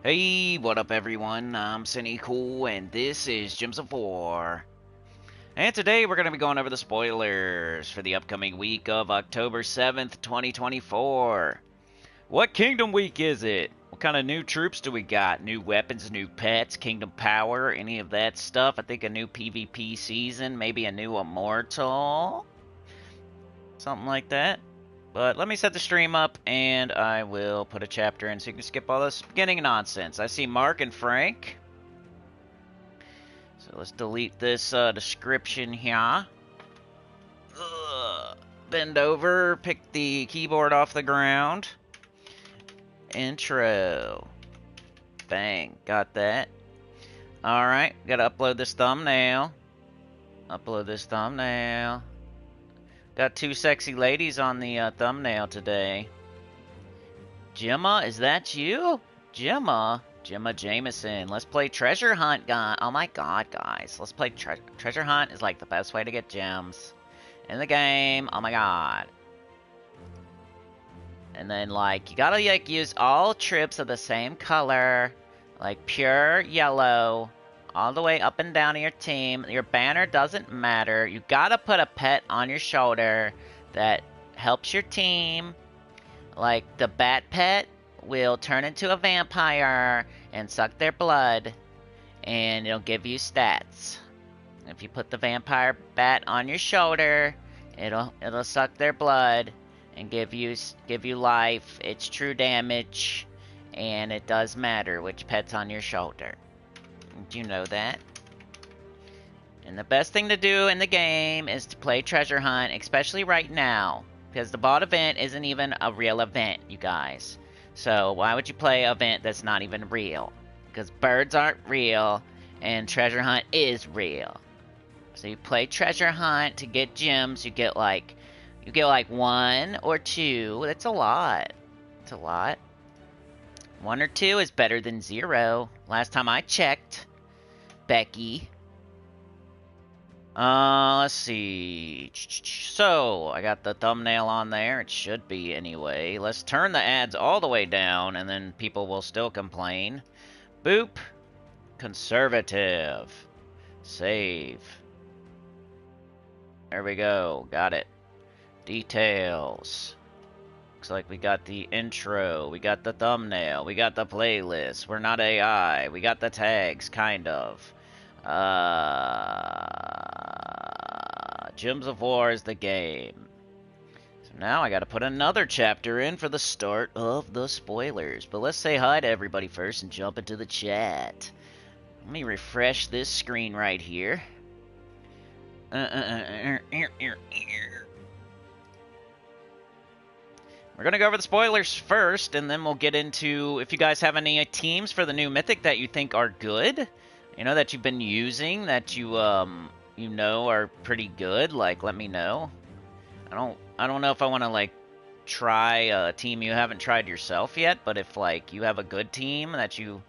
Hey, what up everyone? I'm Sinnycool and this is Gems of War. And today we're going to be going over the spoilers for the upcoming week of October 7th, 2024. What Kingdom Week is it? What kind of new troops do we got? New weapons, new pets, Kingdom Power, any of that stuff? I think a new PvP season, maybe a new Immortal? Something like that. But let me set the stream up, and I will put a chapter in so you can skip all this beginning nonsense. I see Mark and Frank. So let's delete this description here. Bend over, pick the keyboard off the ground. Intro. Bang, got that. Alright, gotta upload this thumbnail. Upload this thumbnail. Got two sexy ladies on the thumbnail today. Gemma, is that you? Gemma Jameson. Let's play Treasure Hunt, guys. Oh my god, guys. Let's play Treasure Hunt is like the best way to get gems in the game. Oh my god. And then, like, you gotta, like, use all troops of the same color. Like, pure yellow. All the way up and down to your team. Your banner doesn't matter. You gotta put a pet on your shoulder that helps your team. Like, the bat pet will turn into a vampire and suck their blood. And it'll give you stats. If you put the vampire bat on your shoulder, it'll suck their blood and give you life. It's true damage. And it does matter which pet's on your shoulder. Do you know that? And the best thing to do in the game is to play Treasure Hunt, especially right now. Because the bot event isn't even a real event, you guys. So why would you play an event that's not even real? Because birds aren't real, and Treasure Hunt is real. So you play Treasure Hunt to get gems. You get like one or two. That's a lot. It's a lot. 1 or 2 is better than 0. Last time I checked, Becky. Let's see. So, I got the thumbnail on there. It should be anyway. Let's turn the ads all the way down, and then people will still complain. Boop. Conservative. Save. There we go. Got it. Details. Looks like we got the intro, we got the thumbnail, we got the playlist, we're not AI, we got the tags, kind of. Gems of War is the game. So now I gotta put another chapter in for the start of the spoilers. But let's say hi to everybody first and jump into the chat. Let me refresh this screen right here. We're going to go over the spoilers first, and then we'll get into if you guys have any teams for the new Mythic that you think are good, you know, that you've been using, that you know are pretty good. Like, let me know. I don't know if I want to, like, try a team you haven't tried yourself yet, but if, like, you have a good team that you've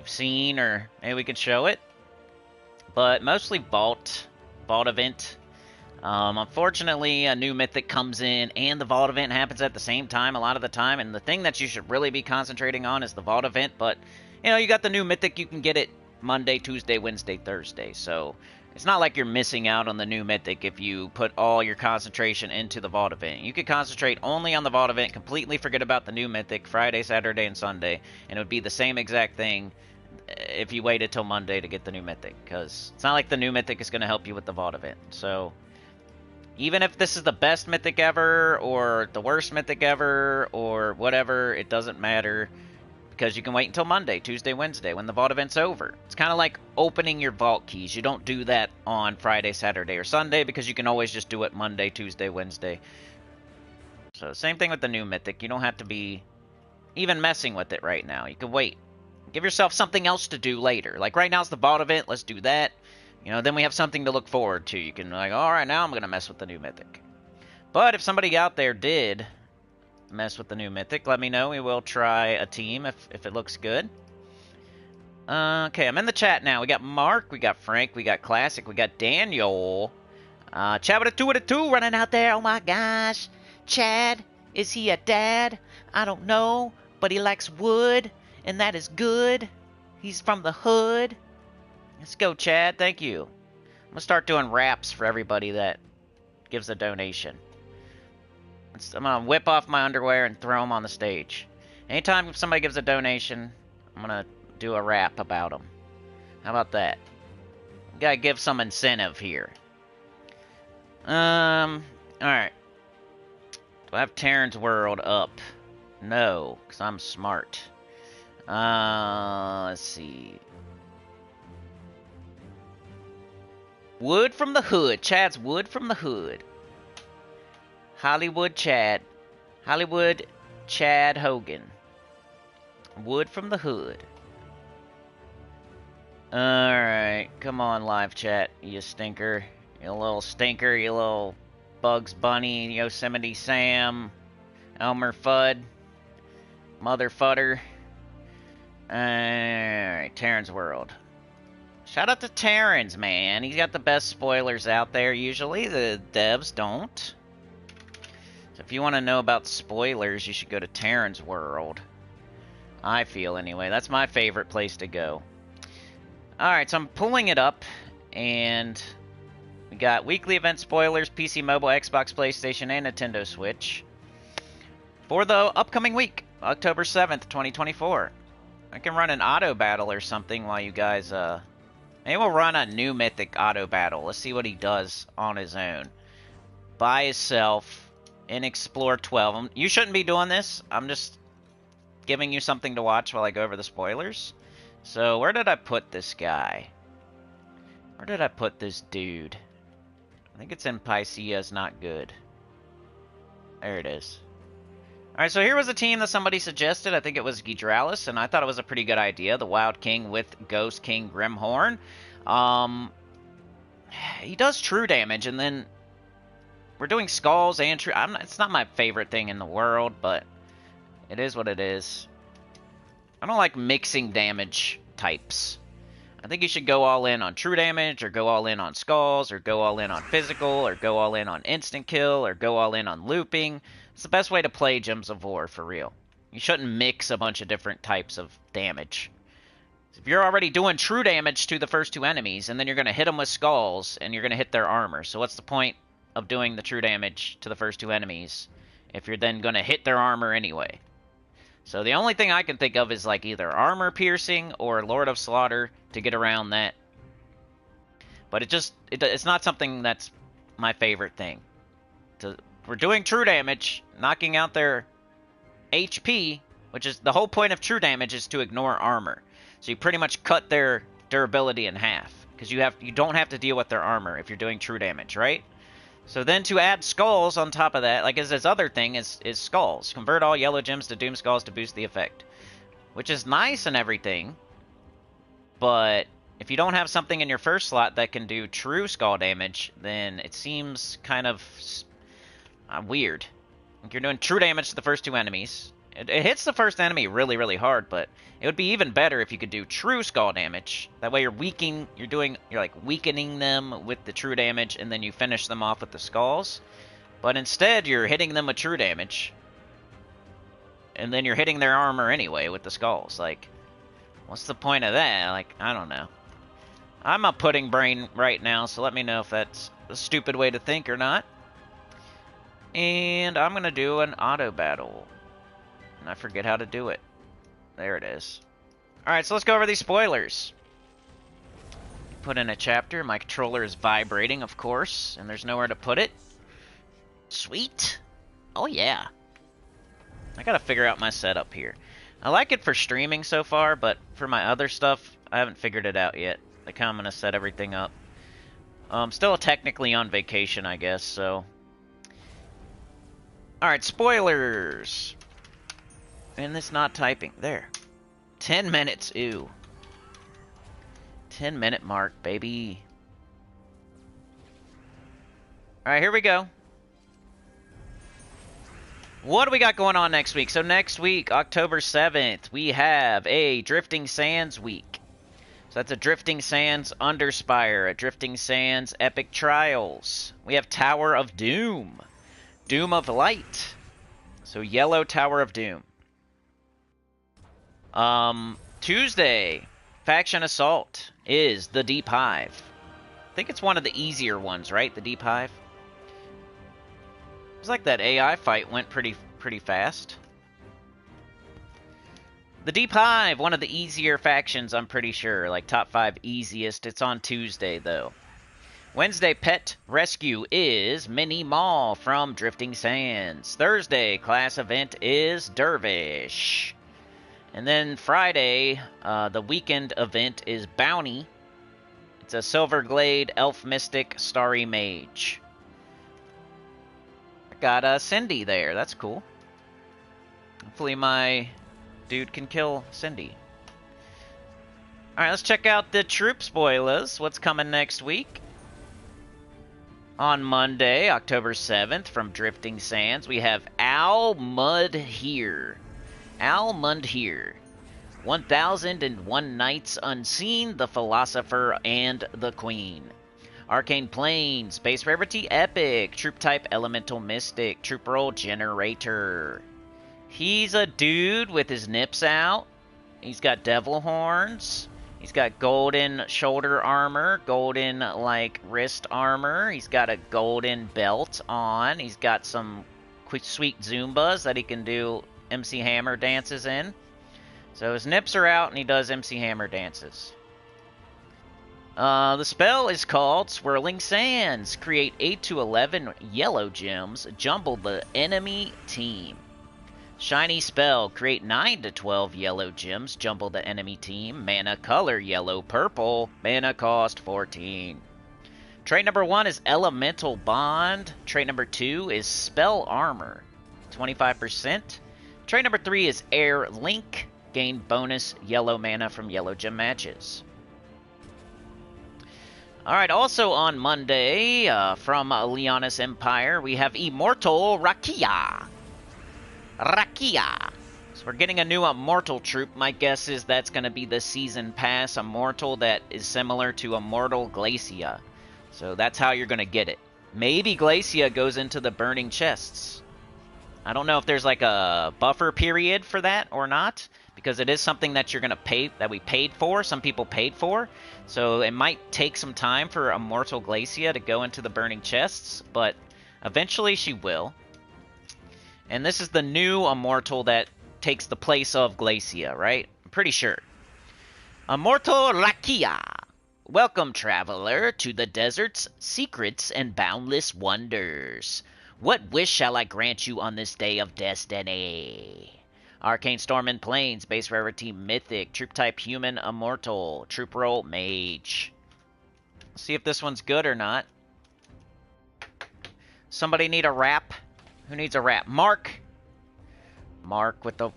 seen, or maybe we could show it. But mostly Vault event. Unfortunately, a new Mythic comes in, and the Vault event happens at the same time a lot of the time, and the thing that you should really be concentrating on is the Vault event, but, you know, you got the new Mythic, you can get it Monday, Tuesday, Wednesday, Thursday, so it's not like you're missing out on the new Mythic if you put all your concentration into the Vault event. You could concentrate only on the Vault event, completely forget about the new Mythic Friday, Saturday, and Sunday, and it would be the same exact thing if you waited till Monday to get the new Mythic, because it's not like the new Mythic is going to help you with the Vault event, so even if this is the best Mythic ever, or the worst Mythic ever, or whatever, it doesn't matter, because you can wait until Monday, Tuesday, Wednesday, when the Vault event's over. It's kind of like opening your Vault keys. You don't do that on Friday, Saturday, or Sunday, because you can always just do it Monday, Tuesday, Wednesday. So, same thing with the new Mythic. You don't have to be even messing with it right now. You can wait. Give yourself something else to do later. Like, right now it's the Vault event, let's do that. You know, then we have something to look forward to. You can, like, alright, now I'm going to mess with the new Mythic. But if somebody out there did mess with the new Mythic, let me know. We will try a team if it looks good. Okay, I'm in the chat now. We got Mark, we got Frank, we got Classic, we got Daniel. Chad with a 2 running out there. Oh my gosh. Chad, is he a dad? I don't know, but he likes wood And that is good. He's from the hood. Let's go, Chad. Thank you. I'm gonna start doing raps for everybody that gives a donation. I'm gonna whip off my underwear and throw them on the stage. Anytime somebody gives a donation, I'm gonna do a rap about them. How about that? Gotta give some incentive here. Alright. Do I have Terran's World up? No, because I'm smart. Let's see. Wood from the hood. Chad's Wood from the hood. Hollywood Chad. Hollywood Chad Hogan. Wood from the hood. Alright, come on, live chat, you stinker. You little stinker, you little Bugs Bunny, Yosemite Sam, Elmer Fudd, Mother Fudder. Alright, Terran's World. Shout out to Terran's, man. He's got the best spoilers out there usually. The devs don't. So if you want to know about spoilers, you should go to Terran's World. I feel anyway. That's my favorite place to go. Alright, so I'm pulling it up, and we got weekly event spoilers, PC, mobile, Xbox, PlayStation, and Nintendo Switch for the upcoming week, October 7th, 2024. I can run an auto battle or something while you guys, maybe we'll run a new Mythic auto battle. Let's see what he does on his own. By himself in Explore 12. You shouldn't be doing this. I'm just giving you something to watch while I go over the spoilers. So, where did I put this guy? Where did I put this dude? I think it's in Pycea's Not Good. There it is. Alright, so here was a team that somebody suggested. I think it was Gidralis, and I thought it was a pretty good idea. The Wild King with Ghost King Grimhorn. He does true damage, and then we're doing skulls and true... it's not my favorite thing in the world, but it is what it is. I don't like mixing damage types. I think you should go all in on true damage, or go all in on skulls, or go all in on physical, or go all in on instant kill, or go all in on looping. It's the best way to play Gems of War, for real. You shouldn't mix a bunch of different types of damage. If you're already doing true damage to the first two enemies, and then you're going to hit them with skulls, and you're going to hit their armor. So what's the point of doing the true damage to the first two enemies if you're then going to hit their armor anyway? So the only thing I can think of is like either armor piercing or Lord of Slaughter to get around that. But it's not something that's my favorite thing. We're doing true damage, knocking out their HP, which is the whole point of true damage is to ignore armor. So you pretty much cut their durability in half because you don't have to deal with their armor if you're doing true damage, right? So then to add skulls on top of that, like as this other thing is skulls. Convert all yellow gems to doom skulls to boost the effect. Which is nice and everything. But if you don't have something in your first slot that can do true skull damage, then it seems kind of weird. Like you're doing true damage to the first two enemies. It hits the first enemy really, really hard, but it would be even better if you could do true skull damage. That way you're like weakening them with the true damage, and then you finish them off with the skulls. But instead, you're hitting them with true damage, and then you're hitting their armor anyway with the skulls. Like, what's the point of that? Like, I don't know. I'm a pudding brain right now, so let me know if that's a stupid way to think or not. And I'm gonna do an auto battle. I forget how to do it. There it is. Alright, so let's go over these spoilers. Put in a chapter. My controller is vibrating, of course, and there's nowhere to put it. Sweet. Oh, yeah. I gotta figure out my setup here. I like it for streaming so far, but for my other stuff, I haven't figured it out yet. Like how I'm gonna set everything up. Still technically on vacation, I guess, so... Alright, spoilers! And it's not typing. There. 10 minutes. Ew. 10-minute mark, baby. Alright, here we go. What do we got going on next week? So next week, October 7th, we have a Drifting Sands week. So that's a Drifting Sands Underspire, a Drifting Sands Epic Trials. We have Tower of Doom. Doom of Light. So Yellow Tower of Doom. Tuesday, Faction Assault is the Deep Hive. I think it's one of the easier ones, right? The Deep Hive. It's like that AI fight went pretty fast. The Deep Hive, one of the easier factions, I'm pretty sure. Like top 5 easiest. It's on Tuesday, though. Wednesday, Pet Rescue is Mini Mall from Drifting Sands. Thursday, class event is Dervish. And then Friday, the weekend event is Bounty. It's a Silverglade, Elf Mystic, Starry Mage. Got Cindy there. That's cool. Hopefully my dude can kill Cindy. Alright, let's check out the troop spoilers. What's coming next week? On Monday, October 7th, from Drifting Sands, we have Al Mudhere. Al Mudhere. 1001 Nights Unseen, the Philosopher, and the Queen. Arcane Plains, base rarity Epic, troop type Elemental Mystic, troop roll Generator. He's a dude with his nips out. He's got devil horns. He's got golden shoulder armor, golden, like, wrist armor. He's got a golden belt on. He's got some sweet Zumbas that he can do MC Hammer dances in. So his nips are out, and he does MC Hammer dances. The spell is called Swirling Sands. Create 8 to 11 yellow gems. Jumble the enemy team. Shiny spell. Create 9 to 12 yellow gems. Jumble the enemy team. Mana color yellow-purple. Mana cost 14. Trait number 1 is Elemental Bond. Trait number 2 is Spell Armor. 25%. Trait number 3 is Air Link. Gain bonus yellow mana from yellow gem matches. Alright, also on Monday, from Leonis Empire, we have Immortal Rakia. So we're getting a new Immortal troop. My guess is that's going to be the Season Pass Immortal that is similar to Immortal Glacia. So that's how you're going to get it. Maybe Glacia goes into the Burning Chests. I don't know if there's like a buffer period for that or not, because it is something that you're going to pay, that we paid for, some people paid for. So it might take some time for Immortal Glacia to go into the Burning Chests, but eventually she will. And this is the new Immortal that takes the place of Glacia, right? I'm pretty sure. Immortal Rakia. Welcome, traveler, to the desert's secrets and boundless wonders. What wish shall I grant you on this day of destiny? Arcane Storm and Plains, base rarity Mythic, troop type Human Immortal, troop roll Mage. Let's see if this one's good or not. Somebody need a rap? Who needs a rap? Mark! Mark with the...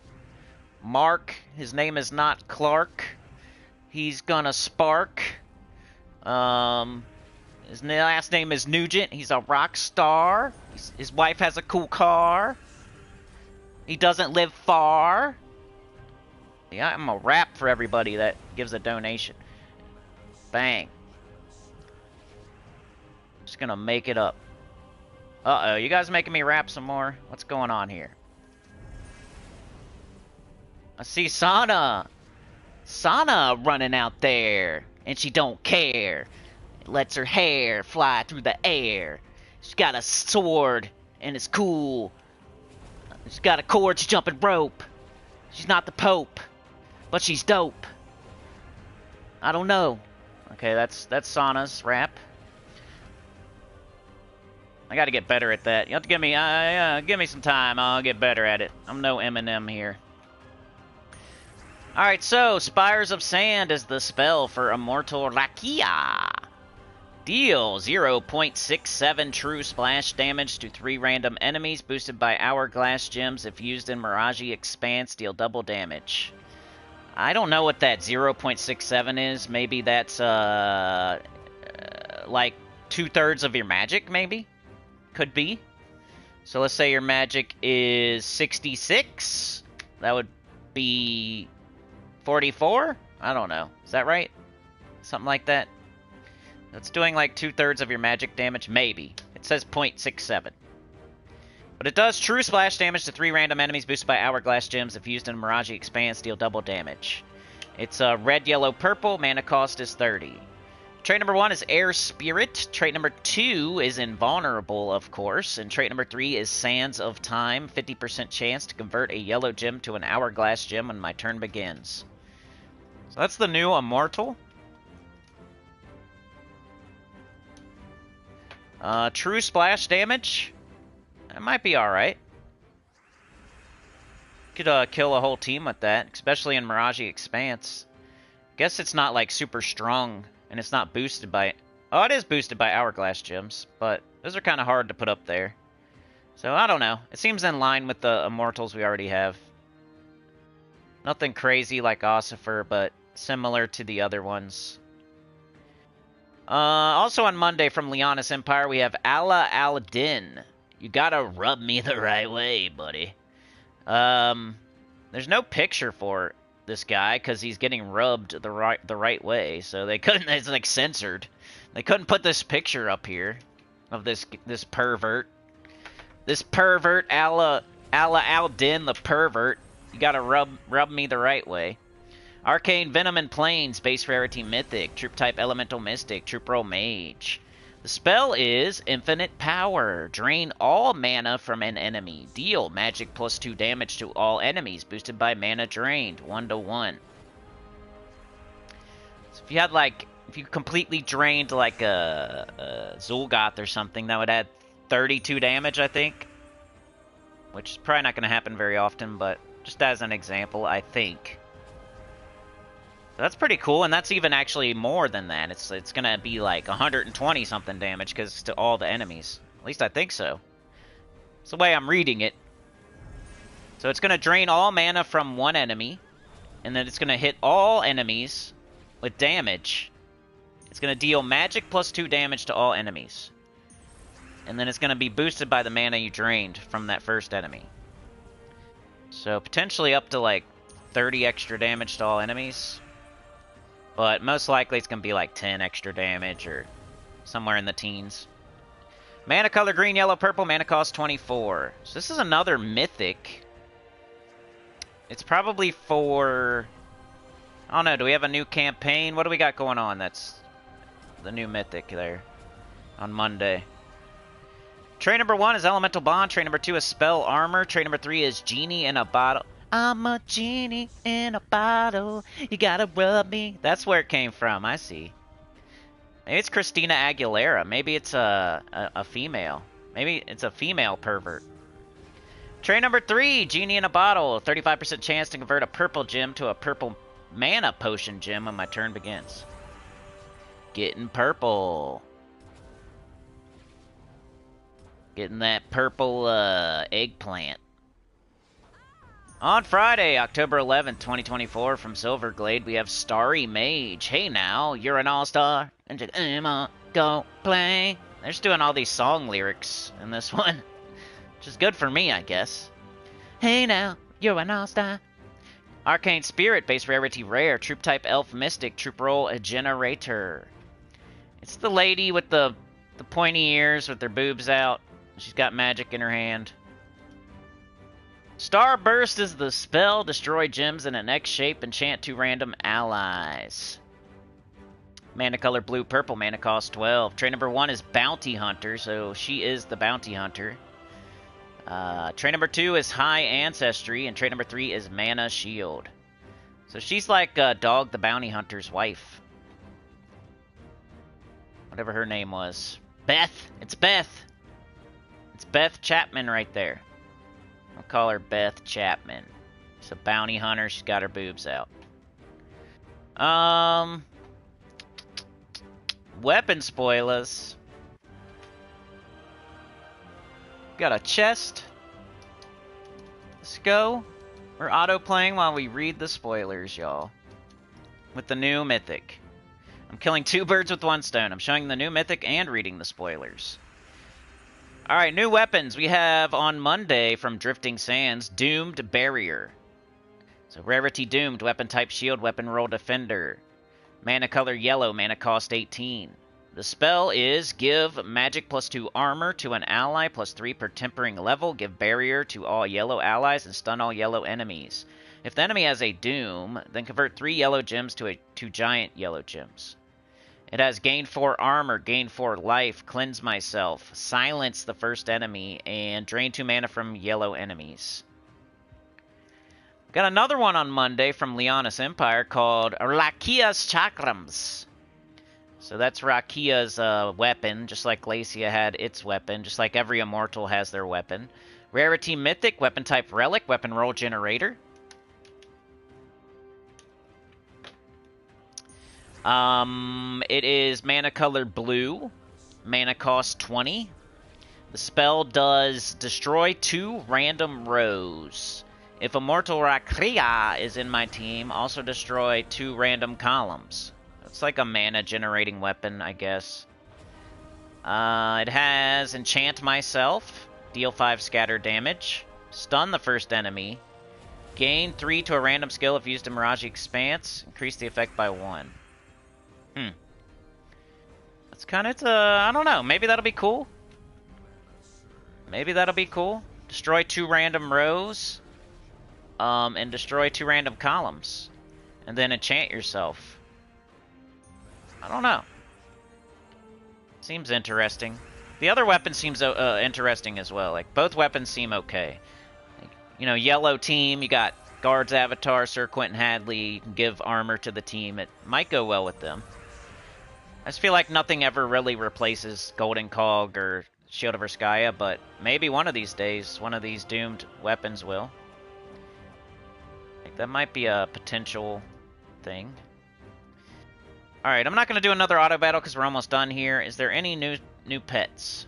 Mark. His name is not Clark. He's gonna spark. His last name is Nugent. He's a rock star. His wife has a cool car. He doesn't live far. Yeah, I'm a rap for everybody that gives a donation. Bang. Just gonna make it up. Uh-oh, you guys making me rap some more? What's going on here? I see Sana. Sana running out there. And she don't care. Lets her hair fly through the air. She's got a sword, and it's cool. She's got a cord, she's jumping rope. She's not the Pope, but she's dope. I don't know. Okay, that's Sana's rap. I gotta get better at that. You have to give me some time. I'll get better at it. I'm no Eminem here. Alright, so Spires of Sand is the spell for Immortal Rakia. Deal 0.67 true splash damage to 3 random enemies, boosted by Hourglass Gems. If used in Mirage Expanse, deal double damage. I don't know what that 0.67 is. Maybe that's, like 2/3 of your magic, maybe? Could be. So let's say your magic is 66. That would be 44? I don't know. Is that right? Something like that. That's doing like 2/3 of your magic damage? Maybe. It says 0.67. But it does true splash damage to 3 random enemies boosted by Hourglass Gems. If used in Mirage Expanse, deal double damage. It's red, yellow, purple. Mana cost is 30. Trait number 1 is Air Spirit. Trait number 2 is Invulnerable, of course. And trait number 3 is Sands of Time. 50% chance to convert a yellow gem to an Hourglass Gem when my turn begins. So that's the new Immortal. True splash damage. That might be alright. Could kill a whole team with that, especially in Mirage Expanse. Guess it's not like super strong, and it's not boosted by... Oh, it is boosted by Hourglass Gems, but those are kind of hard to put up there. So, I don't know. It seems in line with the Immortals we already have. Nothing crazy like Ossifer, but similar to the other ones. Also on Monday from Leonis Empire, we have Ala Al-Din. You gotta rub me the right way, buddy. There's no picture for this guy because he's getting rubbed the right way, so they couldn't. It's like censored. They couldn't put this picture up here of this pervert. This pervert, Ala Al-Din, the pervert. You gotta rub me the right way. Arcane Venom and Plains, base rarity Mythic, troop type Elemental Mystic, troop roll Mage. The spell is Infinite Power. Drain all mana from an enemy. Deal magic plus 2 damage to all enemies, boosted by mana drained, 1/1. So if you had if you completely drained like a Zul'Goth or something, that would add 32 damage, I think. Which is probably not going to happen very often, but just as an example, I think. That's pretty cool, and that's even actually more than that. It's gonna be like 120 something damage because it's to all the enemies. At least I think so. It's the way I'm reading it. So it's gonna drain all mana from one enemy, and then it's gonna hit all enemies with damage. It's gonna deal magic plus 2 damage to all enemies, and then it's gonna be boosted by the mana you drained from that first enemy. So potentially up to like 30 extra damage to all enemies. But most likely it's going to be like 10 extra damage or somewhere in the teens. Mana color green, yellow, purple. Mana cost 24. So this is another Mythic. It's probably for... I don't know. Do we have a new campaign? What do we got going on? That's the new Mythic there on Monday. Trait number 1 is Elemental Bond. Trait number 2 is Spell Armor. Trait number 3 is Genie in a Bottle. I'm a genie in a bottle. You gotta rub me. That's where it came from. I see. Maybe it's Christina Aguilera. Maybe it's a female. Maybe it's a female pervert. Trait number 3, Genie in a Bottle. 35% chance to convert a purple gem to a purple mana potion gem when my turn begins. Getting purple. Getting that purple eggplant. On Friday, October 11th, 2024, from Silverglade, we have Starry Mage. Hey now, you're an all-star, and just go play. They're just doing all these song lyrics in this one, which is good for me, I guess. Hey now, you're an all-star. Arcane Spirit, base rarity rare, troop type Elf Mystic, troop roll a Generator. It's the lady with the pointy ears with their boobs out. She's got magic in her hand. Starburst is the spell. Destroy gems in an X shape. Enchant 2 random allies. Mana color blue, purple. Mana cost 12. Trait number 1 is Bounty Hunter, so she is the Bounty Hunter. Trait number 2 is High Ancestry, and trait number 3 is Mana Shield. So she's like Dog the Bounty Hunter's wife. Whatever her name was. Beth! It's Beth! It's Beth Chapman right there. I'll call her Beth Chapman. She's a bounty hunter. She's got her boobs out. Weapon spoilers. Got a chest. Let's go. We're auto-playing while we read the spoilers, y'all. With the new Mythic. I'm killing 2 birds with 1 stone. I'm showing the new Mythic and reading the spoilers. Alright, new weapons. We have on Monday from Drifting Sands, Doomed Barrier. So rarity Doomed, weapon type shield, weapon roll defender. Mana color yellow, mana cost 18. The spell is give magic +2 armor to an ally, +3 per tempering level, give barrier to all yellow allies, and stun all yellow enemies. If the enemy has a doom, then convert 3 yellow gems to 2 giant yellow gems. It has gain 4 armor, gain 4 life, cleanse myself, silence the first enemy, and drain 2 mana from yellow enemies. Got another one on Monday from Leonis Empire called Rakia's Chakrams. So that's Rakia's weapon, just like Glacia had its weapon, just like every Immortal has their weapon. Rarity Mythic, weapon type Relic, weapon roll generator. It is mana color blue, mana cost 20. The spell does destroy 2 random rows. If Immortal Rakia is in my team, also destroy 2 random columns. It's like a mana generating weapon, I guess. It has enchant myself, deal 5 scatter damage, stun the first enemy, gain 3 to a random skill if used in Mirage Expanse, increase the effect by 1. That's kind of, I don't know, maybe that'll be cool. Maybe that'll be cool. Destroy 2 random rows, and destroy 2 random columns, and then enchant yourself. I don't know. Seems interesting. The other weapon seems interesting as well. Like, both weapons seem okay. Like, you know, yellow team, you got Guard's Avatar, Sir Quentin Hadley, you can give armor to the team. It might go well with them. I just feel like nothing ever really replaces Golden Cog or Shield of Erskaya, but maybe one of these days, one of these doomed weapons will. Like, that might be a potential thing. Alright, I'm not going to do another auto battle because we're almost done here. Is there any new pets?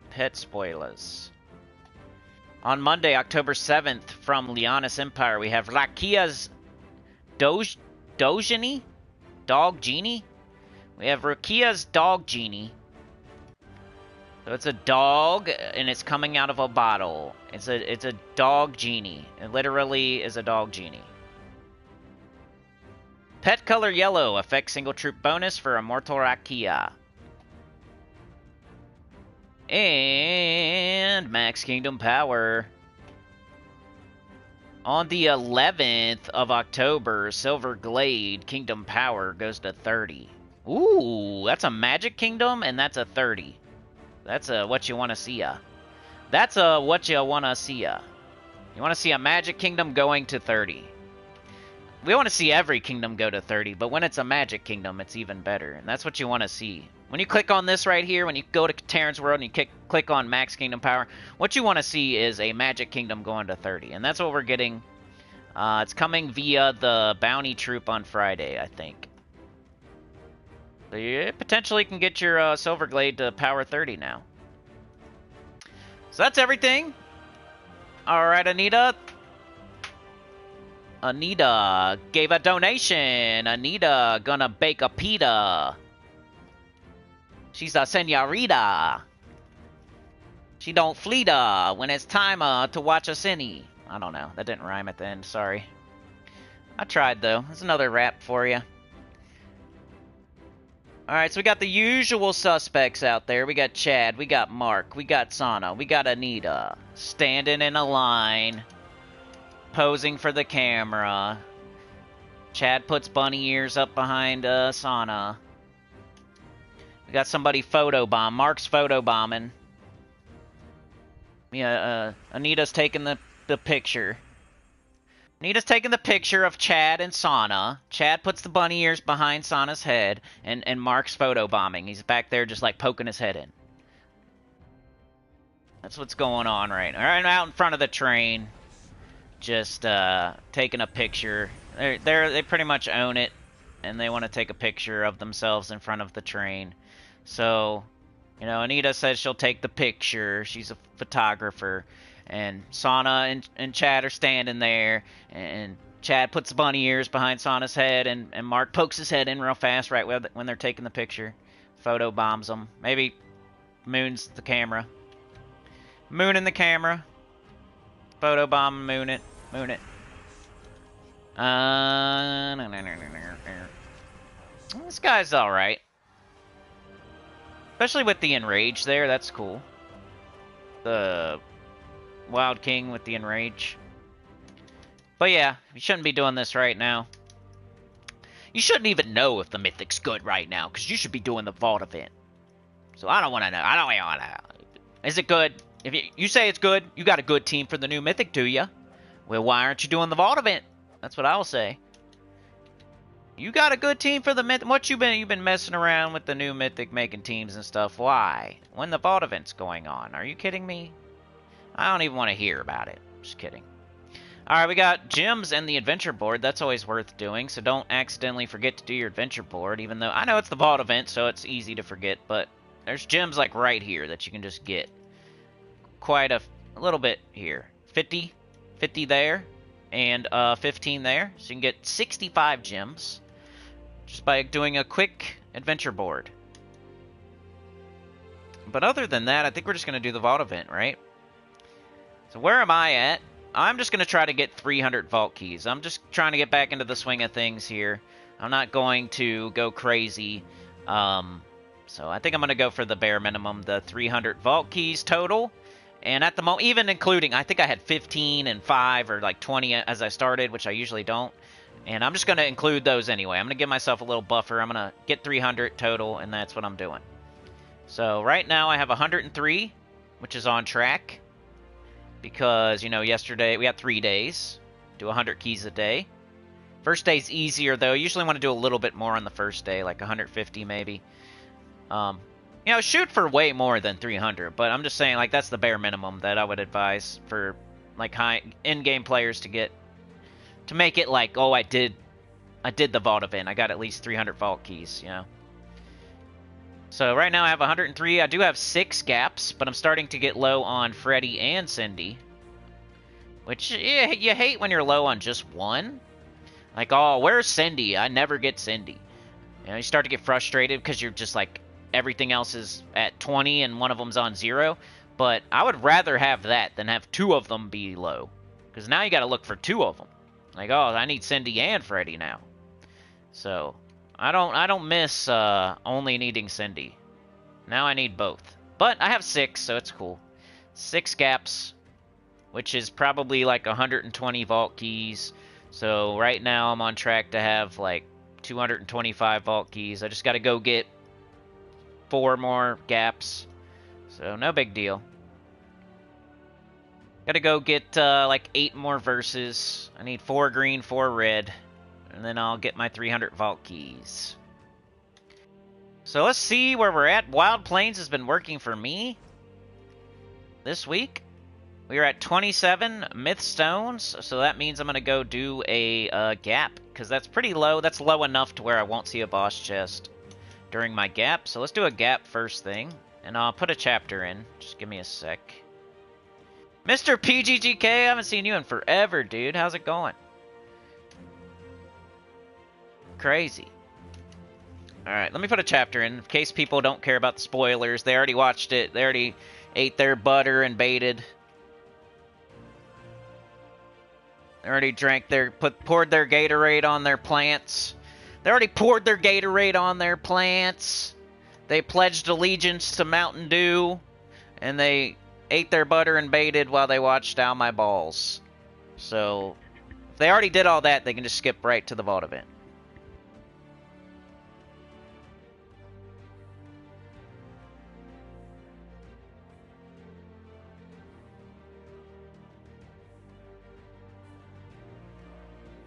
Pet spoilers. On Monday, October 7th, from Leonis Empire, we have Rakia's Dogeny? Dog Genie? We have Rakia's Dog Genie. So it's a dog, and it's coming out of a bottle. It's a dog genie. It literally is a dog genie. Pet color yellow, affects single troop bonus for Immortal Rakia. And max kingdom power. On the 11th of October, Silver Glade Kingdom Power goes to 30. Ooh, that's a Magic Kingdom, and that's a 30. That's a what you want to see ya. That's a what you want to see ya. You want to see a Magic Kingdom going to 30. We want to see every kingdom go to 30, but when it's a Magic Kingdom, it's even better. And that's what you want to see. When you click on this right here, when you go to Terran's World and you click on Max Kingdom Power, what you want to see is a Magic Kingdom going to 30. And that's what we're getting. It's coming via the Bounty Troop on Friday, I think. So you potentially can get your Silverglade to power 30 now. So that's everything. Alright, Anita. Anita gave a donation. Anita gonna bake a pita. She's a senorita. She don't fleeta when it's time to watch a cine. I don't know. That didn't rhyme at the end. Sorry. I tried, though. There's another rap for you. Alright, so we got the usual suspects out there. We got Chad. We got Mark. We got Sana. We got Anita. Standing in a line. Posing for the camera. Chad puts bunny ears up behind Sana. We got somebody photobomb. Mark's photobombing. Yeah, Anita's taking the picture. Anita's taking the picture of Chad and Sana. Chad puts the bunny ears behind Sana's head, and Mark's photobombing. He's back there just like poking his head in. That's what's going on right now. Right out in front of the train. Just taking a picture. They pretty much own it, and they want to take a picture of themselves in front of the train. So, you know, Anita says she'll take the picture. She's a photographer. And Sana and Chad are standing there. And Chad puts the bunny ears behind Sana's head. And Mark pokes his head in real fast right when they're taking the picture. Photo bombs them. Maybe moons the camera. Mooning the camera. Photo bomb, moon it. Moon it. This guy's alright. Especially with the Enrage there, that's cool. The Wild King with the Enrage. But yeah, you shouldn't be doing this right now. You shouldn't even know if the Mythic's good right now, because you should be doing the Vault event. So I don't want to know. I don't want to know. Is it good? If you say it's good, you got a good team for the new Mythic, do you? Well, why aren't you doing the Vault event? That's what I will say. You got a good team for the Mythic. What you've been messing around with the new Mythic, making teams and stuff. Why? When the Vault event's going on? Are you kidding me? I don't even want to hear about it. Just kidding. Alright, we got gyms and the adventure board. That's always worth doing, so don't accidentally forget to do your adventure board, even though I know it's the Vault event, so it's easy to forget, but there's gyms like right here that you can just get. Quite a little bit here. 50 there, and 15 there, so you can get 65 gems just by doing a quick adventure board. But other than that, I think we're just going to do the Vault event, right? So where am I at? I'm just going to try to get 300 vault keys. I'm just trying to get back into the swing of things here. I'm not going to go crazy. So I think I'm going to go for the bare minimum, the 300 vault keys total. And at the moment, even including, I think I had 15 and 5 or like 20 as I started, which I usually don't. And I'm just going to include those anyway. I'm going to give myself a little buffer. I'm going to get 300 total, and that's what I'm doing. So right now I have 103, which is on track. Because, you know, yesterday we had 3 days. Do 100 keys a day. First day's easier, though. Usually want to do a little bit more on the first day, like 150 maybe. You know, shoot for way more than 300, but I'm just saying, like, that's the bare minimum that I would advise for, like, high in-game players to make it like, oh, I did the vault event. I got at least 300 vault keys, you know. So right now I have 103. I do have 6 gaps, but I'm starting to get low on Freddy and Cindy. Which, yeah, you hate when you're low on just one. Like, oh, where's Cindy? I never get Cindy. You know, you start to get frustrated because you're just like, everything else is at 20 and one of them's on 0. But I would rather have that than have 2 of them be low. Because now you got to look for 2 of them. Like, oh, I need Cindy and Freddy now. So I don't miss only needing Cindy. Now I need both. But I have 6, so it's cool. 6 gaps, which is probably like 120 vault keys. So right now I'm on track to have like 225 vault keys. I just got to go get 4 more gaps. So no big deal. Got to go get like 8 more verses. I need 4 green, 4 red. And then I'll get my 300 vault keys. So let's see where we're at. Wild Plains has been working for me this week. We are at 27 myth stones, so that means I'm going to go do a gap, because that's pretty low. That's low enough to where I won't see a boss chest during my gap. So let's do a gap first thing, and I'll put a chapter in. Just give me a sec. Mr. PGGK, I haven't seen you in forever, dude. How's it going? Crazy. Alright, let me put a chapter in case people don't care about the spoilers. They already watched it. They already ate their butter and baited. They already drank poured their Gatorade on their plants. They already poured their Gatorade on their plants. They pledged allegiance to Mountain Dew. And they ate their butter and baited while they watched Down My Balls. So, if they already did all that, they can just skip right to the vault event.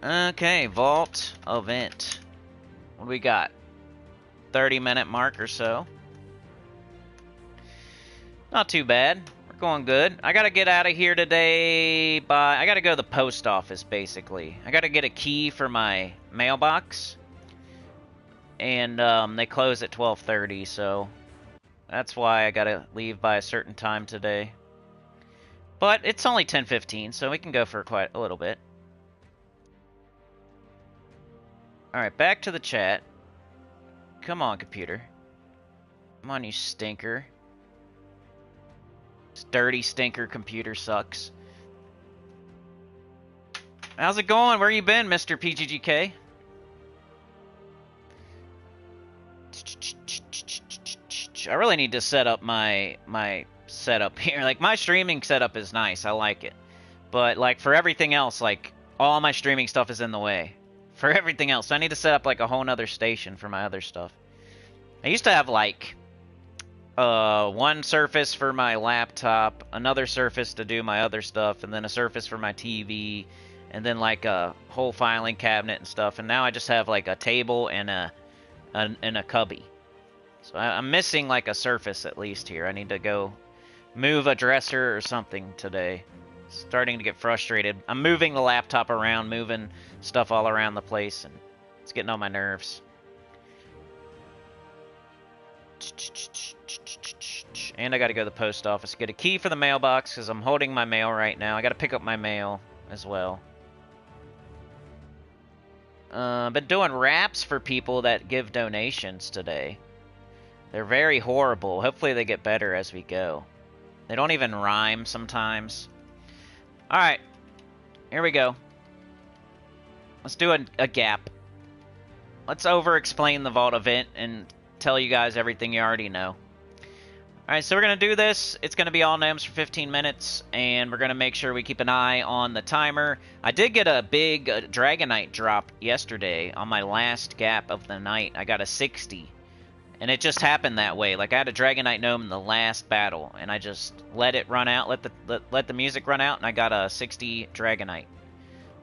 Okay, vault event. What do we got? 30-minute mark or so. Not too bad. We're going good. I gotta get out of here today by... I gotta go to the post office, basically. I gotta get a key for my mailbox. And they close at 12:30, so... that's why I gotta leave by a certain time today. But it's only 10:15, so we can go for quite a little bit. Alright, back to the chat. Come on, computer. Come on, you stinker. This dirty stinker computer sucks. How's it going? Where you been, Mr. PGGK? I really need to set up my setup here. Like, my streaming setup is nice. I like it. But, like, for everything else, like, all my streaming stuff is in the way. For everything else. So I need to set up, like, a whole nother station for my other stuff. I used to have, like, one surface for my laptop, another surface to do my other stuff, and then a surface for my TV, and then, like, a whole filing cabinet and stuff. And now I just have, like, a table and a cubby. So I'm missing, like, a surface at least here. I need to go move a dresser or something today. Starting to get frustrated. I'm moving the laptop around, moving stuff all around the place, and it's getting on my nerves. And I gotta go to the post office, get a key for the mailbox, because I'm holding my mail right now. I gotta pick up my mail as well. Been doing raps for people that give donations today. They're very horrible. Hopefully they get better as we go. They don't even rhyme sometimes. Alright, here we go. Let's do a gap. Let's over-explain the Vault event and tell you guys everything you already know. Alright, so we're going to do this. It's going to be all gnomes for 15 minutes, and we're going to make sure we keep an eye on the timer. I did get a big Dragonite drop yesterday on my last gap of the night. I got a 60. And it just happened that way. Like, I had a Dragonite gnome in the last battle, and I just let it run out, let the music run out, and I got a 60 Dragonite.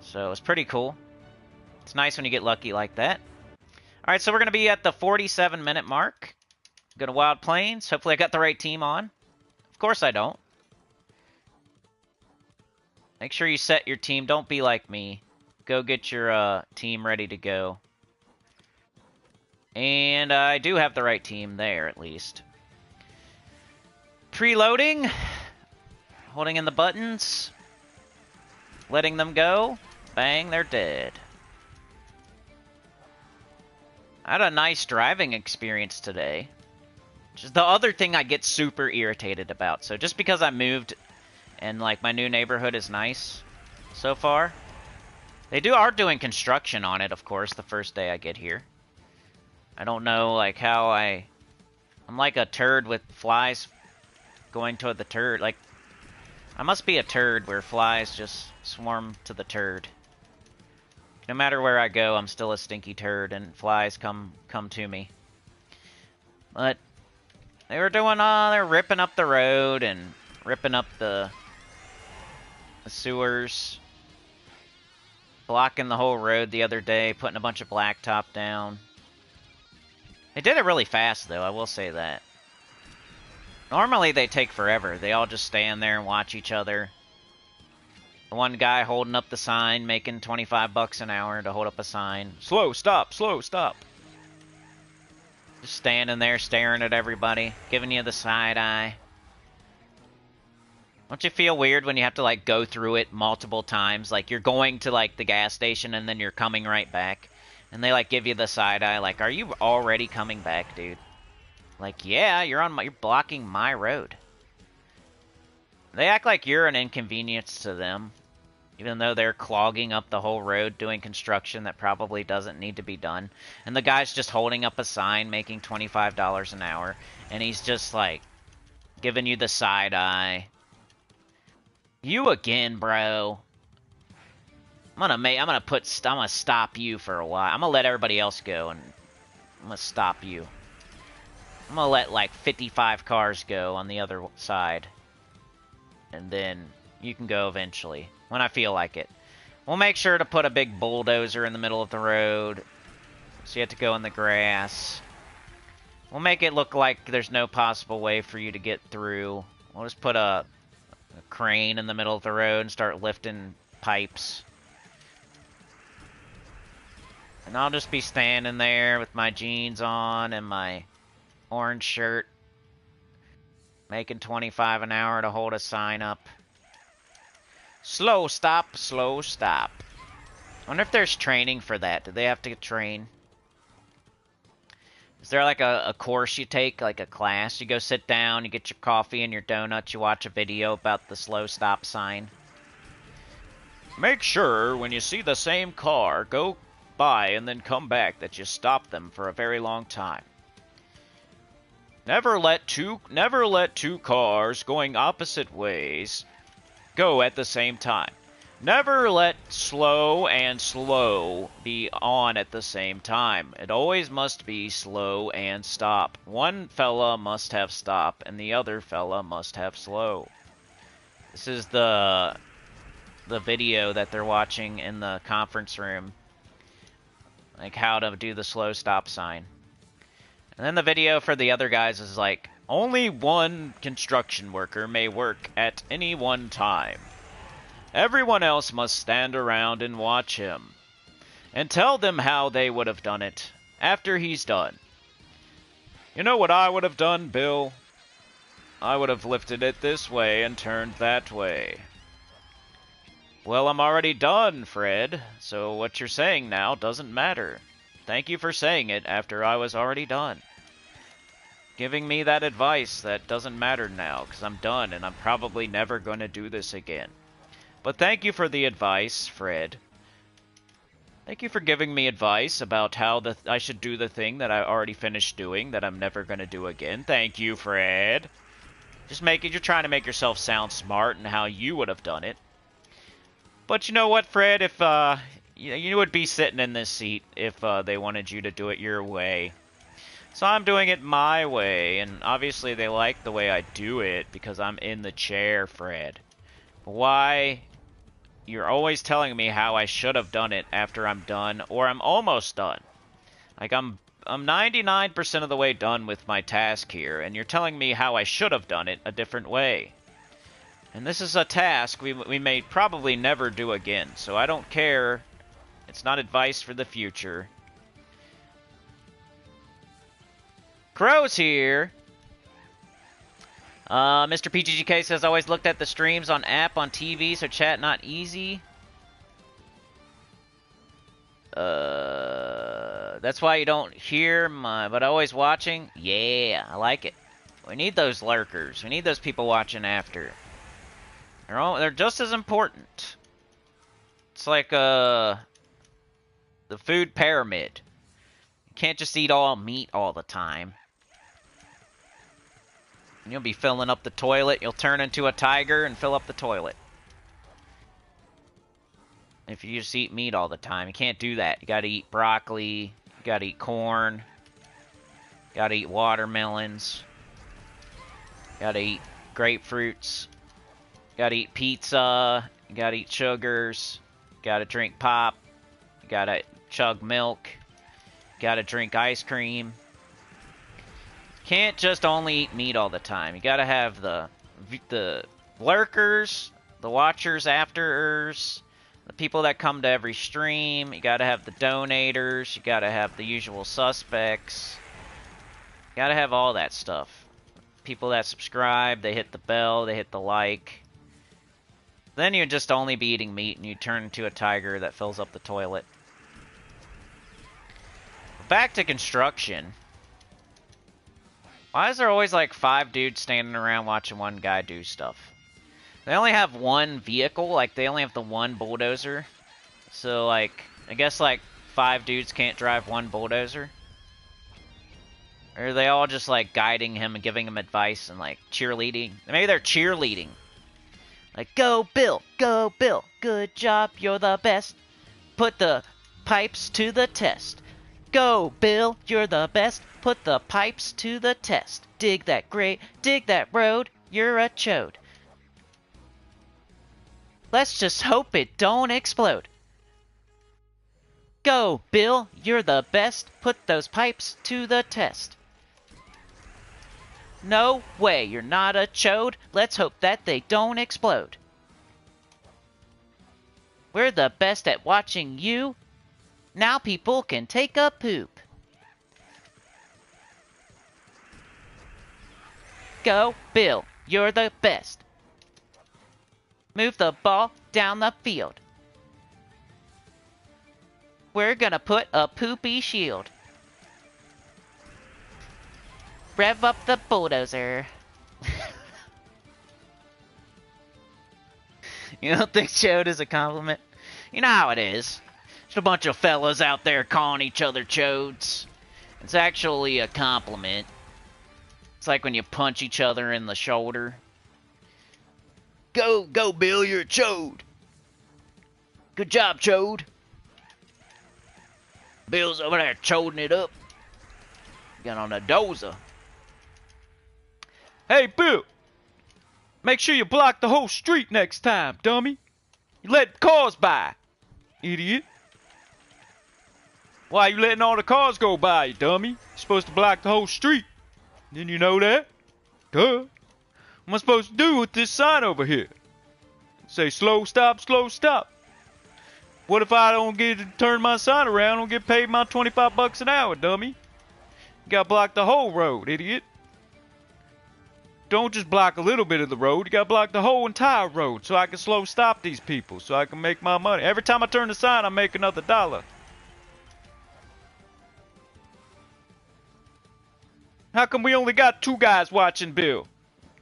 So it was pretty cool. It's nice when you get lucky like that. Alright, so we're going to be at the 47-minute mark. Go to Wild Plains. Hopefully I got the right team on. Of course I don't. Make sure you set your team. Don't be like me. Go get your team ready to go. And I do have the right team there, at least. Preloading. Holding in the buttons. Letting them go. Bang, they're dead. I had a nice driving experience today. Which is the other thing I get super irritated about. So just because I moved and, like, my new neighborhood is nice so far. They are doing construction on it, of course, the first day I get here. I don't know, like, how I'm like a turd with flies going toward the turd. Like, I must be a turd where flies just swarm to the turd. No matter where I go, I'm still a stinky turd, and flies come to me. But they were doing, they're ripping up the road and ripping up the sewers. Blocking the whole road the other day, putting a bunch of blacktop down. They did it really fast, though, I will say that. Normally, they take forever. They all just stand there and watch each other. The one guy holding up the sign, making 25 bucks an hour to hold up a sign. Slow, stop, slow, stop. Just standing there, staring at everybody, giving you the side eye. Don't you feel weird when you have to, like, go through it multiple times? Like, you're going to, like, the gas station, and then you're coming right back. And they, like, give you the side eye, like, are you already coming back, dude? Like, yeah, you're blocking my road. They act like you're an inconvenience to them, even though they're clogging up the whole road doing construction that probably doesn't need to be done. And the guy's just holding up a sign, making $25 an hour, and he's just, like, giving you the side eye. You again, bro. I'm gonna stop you for a while. I'm gonna let everybody else go, and I'm gonna stop you. I'm gonna let, like, 55 cars go on the other side. And then you can go eventually, when I feel like it. We'll make sure to put a big bulldozer in the middle of the road, so you have to go in the grass. We'll make it look like there's no possible way for you to get through. We'll just put a crane in the middle of the road and start lifting pipes. And I'll just be standing there with my jeans on and my orange shirt, making 25 an hour to hold a sign up. Slow stop, slow stop. I wonder if there's training for that. Do they have to train? Is there, like, a course you take, like a class? You go sit down, you get your coffee and your donuts, you watch a video about the slow stop sign. Make sure when you see the same car go by and then come back that you stop them for a very long time. Never let two cars going opposite ways go at the same time. Never let slow and slow be on at the same time. It always must be slow and stop. One fella must have stop, and the other fella must have slow. This is the video that they're watching in the conference room. Like how to do the slow stop sign. And then the video for the other guys is like, only one construction worker may work at any one time. Everyone else must stand around and watch him. And tell them how they would have done it after he's done. You know what I would have done, Bill? I would have lifted it this way and turned that way. Well, I'm already done, Fred, so what you're saying now doesn't matter. Thank you for saying it after I was already done. Giving me that advice that doesn't matter now, because I'm done and I'm probably never going to do this again. But thank you for the advice, Fred. Thank you for giving me advice about how I should do the thing that I already finished doing that I'm never going to do again. Thank you, Fred. You're trying to make yourself sound smart and how you would have done it. But you know what, Fred? If you would be sitting in this seat if they wanted you to do it your way. So I'm doing it my way, and obviously they like the way I do it because I'm in the chair, Fred. Why? You're always telling me how I should have done it after I'm done, or I'm almost done. Like, I'm 99% of the way done with my task here, and you're telling me how I should have done it a different way. And this is a task we may probably never do again, so I don't care. It's not advice for the future. Crow's here. Mr. PGGK says, always looked at the streams on app on TV, so chat not easy. That's why you don't hear but always watching? Yeah, I like it. We need those lurkers. We need those people watching after. They're just as important. It's like, the food pyramid. You can't just eat all meat all the time. You'll be filling up the toilet. You'll turn into a tiger and fill up the toilet. If you just eat meat all the time, you can't do that. You gotta eat broccoli. You gotta eat corn. You gotta eat watermelons. You gotta eat grapefruits. You gotta eat pizza. You gotta eat sugars. You gotta drink pop. You gotta chug milk. You gotta drink ice cream. Can't just only eat meat all the time. You gotta have the lurkers, the watchers afterers, the people that come to every stream. You gotta have the donators. You gotta have the usual suspects. You gotta have all that stuff. People that subscribe, they hit the bell, they hit the like. Then you'd just only be eating meat and you turn into a tiger that fills up the toilet. Back to construction. Why is there always like 5 dudes standing around watching one guy do stuff? They only have one vehicle, like they only have the one bulldozer. So like, I guess like 5 dudes can't drive one bulldozer. Or are they all just like guiding him and giving him advice and like cheerleading? Maybe they're cheerleading. Like, go Bill, good job, you're the best. Put the pipes to the test. Go, Bill, you're the best. Put the pipes to the test. Dig that grate, dig that road, you're a chode. Let's just hope it don't explode. Go, Bill, you're the best. Put those pipes to the test. No way, you're not a chode. Let's hope that they don't explode. We're the best at watching you. Now people can take a poop. Go, Bill, you're the best. Move the ball down the field. We're gonna put a poopy shield. Rev up the bulldozer. You don't think chode is a compliment? You know how it is. Just a bunch of fellas out there calling each other chodes. It's actually a compliment. It's like when you punch each other in the shoulder. Go, Bill, you're a chode. Good job, chode. Bill's over there choding it up. Got on a dozer. Hey, Bill. Make sure you block the whole street next time, dummy. You let cars by, idiot. Why you letting all the cars go by, you dummy? You're supposed to block the whole street. Didn't you know that? Duh. What am I supposed to do with this sign over here? Say slow stop, slow stop. What if I don't get to turn my sign around and don't get paid my 25 bucks an hour, dummy? You gotta block the whole road, idiot. Don't just block a little bit of the road. You gotta block the whole entire road so I can slow stop these people, so I can make my money. Every time I turn the sign, I make another $1. How come we only got 2 guys watching Bill?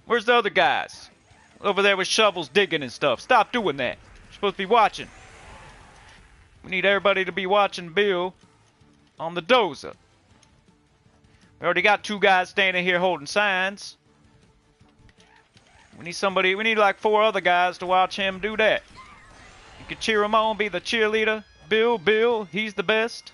Where's the other guys? Over there with shovels digging and stuff. Stop doing that. You're supposed to be watching. We need everybody to be watching Bill on the dozer. We already got 2 guys standing here holding signs. We need like 4 other guys to watch him do that. You can cheer him on, be the cheerleader. Bill, he's the best.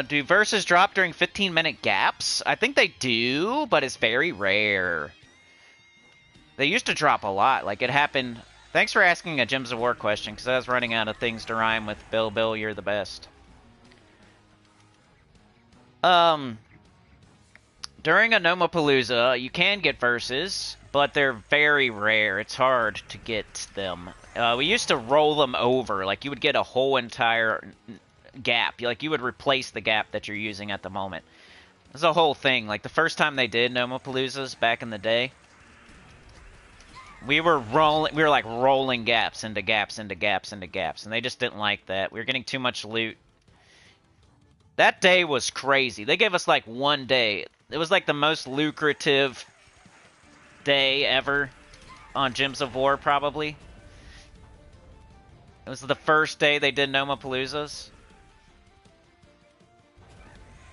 Do verses drop during 15-minute gaps? I think they do, but it's very rare. They used to drop a lot. Like, it happened... Thanks for asking a Gems of War question, because I was running out of things to rhyme with Bill, you're the best. During a Nomapalooza, you can get verses, but they're very rare. It's hard to get them. We used to roll them over. Like, you would get a whole entire gap. Like, you would replace the gap that you're using at the moment. It's a whole thing. Like, the first time they did Nomapaloozas back in the day, we were like rolling gaps into gaps into gaps into gaps, and they just didn't like that. We were getting too much loot. That day was crazy. They gave us like 1 day. It was like the most lucrative day ever on Gems of War, probably. It was the first day they did Nomapaloozas.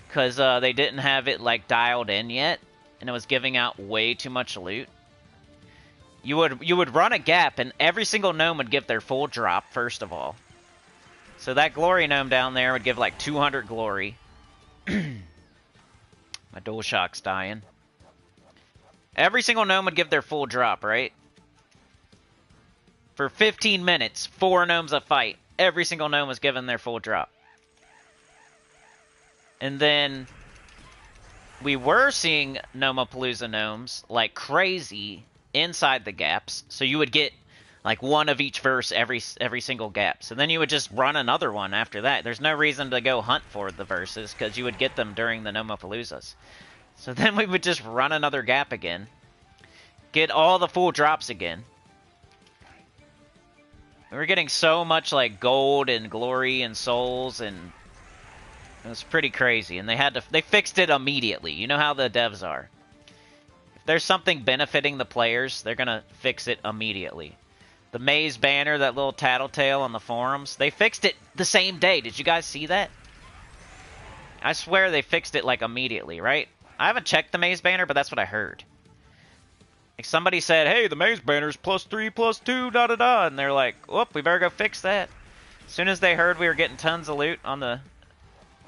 Because they didn't have it like dialed in yet, and it was giving out way too much loot. You would run a gap, and every single gnome would give their full drop, first of all. So that glory gnome down there would give like 200 glory. My DualShock's dying. Every single gnome would give their full drop, right? For 15 minutes, 4 gnomes a fight. Every single gnome was given their full drop. And then we were seeing Nomapalooza gnomes like crazy inside the gaps, so you would get like 1 of each verse every single gap. So then you would just run another one after that. There's no reason to go hunt for the verses, because you would get them during the Nomapaloozas. So then we would just run another gap again, get all the full drops again. We were getting so much like gold and glory and souls, and it was pretty crazy. And they fixed it immediately. You know how the devs are. There's something benefiting the players, they're gonna fix it immediately. The Maze banner, that little tattletale on the forums, they fixed it the same day. Did you guys see that? I swear they fixed it like immediately, right? I haven't checked the Maze banner, but that's what I heard. Like somebody said, hey, the Maze banner's +3, +2, da-da-da, and they're like, whoop, we better go fix that. As soon as they heard we were getting tons of loot on the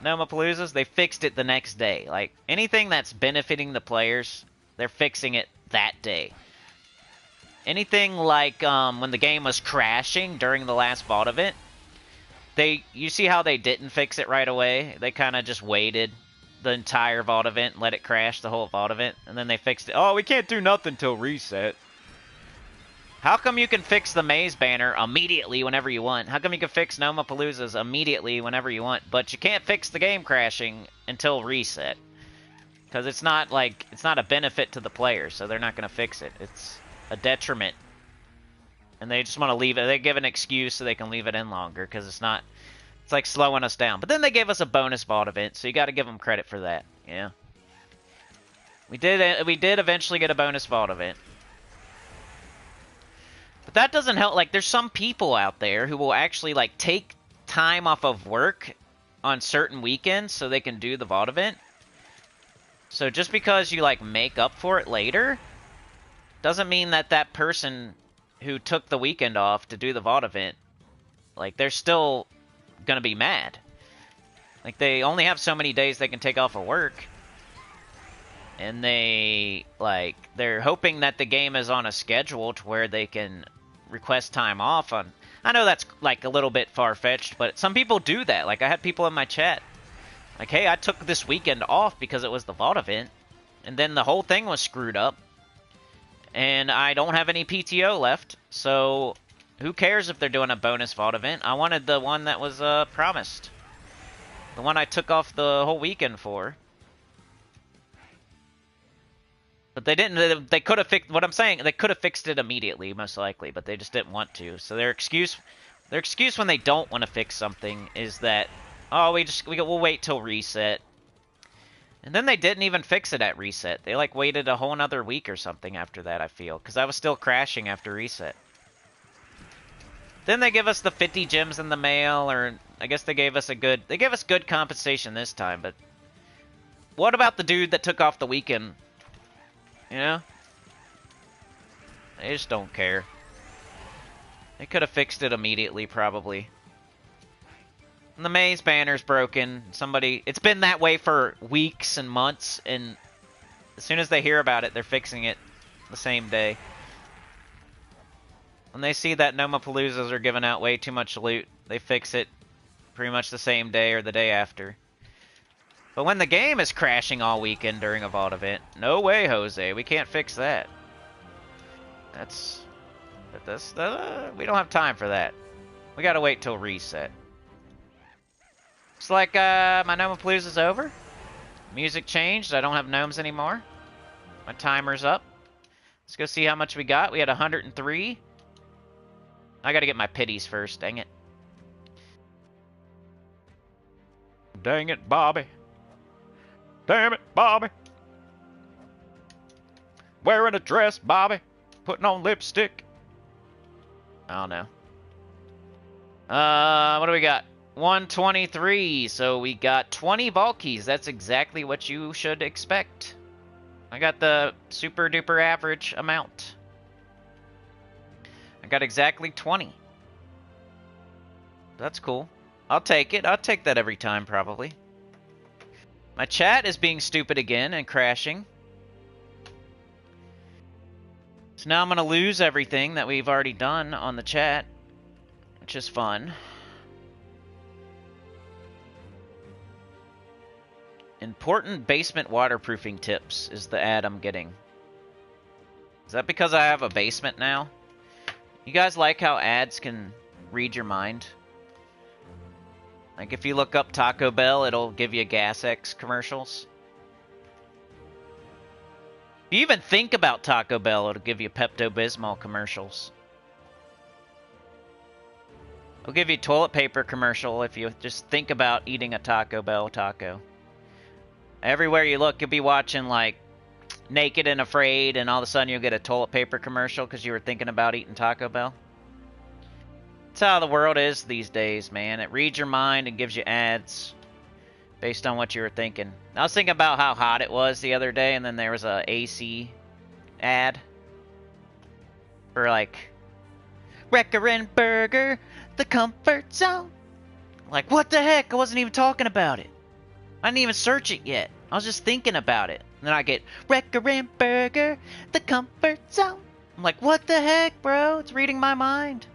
Nomapaloozas, they fixed it the next day. Like, anything that's benefiting the players, they're fixing it that day. Anything like when the game was crashing during the last vault event, you see how they didn't fix it right away? They kind of just waited the entire vault event and let it crash the whole vault event, and then they fixed it. Oh, we can't do nothing till reset. How come you can fix the Maze banner immediately whenever you want? How come you can fix Nomapaloozas immediately whenever you want, but you can't fix the game crashing until reset? Because it's not a benefit to the players, so they're not going to fix it. It's a detriment. And they just want to leave it. They give an excuse so they can leave it in longer, because it's like slowing us down. But then they gave us a bonus vault event, so you got to give them credit for that. Yeah. We did eventually get a bonus vault event. But that doesn't help. Like, there's some people out there who will actually, like, take time off of work on certain weekends so they can do the VOD event. So just because you, like, make up for it later doesn't mean that that person who took the weekend off to do the VOD event, like, they're still gonna be mad. Like, they only have so many days they can take off of work. And they're hoping that the game is on a schedule to where they can request time off on... I know that's, like, a little bit far-fetched, but some people do that. Like, I had people in my chat, like, hey, I took this weekend off because it was the VOD event, and then the whole thing was screwed up, and I don't have any PTO left, so who cares if they're doing a bonus VOD event? I wanted the one that was promised. The one I took off the whole weekend for. But they didn't. They could have fixed what I'm saying. They could have fixed it immediately, most likely, but they just didn't want to. So their excuse when they don't want to fix something is that, oh, we'll wait till reset. And then they didn't even fix it at reset. They like waited a whole another week or something after that. I feel because I was still crashing after reset. Then they give us the 50 gems in the mail, or I guess they gave us good compensation this time. But what about the dude that took off the weekend? You know? They just don't care. They could have fixed it immediately, probably. And the maze banner's broken. It's been that way for weeks and months, and as soon as they hear about it, they're fixing it the same day. When they see that Nomapaloozas are giving out way too much loot, they fix it pretty much the same day or the day after. But when the game is crashing all weekend during a VOD event, no way, Jose. We can't fix that. We don't have time for that. We gotta wait till reset. Looks like my Nomapalooza's over. Music changed. I don't have gnomes anymore. My timer's up. Let's go see how much we got. We had 103. I gotta get my pities first, dang it. Dang it, Bobby. Damn it, Bobby. Wearing a dress, Bobby. Putting on lipstick. I don't know. What do we got? 123. So we got 20 bulkies. That's exactly what you should expect. I got the super duper average amount. I got exactly 20. That's cool. I'll take it. I'll take that every time, probably. My chat is being stupid again and crashing. So now I'm going to lose everything that we've already done on the chat, which is fun. Important basement waterproofing tips is the ad I'm getting. Is that because I have a basement now? You guys like how ads can read your mind? Like, if you look up Taco Bell, it'll give you Gas X commercials. If you even think about Taco Bell, it'll give you Pepto-Bismol commercials. It'll give you a toilet paper commercial if you just think about eating a Taco Bell taco. Everywhere you look, you'll be watching, like, Naked and Afraid, and all of a sudden you'll get a toilet paper commercial because you were thinking about eating Taco Bell. That's how the world is these days, man. It reads your mind and gives you ads based on what you were thinking. I was thinking about how hot it was the other day, and then there was a AC ad for, like, Wrecker and Burger, the comfort zone. Like, what the heck? I wasn't even talking about it. I didn't even search it yet. I was just thinking about it. And then I get Wrecker and Burger, the comfort zone. I'm like, what the heck, bro? It's reading my mind.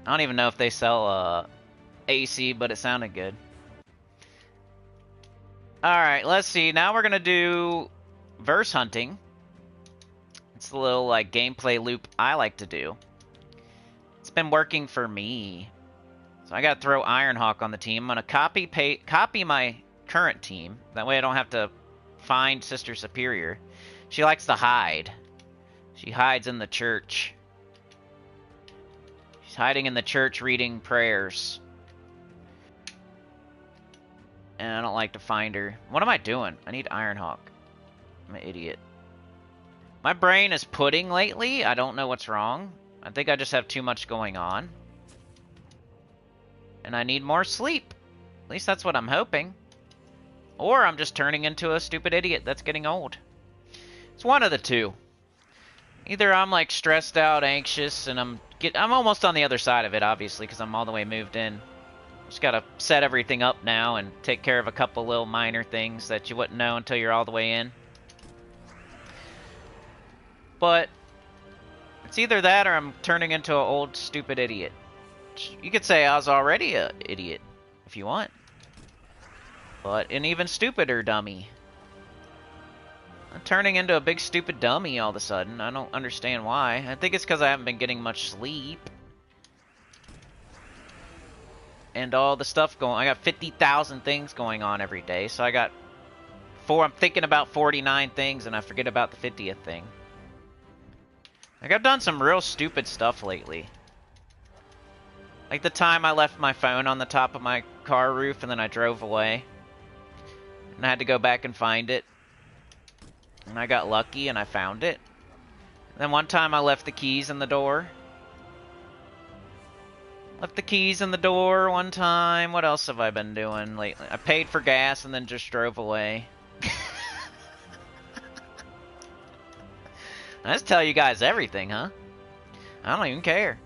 I don't even know if they sell AC, but it sounded good. Alright, let's see. Now we're going to do verse hunting. It's the little like gameplay loop I like to do. It's been working for me. So I got to throw Ironhawk on the team. I'm going to copy my current team. That way I don't have to find Sister Superior. She likes to hide. She hides in the church. She's hiding in the church reading prayers. And I don't like to find her. What am I doing? I need Ironhawk. I'm an idiot. My brain is pudding lately. I don't know what's wrong. I think I just have too much going on. And I need more sleep. At least that's what I'm hoping. Or I'm just turning into a stupid idiot that's getting old. It's one of the two. Either I'm like stressed out, anxious, and I'm almost on the other side of it, obviously, because I'm all the way moved in. Just gotta set everything up now and take care of a couple little minor things that you wouldn't know until you're all the way in. But it's either that or I'm turning into an old, stupid idiot. You could say I was already an idiot, if you want. But an even stupider dummy. I'm turning into a big, stupid dummy all of a sudden. I don't understand why. I think it's because I haven't been getting much sleep. And all the stuff going... I got 50,000 things going on every day, so I got... I'm thinking about 49 things, and I forget about the 50th thing. Like, I've done some real stupid stuff lately. Like the time I left my phone on the top of my car roof and then I drove away. And I had to go back and find it. And I got lucky and I found it. And then one time I left the keys in the door. Left the keys in the door one time. What else have I been doing lately? I paid for gas and then just drove away. I just tell you guys everything, huh? I don't even care.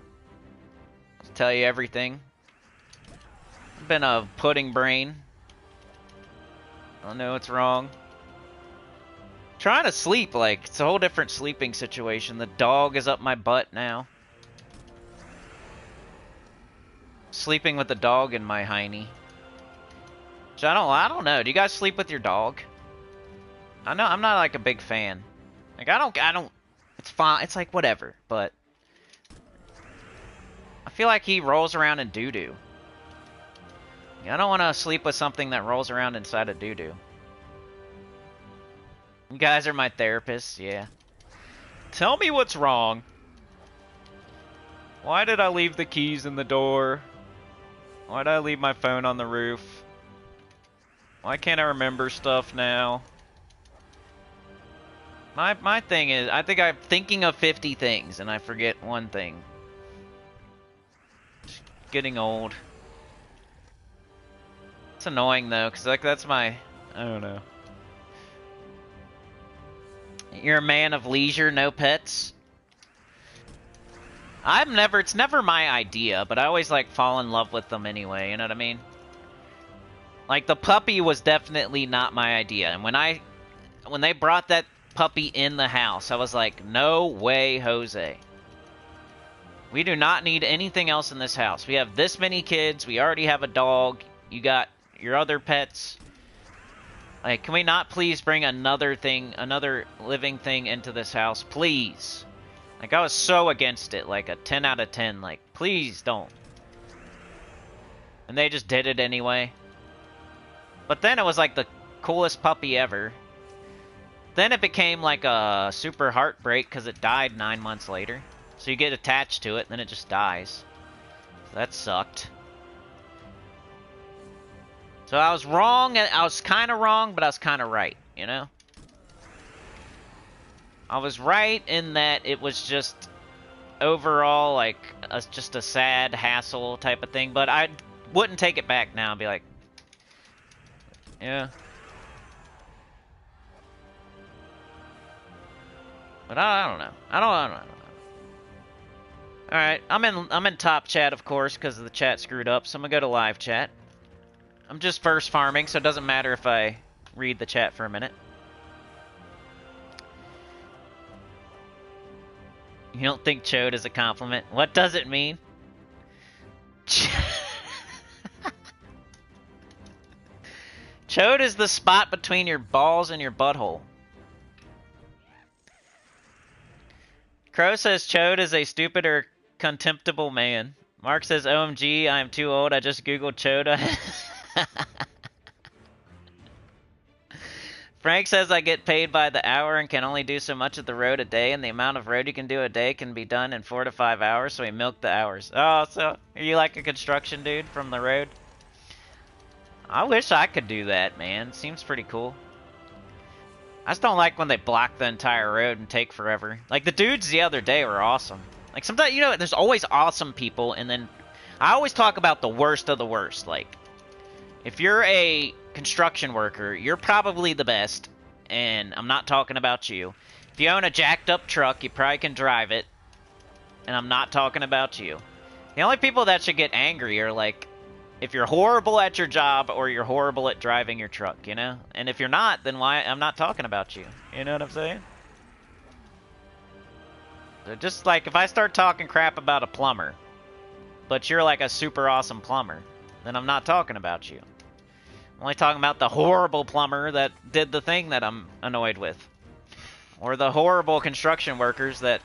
Just tell you everything. I've been a pudding brain. I don't know what's wrong. Trying to sleep, like, it's a whole different sleeping situation. The dog is up my butt now. Sleeping with the dog in my hiney. Which I don't know. Do you guys sleep with your dog? I know I'm not like a big fan. Like I don't it's fine. It's like whatever, but I feel like he rolls around in doo-doo. I don't want to sleep with something that rolls around inside of doo-doo. You guys are my therapists, yeah. Tell me what's wrong. Why did I leave the keys in the door? Why did I leave my phone on the roof? Why can't I remember stuff now? My thing is, I think I'm thinking of 50 things and I forget one thing. Just getting old. It's annoying though, because like that's my, I don't know. You're a man of leisure, no pets? It's never my idea, but I always like fall in love with them anyway, you know what I mean? Like the puppy was definitely not my idea, and when they brought that puppy in the house, I was like, no way, Jose. We do not need anything else in this house. We have this many kids, we already have a dog, you got your other pets. Like, can we not please bring another living thing into this house, please? Like, I was so against it, like a 10 out of 10, like, please don't. And they just did it anyway. But then it was like the coolest puppy ever. Then it became like a super heartbreak because it died 9 months later. So you get attached to it, and then it just dies. So that sucked. So I was wrong, and I was kind of wrong, but I was kind of right, you know? I was right in that it was just overall like just a sad hassle type of thing, but I wouldn't take it back now and be like, yeah. But I don't know. I don't know. All right, I'm in top chat of course because the chat screwed up, so I'm gonna go to live chat. I'm just first farming, so it doesn't matter if I read the chat for a minute. You don't think chode is a compliment? What does it mean? Chode is the spot between your balls and your butthole. Crow says chode is a stupid or contemptible man. Mark says, OMG, I am too old. I just googled chode. Frank says I get paid by the hour and can only do so much of the road a day, and the amount of road you can do a day can be done in 4 to 5 hours, so we milk the hours. Oh, so are you like a construction dude from the road? I wish I could do that, man. Seems pretty cool. I just don't like when they block the entire road and take forever. Like, the dudes the other day were awesome. Like, sometimes, you know, there's always awesome people, and then I always talk about the worst of the worst. Like, if you're a construction worker, you're probably the best, and I'm not talking about you. If you own a jacked up truck, you probably can drive it, and I'm not talking about you. The only people that should get angry are, like, if you're horrible at your job or you're horrible at driving your truck, you know? And if you're not, then why? I'm not talking about you. You know what I'm saying? So just like if I start talking crap about a plumber, but you're like a super awesome plumber, then I'm not talking about you. I'm only talking about the horrible plumber that did the thing that I'm annoyed with. Or the horrible construction workers that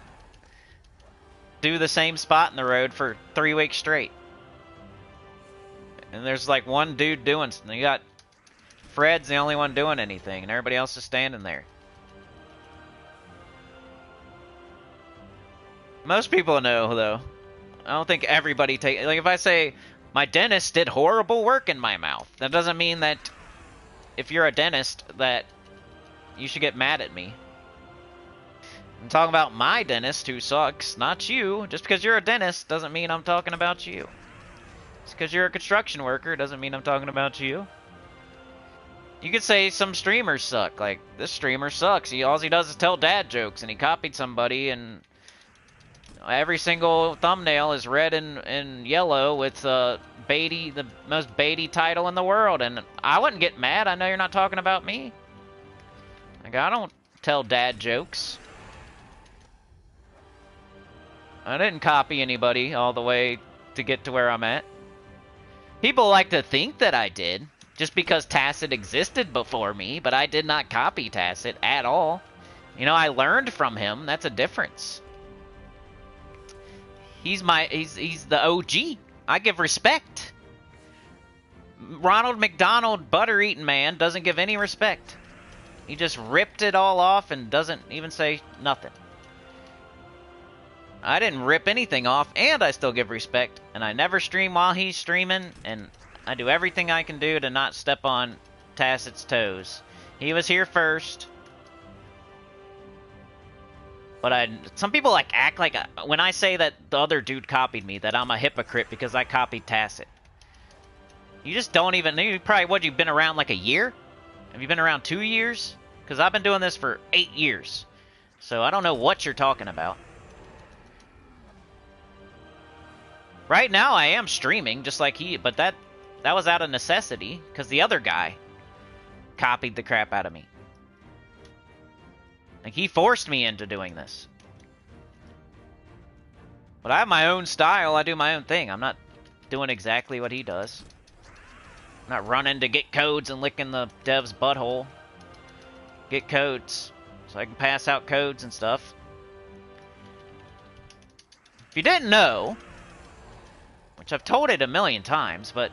do the same spot in the road for 3 weeks straight. And there's like one dude doing something. You got Fred's the only one doing anything, and everybody else is standing there. Most people know, though. I don't think everybody take... Like, if I say, my dentist did horrible work in my mouth, that doesn't mean that if you're a dentist that you should get mad at me. I'm talking about my dentist who sucks, not you. Just because you're a dentist doesn't mean I'm talking about you. Just because you're a construction worker doesn't mean I'm talking about you. You could say some streamers suck. Like, this streamer sucks. All he does is tell dad jokes, and he copied somebody, and every single thumbnail is red and yellow with Beatty, the most Beatty title in the world. And I wouldn't get mad. I know you're not talking about me. Like, I don't tell dad jokes. I didn't copy anybody all the way to get to where I'm at. People like to think that I did, just because Tacit existed before me, but I did not copy Tacit at all. You know, I learned from him. That's a difference. He's the OG. I give respect. Ronald McDonald, butter-eating man, doesn't give any respect. He just ripped it all off and doesn't even say nothing. I didn't rip anything off, and I still give respect, and I never stream while he's streaming, and I do everything I can do to not step on Tacit's toes. He was here first. But some people like act like when I say that the other dude copied me, that I'm a hypocrite because I copied Tacit. You just don't even know. You probably, you've been around like a year? Have you been around 2 years? Because I've been doing this for 8 years. So I don't know what you're talking about. Right now I am streaming just like but that was out of necessity because the other guy copied the crap out of me. Like, he forced me into doing this. But I have my own style. I do my own thing. I'm not doing exactly what he does. I'm not running to get codes and licking the dev's butthole. Get codes so I can pass out codes and stuff. If you didn't know, which I've told it a million times, but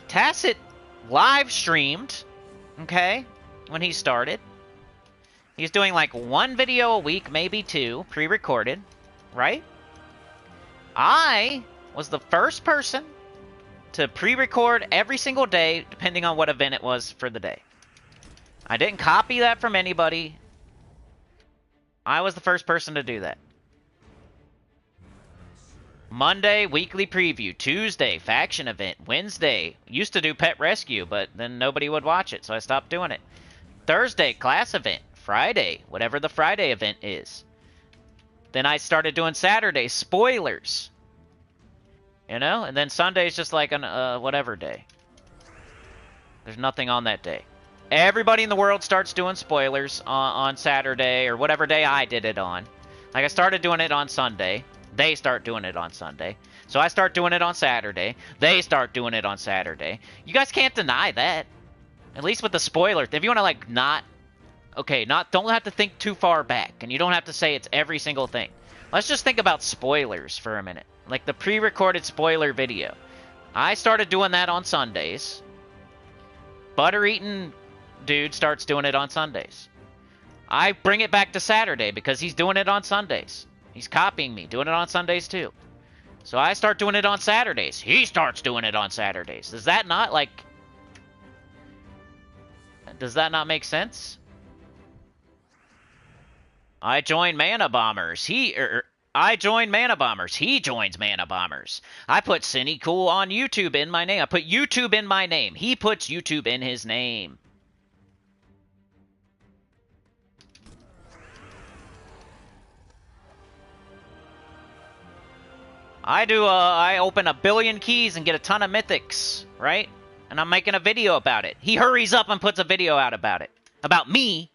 Tacit live streamed, okay, when he started. He's doing like 1 video a week, maybe 2, pre-recorded, right? I was the first person to pre-record every single day, depending on what event it was for the day. I didn't copy that from anybody. I was the first person to do that. Monday, weekly preview. Tuesday, faction event. Wednesday, used to do pet rescue, but then nobody would watch it, so I stopped doing it. Thursday, class event. Friday, whatever the Friday event is. Then I started doing Saturday, spoilers. You know? And then Sunday's just like an whatever day. There's nothing on that day. Everybody in the world starts doing spoilers on Saturday or whatever day I did it on. Like, I started doing it on Sunday. They start doing it on Sunday. So I start doing it on Saturday. They start doing it on Saturday. You guys can't deny that. At least with the spoiler. If you want to, like, not... Okay, don't have to think too far back, and you don't have to say it's every single thing. Let's just think about spoilers for a minute. Like the pre-recorded spoiler video. I started doing that on Sundays. Butter-eating dude starts doing it on Sundays. I bring it back to Saturday because he's doing it on Sundays. He's copying me, doing it on Sundays too. So I start doing it on Saturdays. He starts doing it on Saturdays. Does that not, like... Does that not make sense? I join Mana Bombers. I join Mana Bombers. He joins Mana Bombers. I put Sinnycool on YouTube in my name. I put YouTube in my name. He puts YouTube in his name. I open 1 billion keys and get a ton of mythics, right? And I'm making a video about it. He hurries up and puts a video out about it. About me.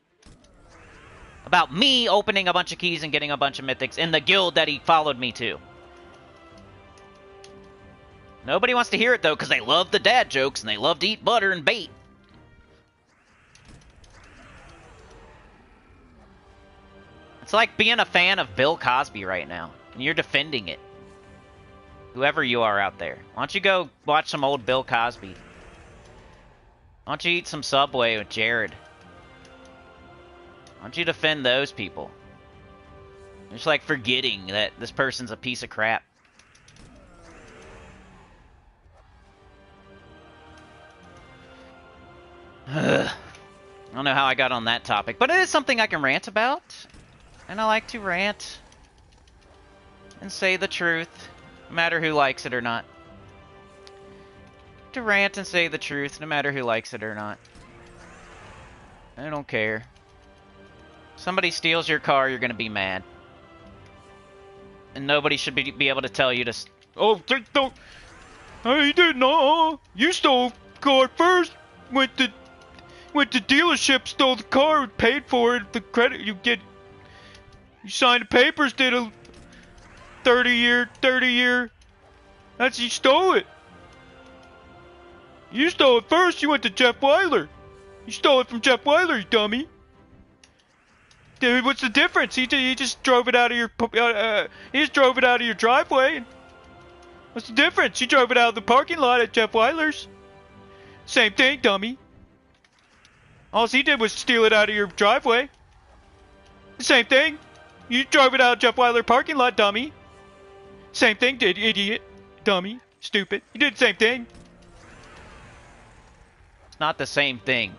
About me opening a bunch of keys and getting a bunch of mythics in the guild that he followed me to. Nobody wants to hear it, though, because they love the dad jokes and they love to eat butter and bait. It's like being a fan of Bill Cosby right now, and you're defending it. Whoever you are out there. Why don't you go watch some old Bill Cosby? Why don't you eat some Subway with Jared? Why don't you defend those people? It's like forgetting that this person's a piece of crap. I don't know how I got on that topic, but it is something I can rant about. And I like to rant and say the truth, no matter who likes it or not. To rant and say the truth, no matter who likes it or not. I don't care. Somebody steals your car, you're gonna be mad. And nobody should be able to tell you to... Oh, don't... I did not. You stole the car first. Went to dealership, stole the car, paid for it. The credit you get... You signed the papers, did a 30-year... That's... You stole it. You stole it first. You went to Jeff Weiler. You stole it from Jeff Weiler, you dummy. Dude, what's the difference? He just drove it out of your he just drove it out of your driveway. What's the difference? You drove it out of the parking lot at Jeff Weiler's. Same thing, dummy. All he did was steal it out of your driveway. Same thing. You drove it out of Jeff Weiler parking lot, dummy. Same thing, did idiot, dummy, stupid. You did the same thing. It's not the same thing.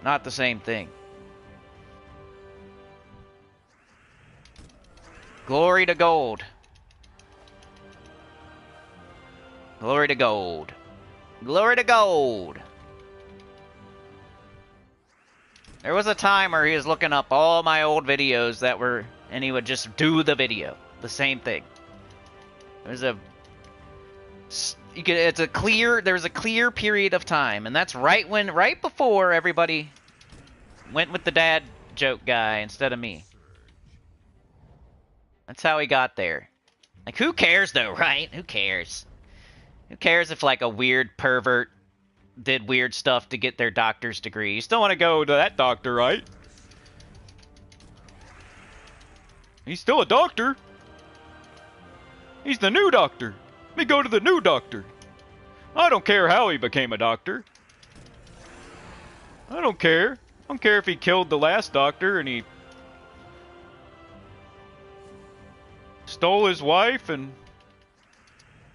Not the same thing. Glory to gold. Glory to gold. Glory to gold. There was a time where he was looking up all my old videos that were, and he would just do the video. The same thing. There's a... There's a clear period of time, and that's right before everybody went with the dad joke guy instead of me. That's how he got there. Like, who cares though, right? Who cares? Who cares if like a weird pervert did weird stuff to get their doctor's degree? You still want to go to that doctor, right? He's still a doctor. He's the new doctor. Let me go to the new doctor. I don't care how he became a doctor. I don't care. I don't care if he killed the last doctor and he stole his wife and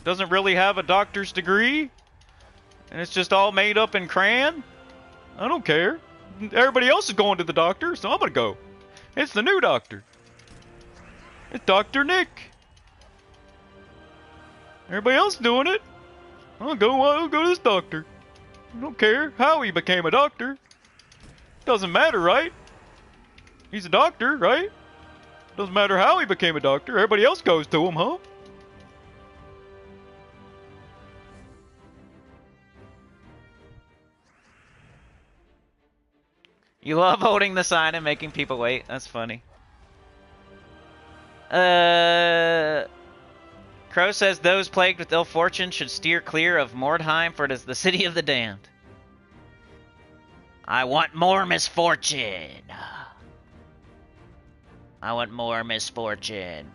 doesn't really have a doctor's degree. And it's just all made up in crayon. I don't care. Everybody else is going to the doctor, so I'm gonna go. It's the new doctor. It's Dr. Nick. Everybody else doing it. I'll go to this doctor. I don't care how he became a doctor. Doesn't matter, right? He's a doctor, right? Doesn't matter how he became a doctor. Everybody else goes to him, huh? You love holding the sign and making people wait. That's funny. Crow says those plagued with ill fortune should steer clear of Mordheim, for it is the city of the damned. I want more misfortune. I want more misfortune.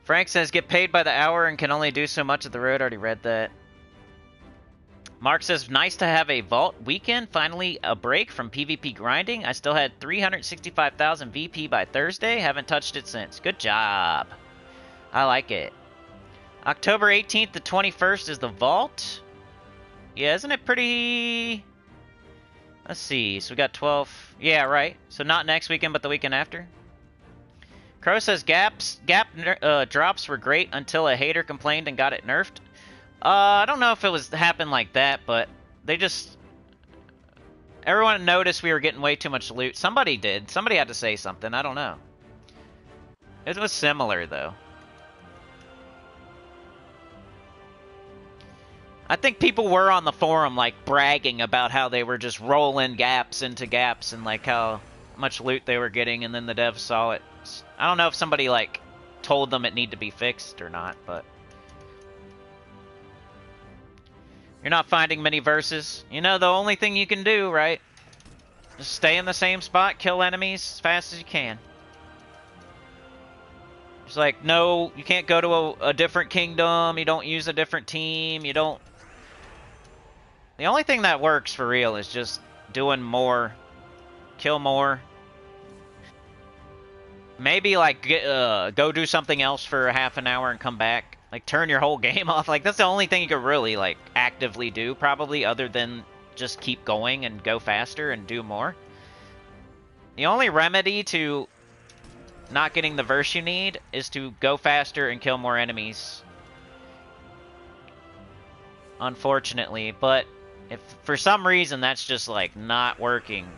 Frank says get paid by the hour and can only do so much of the road. Already read that. Mark says nice to have a vault weekend. Finally a break from PvP grinding. I still had 365,000 VP by Thursday. Haven't touched it since. Good job. I like it. October 18th to 21st is the vault. Yeah, isn't it pretty... Let's see. So we got 12. Yeah, right. So not next weekend, but the weekend after. Crow says gap drops were great until a hater complained and got it nerfed. I don't know if it happened like that, but they just... Everyone noticed we were getting way too much loot. Somebody did. Somebody had to say something. I don't know. It was similar, though. I think people were on the forum, like, bragging about how they were just rolling gaps into gaps and, like, how much loot they were getting, and then the devs saw it. I don't know if somebody, like, told them it needed to be fixed or not, but... You're not finding many verses. You know, the only thing you can do, right? Just stay in the same spot, kill enemies as fast as you can. It's like, no, you can't go to a different kingdom, you don't use a different team, you don't... The only thing that works for real is just doing more, kill more. Maybe, like, go do something else for a half an hour and come back. Like, turn your whole game off. Like, that's the only thing you could really, like, actively do, probably, other than just keep going and go faster and do more. The only remedy to not getting the verse you need is to go faster and kill more enemies. Unfortunately, but if for some reason that's just, like, not working,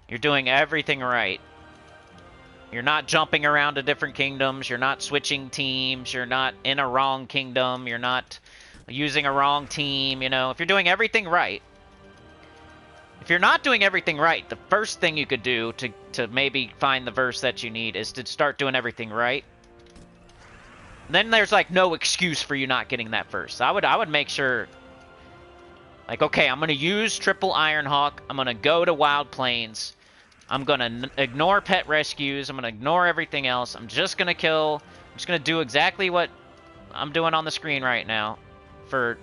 you're doing everything right. You're not jumping around to different kingdoms, you're not switching teams, you're not in a wrong kingdom, you're not using a wrong team, you know. If you're doing everything right, if you're not doing everything right, the first thing you could do to maybe find the verse that you need is to start doing everything right. Then there's, like, no excuse for you not getting that verse. I would make sure, like, okay, I'm going to use triple Ironhawk, I'm going to go to Wild Plains, I'm going to ignore pet rescues. I'm going to ignore everything else. I'm just going to do exactly what I'm doing on the screen right now for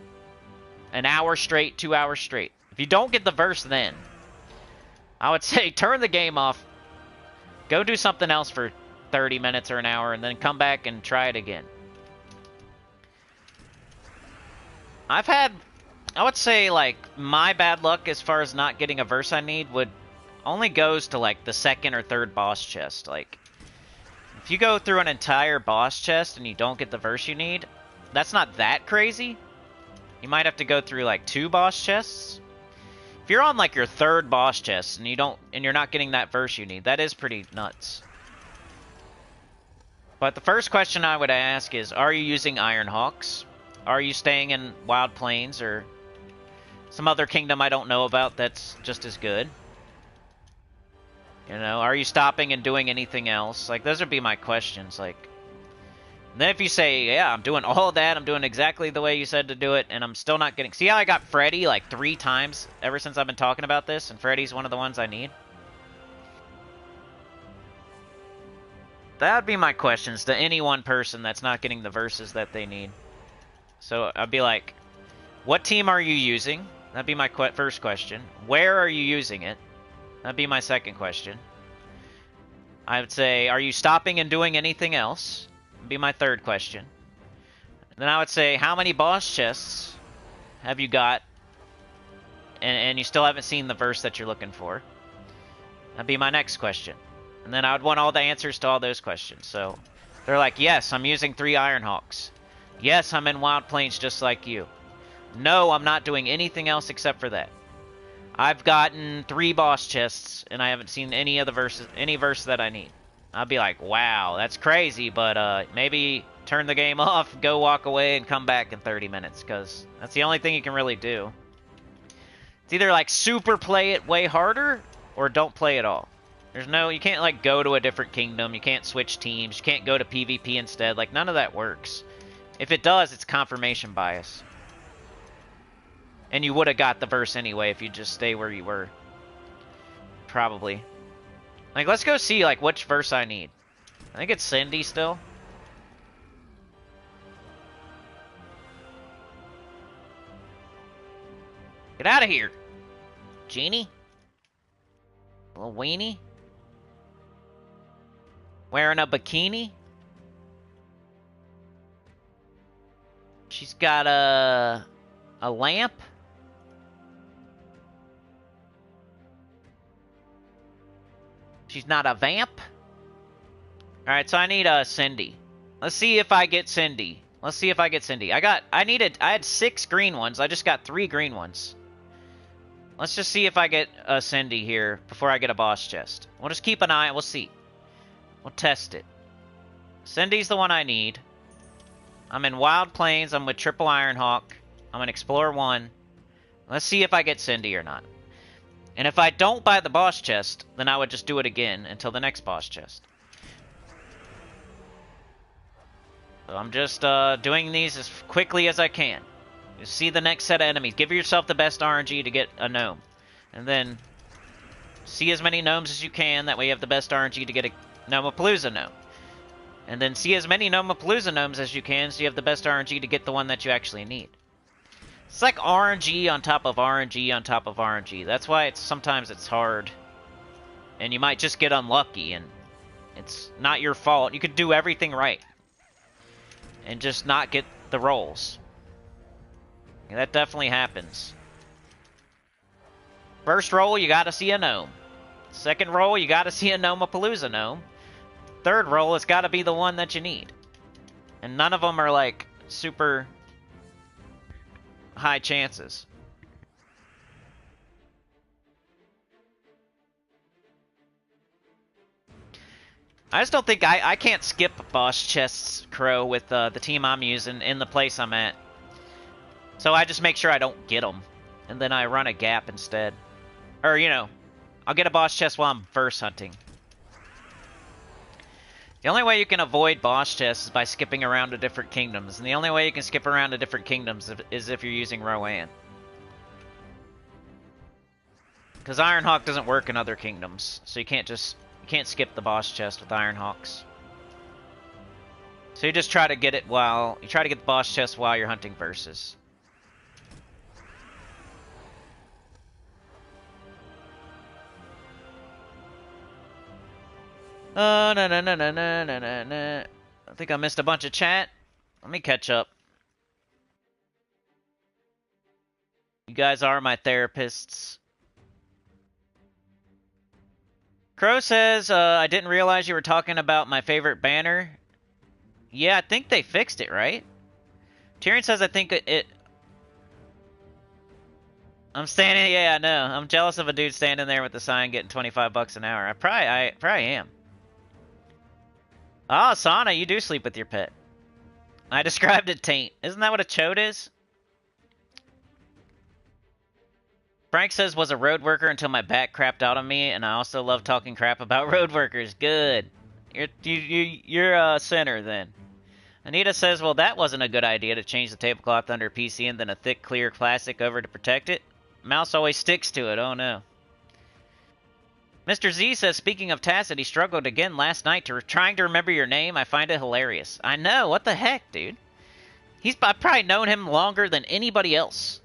an hour straight, 2 hours straight. If you don't get the verse then, I would say turn the game off. Go do something else for 30 minutes or an hour and then come back and try it again. I would say, like, my bad luck as far as not getting a verse I need only goes to, like, the second or third boss chest. Like, if you go through an entire boss chest and you don't get the verse you need, that's not that crazy. You might have to go through, like, 2 boss chests. If you're on, like, your third boss chest and you're not getting that verse you need, that is pretty nuts. But the first question I would ask is, are you using Ironhawks? Are you staying in Wild Plains or some other kingdom I don't know about that's just as good? You know, are you stopping and doing anything else? Like, those would be my questions. Like, and then if you say, yeah, I'm doing all that, I'm doing exactly the way you said to do it, and I'm still not getting... See how I got Freddy, like, 3 times ever since I've been talking about this, and Freddy's one of the ones I need? That would be my questions to any one person that's not getting the verses that they need. So I'd be like, what team are you using? That'd be my first question. Where are you using it? That'd be my second question. I would say, are you stopping and doing anything else? That'd be my third question. Then I would say, how many boss chests have you got and you still haven't seen the verse that you're looking for? That'd be my next question. And then I would want all the answers to all those questions. So they're like, yes, I'm using 3 Ironhawks. Yes, I'm in Wild Plains just like you. No, I'm not doing anything else except for that. I've gotten 3 boss chests, and I haven't seen any of the verses, any verse that I need. I'd be like, wow, that's crazy, but maybe turn the game off, go walk away, and come back in 30 minutes, because that's the only thing you can really do. It's either, like, super play it way harder, or don't play at all. You can't, like, go to a different kingdom, you can't switch teams, you can't go to PvP instead, like, none of that works. If it does, it's confirmation bias. And you would have got the verse anyway if you just stay where you were. Probably. Like, let's go see, like, which verse I need. I think it's Cindy still. Get out of here, Genie. Little weenie. Wearing a bikini. She's got a lamp. She's not a vamp. Alright, so I need Cindy. Let's see if I get Cindy. Let's see if I get Cindy. I had 6 green ones. I just got 3 green ones. Let's just see if I get a Cindy here before I get a boss chest. We'll just keep an eye. We'll see. We'll test it. Cindy's the one I need. I'm in Wild Plains. I'm with Triple Ironhawk. I'm in Explorer 1. Let's see if I get Cindy or not. And if I don't buy the boss chest, then I would just do it again until the next boss chest. So I'm just doing these as quickly as I can. You see the next set of enemies. Give yourself the best RNG to get a gnome. And then see as many gnomes as you can. That way you have the best RNG to get a Gnomapalooza gnome. And then see as many Gnomapalooza gnomes as you can so you have the best RNG to get the one that you actually need. It's like RNG on top of RNG on top of RNG. That's why sometimes it's hard. And you might just get unlucky and it's not your fault. You could do everything right. And just not get the rolls. That definitely happens. First roll, you gotta see a gnome. Second roll, you gotta see a Gnomapalooza gnome. Third roll, it's gotta be the one that you need. And none of them are like super high chances. I just don't think I can't skip boss chests, Crow, with the team I'm using in the place I'm at. So I just make sure I don't get them. And then I run a gap instead. Or, you know, I'll get a boss chest while I'm verse hunting. The only way you can avoid boss chests is by skipping around to different kingdoms. And the only way you can skip around to different kingdoms is if you're using Rowan. Because Ironhawk doesn't work in other kingdoms. So you can't skip the boss chest with Ironhawks. So you just try to get it you try to get the boss chest while you're hunting verses. Oh, no. I think I missed a bunch of chat. Let me catch up. You guys are my therapists. Crow says, I didn't realize you were talking about my favorite banner. Yeah, I think they fixed it, right? Tyrion says, I think it... I'm standing... Yeah, I know. I'm jealous of a dude standing there with the sign getting 25 bucks an hour. I probably am. Oh, Sana, you do sleep with your pet. I described it taint. Isn't that what a chode is? Frank says, was a road worker until my back crapped out on me, and I also love talking crap about road workers. Good. You're a sinner, then. Anita says, well, that wasn't a good idea to change the tablecloth under PC and then a thick, clear plastic over to protect it. Mouse always sticks to it. Oh, no. Mr. Z says, speaking of Tacit, he struggled again last night trying to remember your name. I find it hilarious. I know. What the heck, dude? I've probably known him longer than anybody else.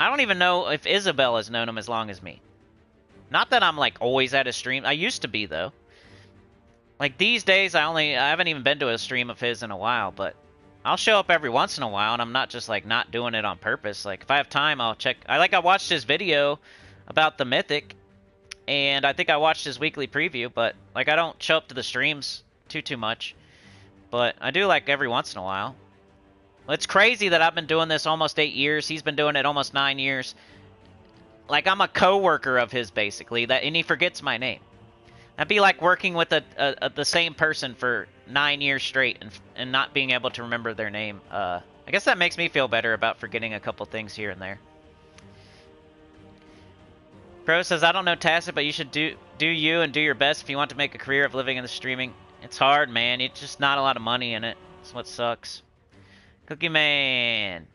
I don't even know if Isabel has known him as long as me. Not that I'm, like, always at his stream. I used to be, though. Like, these days, I haven't even been to a stream of his in a while, but I'll show up every once in a while, and I'm not just, like, not doing it on purpose. Like, if I have time, I'll check. I watched his video about the Mythic, and I think I watched his weekly preview, but, like, I don't show up to the streams too much. But I do, like, every once in a while. It's crazy that I've been doing this almost 8 years. He's been doing it almost 9 years. Like, I'm a co-worker of his, basically, and he forgets my name. That'd be like working with the same person for 9 years straight and not being able to remember their name. I guess that makes me feel better about forgetting a couple things here and there. Pro says, I don't know Tacit, but you should do you and do your best if you want to make a career of living in the streaming. It's hard, man. It's just not a lot of money in it. That's what sucks. Cookie Man.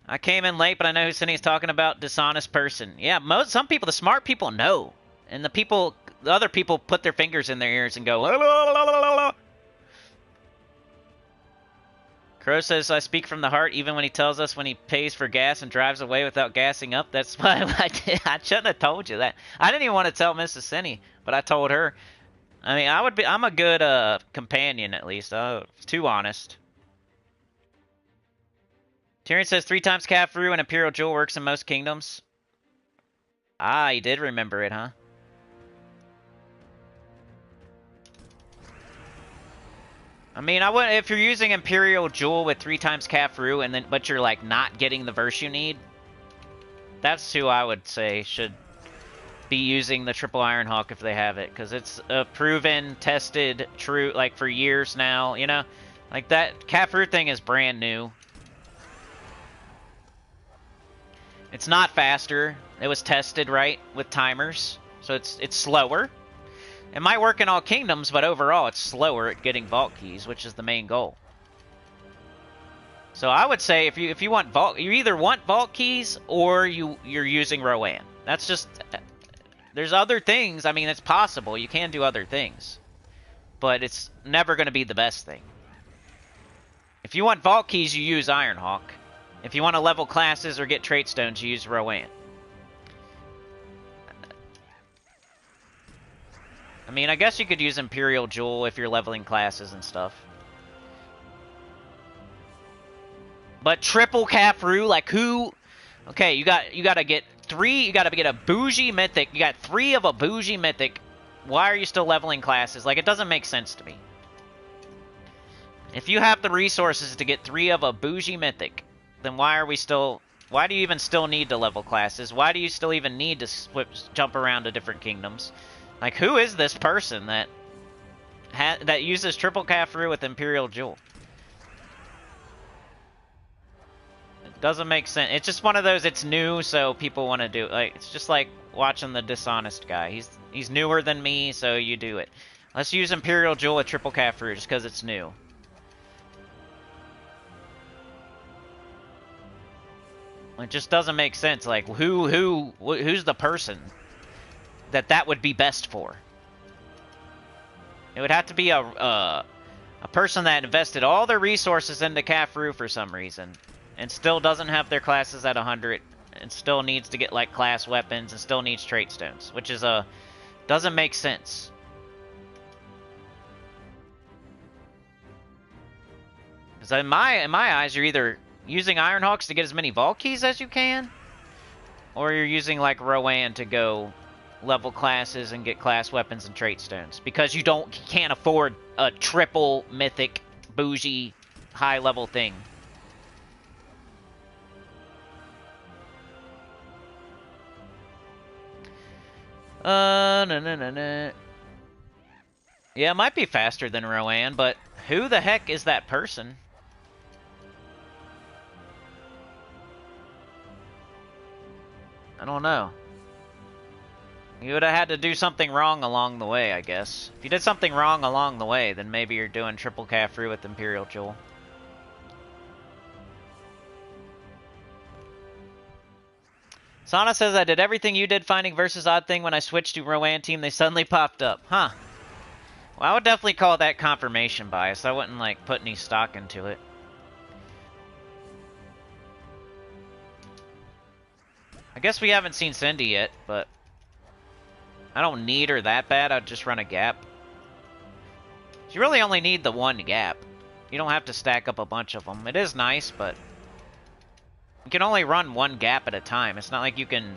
I came in late, but I know who Cindy's talking about. Dishonest person. Yeah, some people, the smart people know. And the other people put their fingers in their ears and go, la, la, la, la, la. Crow says, I speak from the heart, even when he tells us when he pays for gas and drives away without gassing up. That's why I shouldn't have told you that. I didn't even want to tell Mrs. Cindy, but I told her. I mean, I'm a good companion, at least. Too honest. Tyrion says 3 times Caffrey and Imperial Jewel works in most kingdoms. Ah, you did remember it, huh? I mean, I would if you're using Imperial Jewel with 3 times Caffroo, and then but you're like not getting the verse you need. That's who I would say should be using the triple Ironhawk if they have it, because it's a proven, tested, true, like for years now. You know, like that Caffroo thing is brand new. It's not faster. It was tested right with timers, so it's slower. It might work in all kingdoms, but overall it's slower at getting vault keys, which is the main goal. So I would say if you want vault, you either want vault keys or you're using Rowan. That's just, there's other things. I mean, it's possible you can do other things, but it's never going to be the best thing. If you want vault keys, you use Ironhawk. If you want to level classes or get trait stones, you use Rowan. I mean, I guess you could use Imperial Jewel if you're leveling classes and stuff. But triple Caffroo, like who? Okay, you gotta get 3. You gotta get a bougie mythic. You got 3 of a bougie mythic. Why are you still leveling classes? Like, it doesn't make sense to me. If you have the resources to get 3 of a bougie mythic, then why do you even still need to level classes? Why do you still even need to jump around to different kingdoms? Like, who is this person that uses triple Caffroo with Imperial Jewel? It doesn't make sense. It's just one of those, it's new, so people want to do it. Like, it's just like watching the dishonest guy. He's newer than me, so you do it. Let's use Imperial Jewel with triple Caffroo just because it's new. It just doesn't make sense. Like, who's the person that would be best for? It would have to be a person that invested all their resources into Caffroo for some reason, and still doesn't have their classes at 100, and still needs to get like class weapons, and still needs trait stones, which is doesn't make sense. Because in my eyes, you're either using Ironhawks to get as many vault keys as you can, or you're using like Rowan to go level classes and get class weapons and trait stones, because you can't afford a triple mythic bougie high level thing. No. Yeah, it might be faster than Rowan, but who the heck is that person? I don't know. You would have had to do something wrong along the way, I guess. If you did something wrong along the way, then maybe you're doing triple Caffroo with Imperial Jewel. Sana says, I did everything you did finding versus odd thing. When I switched to Rowan team, they suddenly popped up. Huh. Well, I would definitely call that confirmation bias. I wouldn't, like, put any stock into it. I guess we haven't seen Cindy yet, but I don't need her that bad. I'd just run a gap. You really only need the one gap. You don't have to stack up a bunch of them. It is nice, but you can only run one gap at a time. It's not like you can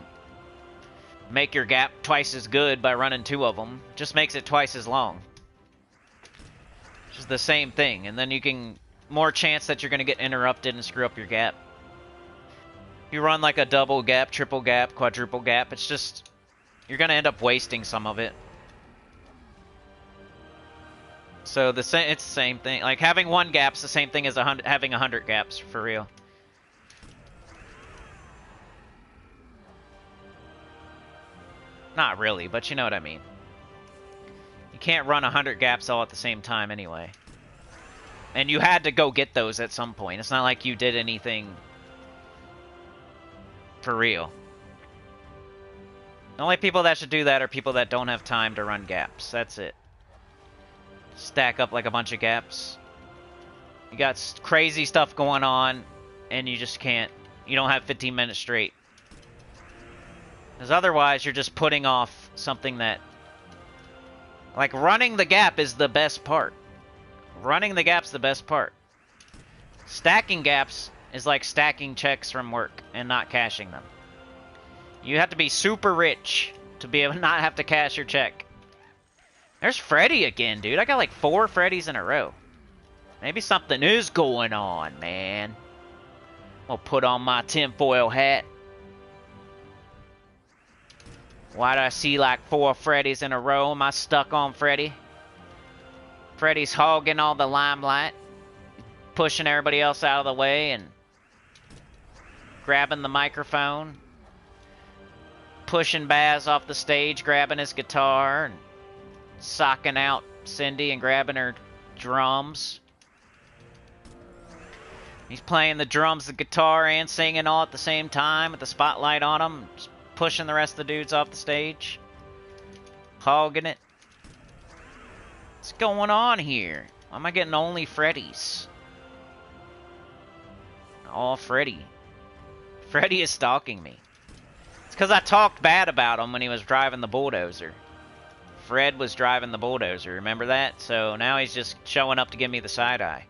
make your gap twice as good by running 2 of them. It just makes it twice as long. Which is the same thing. And then you can more chance that you're going to get interrupted and screw up your gap. If you run like a double gap, triple gap, quadruple gap, it's just, you're going to end up wasting some of it. So it's the same thing. Like, having 1 gap's the same thing as having 100 gaps, for real. Not really, but you know what I mean. You can't run 100 gaps all at the same time anyway. And you had to go get those at some point. It's not like you did anything for real. The only people that should do that are people that don't have time to run gaps. That's it. Stack up like a bunch of gaps. You got crazy stuff going on, and you just can't. You don't have 15 minutes straight. Because otherwise, you're just putting off something that... Like, running the gap is the best part. Running the gap's the best part. Stacking gaps is like stacking checks from work and not cashing them. You have to be super rich to be able to not have to cash your check. There's Freddy again, dude. I got like 4 Freddys in a row. Maybe something is going on, man. I'll put on my tinfoil hat. Why do I see like 4 Freddys in a row? Am I stuck on Freddy? Freddy's hogging all the limelight, pushing everybody else out of the way and grabbing the microphone, pushing Baz off the stage, grabbing his guitar, and socking out Cindy and grabbing her drums. He's playing the drums, the guitar, and singing all at the same time with the spotlight on him, just pushing the rest of the dudes off the stage, hogging it. What's going on here? Why am I getting only Freddy's? Oh, Freddy. Freddy is stalking me. It's because I talked bad about him when he was driving the bulldozer. Fred was driving the bulldozer, remember that? So now he's just showing up to give me the side eye.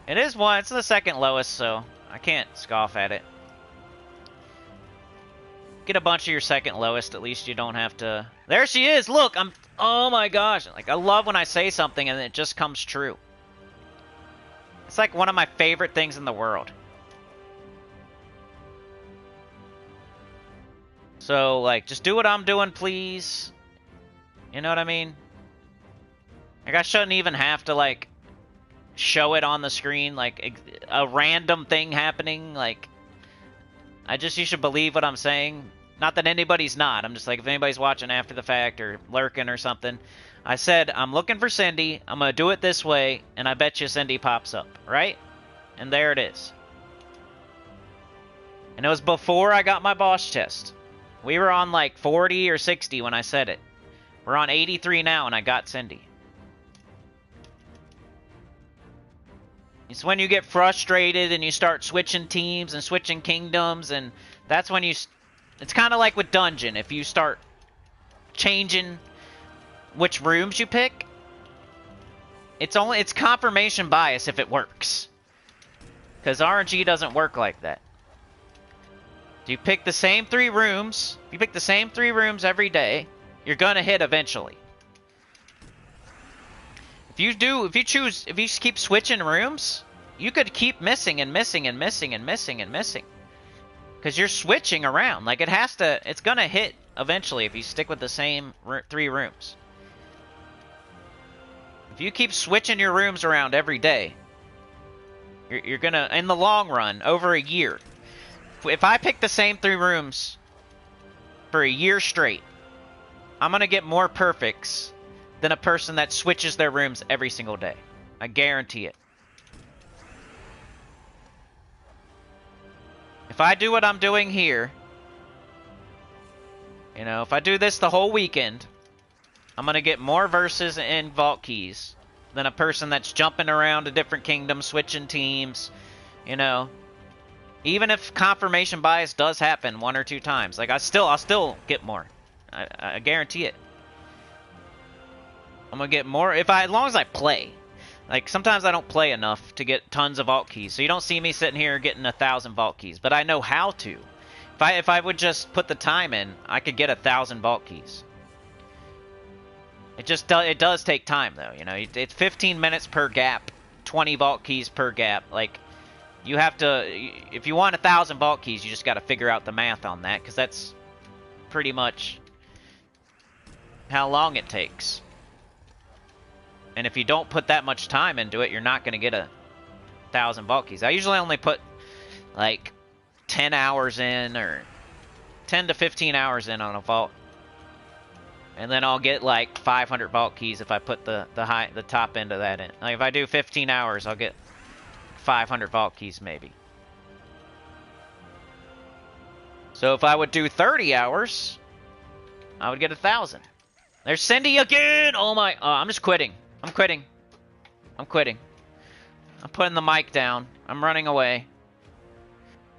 It is one, it's the second lowest, so I can't scoff at it. Get a bunch of your second lowest, at least you don't have to... There she is! Look! Oh my gosh! Like, I love when I say something and it just comes true. It's like one of my favorite things in the world. So, like, just do what I'm doing, please. You know what I mean? Like, I shouldn't even have to, like, show it on the screen, like, a random thing happening, like... you should believe what I'm saying. Not that anybody's not. I'm just like, if anybody's watching after the fact or lurking or something. I said, I'm looking for Cindy. I'm going to do it this way. And I bet you Cindy pops up, right? And there it is. And it was before I got my boss chest. We were on like 40 or 60 when I said it. We're on 83 now and I got Cindy. It's when you get frustrated and you start switching teams and switching kingdoms, and that's when you... It's kind of like with Dungeon. If you start changing which rooms you pick, it's confirmation bias if it works. Because RNG doesn't work like that. You pick the same 3 rooms. If you pick the same 3 rooms every day, you're going to hit eventually. If you keep switching rooms, you could keep missing and missing and missing and missing and missing. Because you're switching around. Like, it's going to hit eventually if you stick with the same 3 rooms. If you keep switching your rooms around every day, you're going to, in the long run, over a year. If I pick the same 3 rooms for a year straight, I'm going to get more perfects than a person that switches their rooms every single day. I guarantee it. If I do what I'm doing here, you know, if I do this the whole weekend, I'm going to get more verses in Vault Keys than a person that's jumping around to different kingdoms, switching teams, you know. Even if confirmation bias does happen 1 or 2 times, like I'll still get more. I guarantee it. I'm gonna get more as long as I play. Like, sometimes I don't play enough to get tons of vault keys, so you don't see me sitting here getting 1,000 vault keys, but I know how to. If I would just put the time in, I could get 1,000 vault keys. It does take time though, you know. It's 15 minutes per gap, 20 vault keys per gap. Like, you have to, if you want 1,000 vault keys, you just got to figure out the math on that, because that's pretty much how long it takes. And if you don't put that much time into it, you're not going to get 1,000 vault keys. I usually only put like 10 hours in, or 10 to 15 hours in on a vault. And then I'll get like 500 vault keys if I put the top end of that in. Like, if I do 15 hours, I'll get 500 vault keys maybe. So if I would do 30 hours, I would get 1,000. There's Cindy again! Oh my... I'm just quitting. I'm quitting. I'm quitting. I'm putting the mic down. I'm running away.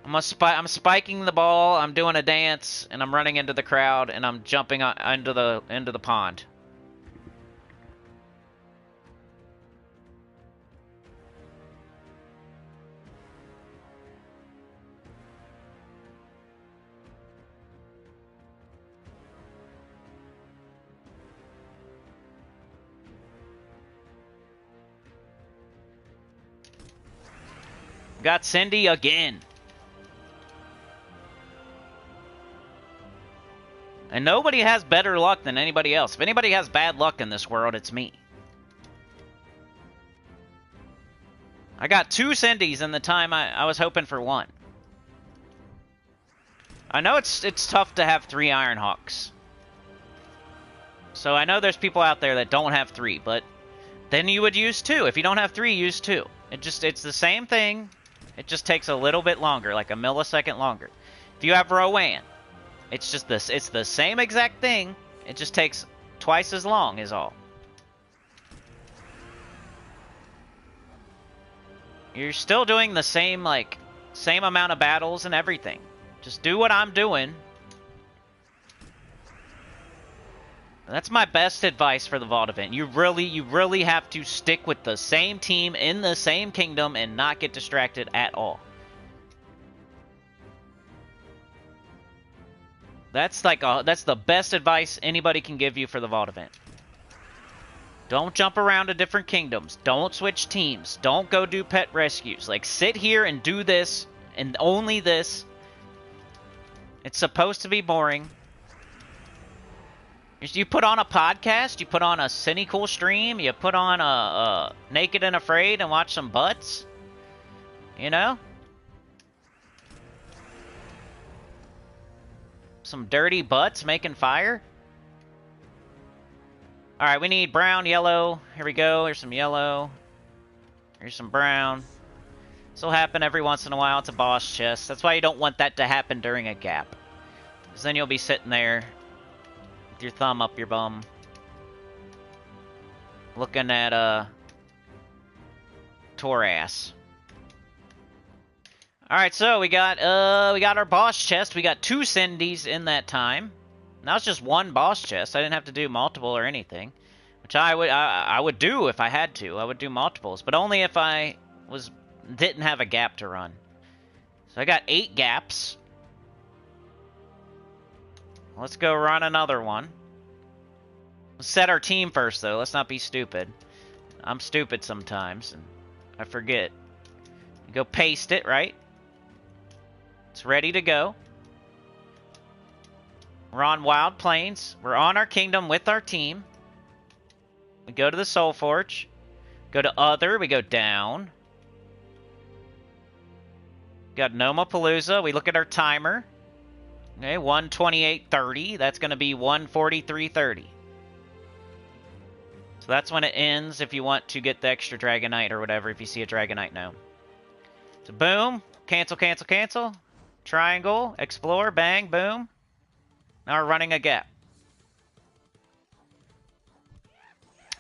I'm spiking the ball, I'm doing a dance, and I'm running into the crowd, and I'm jumping into the pond. Got Cindy again. And nobody has better luck than anybody else. If anybody has bad luck in this world, it's me. I got 2 Cindys in the time I was hoping for 1. I know it's tough to have 3 Ironhawks. So I know there's people out there that don't have 3, but then you would use 2. If you don't have 3, use 2. It's the same thing. It just takes a little bit longer, like a millisecond longer. If you have Rowan, it's the same exact thing. It just takes twice as long is all. You're still doing the same amount of battles and everything. Just do what I'm doing. That's my best advice for the Vault event. You really have to stick with the same team in the same kingdom and not get distracted at all. That's the best advice anybody can give you for the Vault event. Don't jump around to different kingdoms. Don't switch teams. Don't go do pet rescues. Like, sit here and do this and only this. It's supposed to be boring. You put on a podcast, you put on a Sinnycool stream, you put on a Naked and Afraid and watch some butts. You know? Some dirty butts making fire. Alright, we need brown, yellow. Here we go. Here's some yellow. Here's some brown. This will happen every once in a while. It's a boss chest. That's why you don't want that to happen during a gap. Because then you'll be sitting there with your thumb up your bum, looking at Torass. Alright, so we got our boss chest. We got 2 Cindys in that time. That was just 1 boss chest. I didn't have to do multiple or anything, which I would do if I had to. I would do multiples, but only if I didn't have a gap to run. So I got 8 gaps. Let's go run another one. Let's set our team first, though. Let's not be stupid. I'm stupid sometimes, and I forget. You go paste it, right? It's ready to go. We're on Wild Plains. We're on our kingdom with our team. We go to the Soul Forge. Go to Other. We go down. Got Nomapalooza. We look at our timer. Okay, 1:28:30. That's going to be 1:43:30. So that's when it ends if you want to get the extra Dragonite or whatever, if you see a Dragonite gnome. So boom. Cancel, cancel, cancel. Triangle. Explore. Bang. Boom. Now we're running a gap.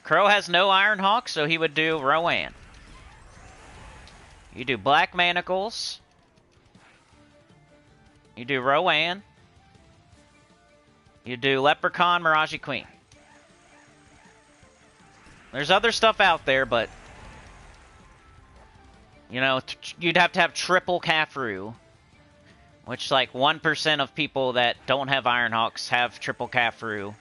Crow has no Ironhawk, so he would do Rowan. You do Black Manacles. You do Rowan. You do Leprechaun, Mirage Queen. There's other stuff out there, but you know, you'd have to have triple Caffroo, which like 1% of people that don't have Ironhawks have triple Caffroo.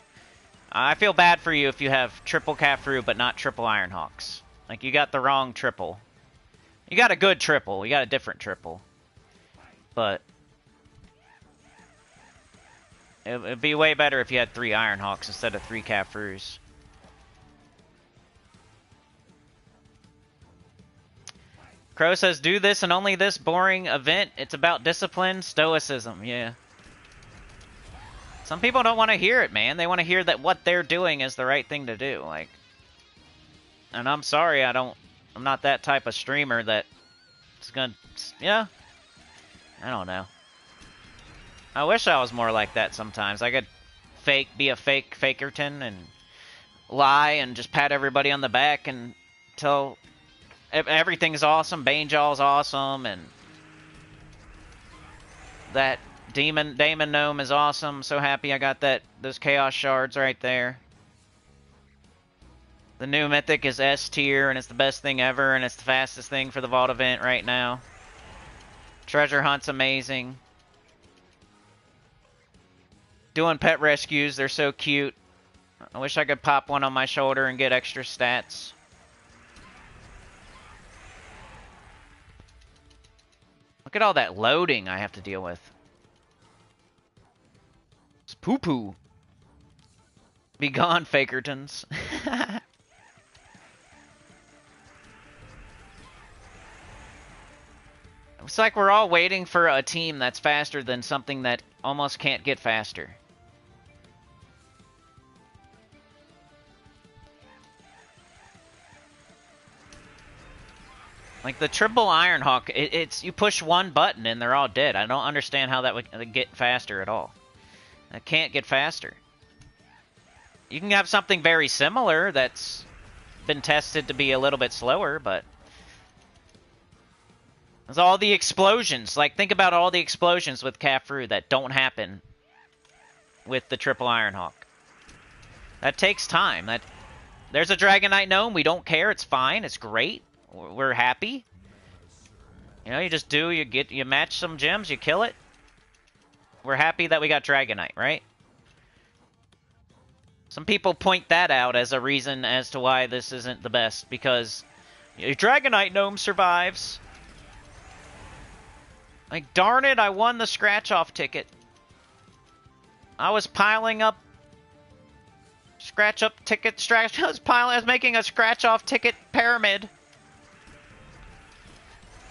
I feel bad for you if you have triple Caffroo but not triple Ironhawks. Like, you got the wrong triple. You got a good triple. You got a different triple. But it'd be way better if you had 3 Ironhawks instead of 3 Caffroos. Crow says, do this and only this boring event. It's about discipline, stoicism. Yeah. Some people don't want to hear it, man. They want to hear that what they're doing is the right thing to do. Like, and I'm sorry, I'm not that type of streamer that is gonna, yeah. I don't know. I wish I was more like that sometimes. I could be a fakerton and lie and just pat everybody on the back and tell everything's awesome, Banejaw's awesome, and that Damon Gnome is awesome. So happy I got those Chaos Shards right there. The new Mythic is S tier, and it's the best thing ever, and it's the fastest thing for the Vault event right now. Treasure Hunt's amazing. Doing pet rescues, they're so cute. I wish I could pop one on my shoulder and get extra stats. Look at all that loading I have to deal with. It's poo-poo. Be gone, Fakertons. It's like we're all waiting for a team that's faster than something that almost can't get faster. Like the triple Ironhawk, it's you push one button and they're all dead. I don't understand how that would get faster at all. It can't get faster. You can have something very similar that's been tested to be a little bit slower, but... There's all the explosions. Like, think about all the explosions with Cafru that don't happen with the triple Ironhawk. That takes time. There's a Dragonite Gnome. We don't care. It's fine. It's great. We're happy. You know, you just do. You match some gems. You kill it. We're happy that we got Dragonite, right? Some people point that out as a reason as to why this isn't the best, because your Dragonite Gnome survives. Like, darn it, I won the scratch-off ticket. I was piling up scratch-up ticket, I was making a scratch-off ticket pyramid.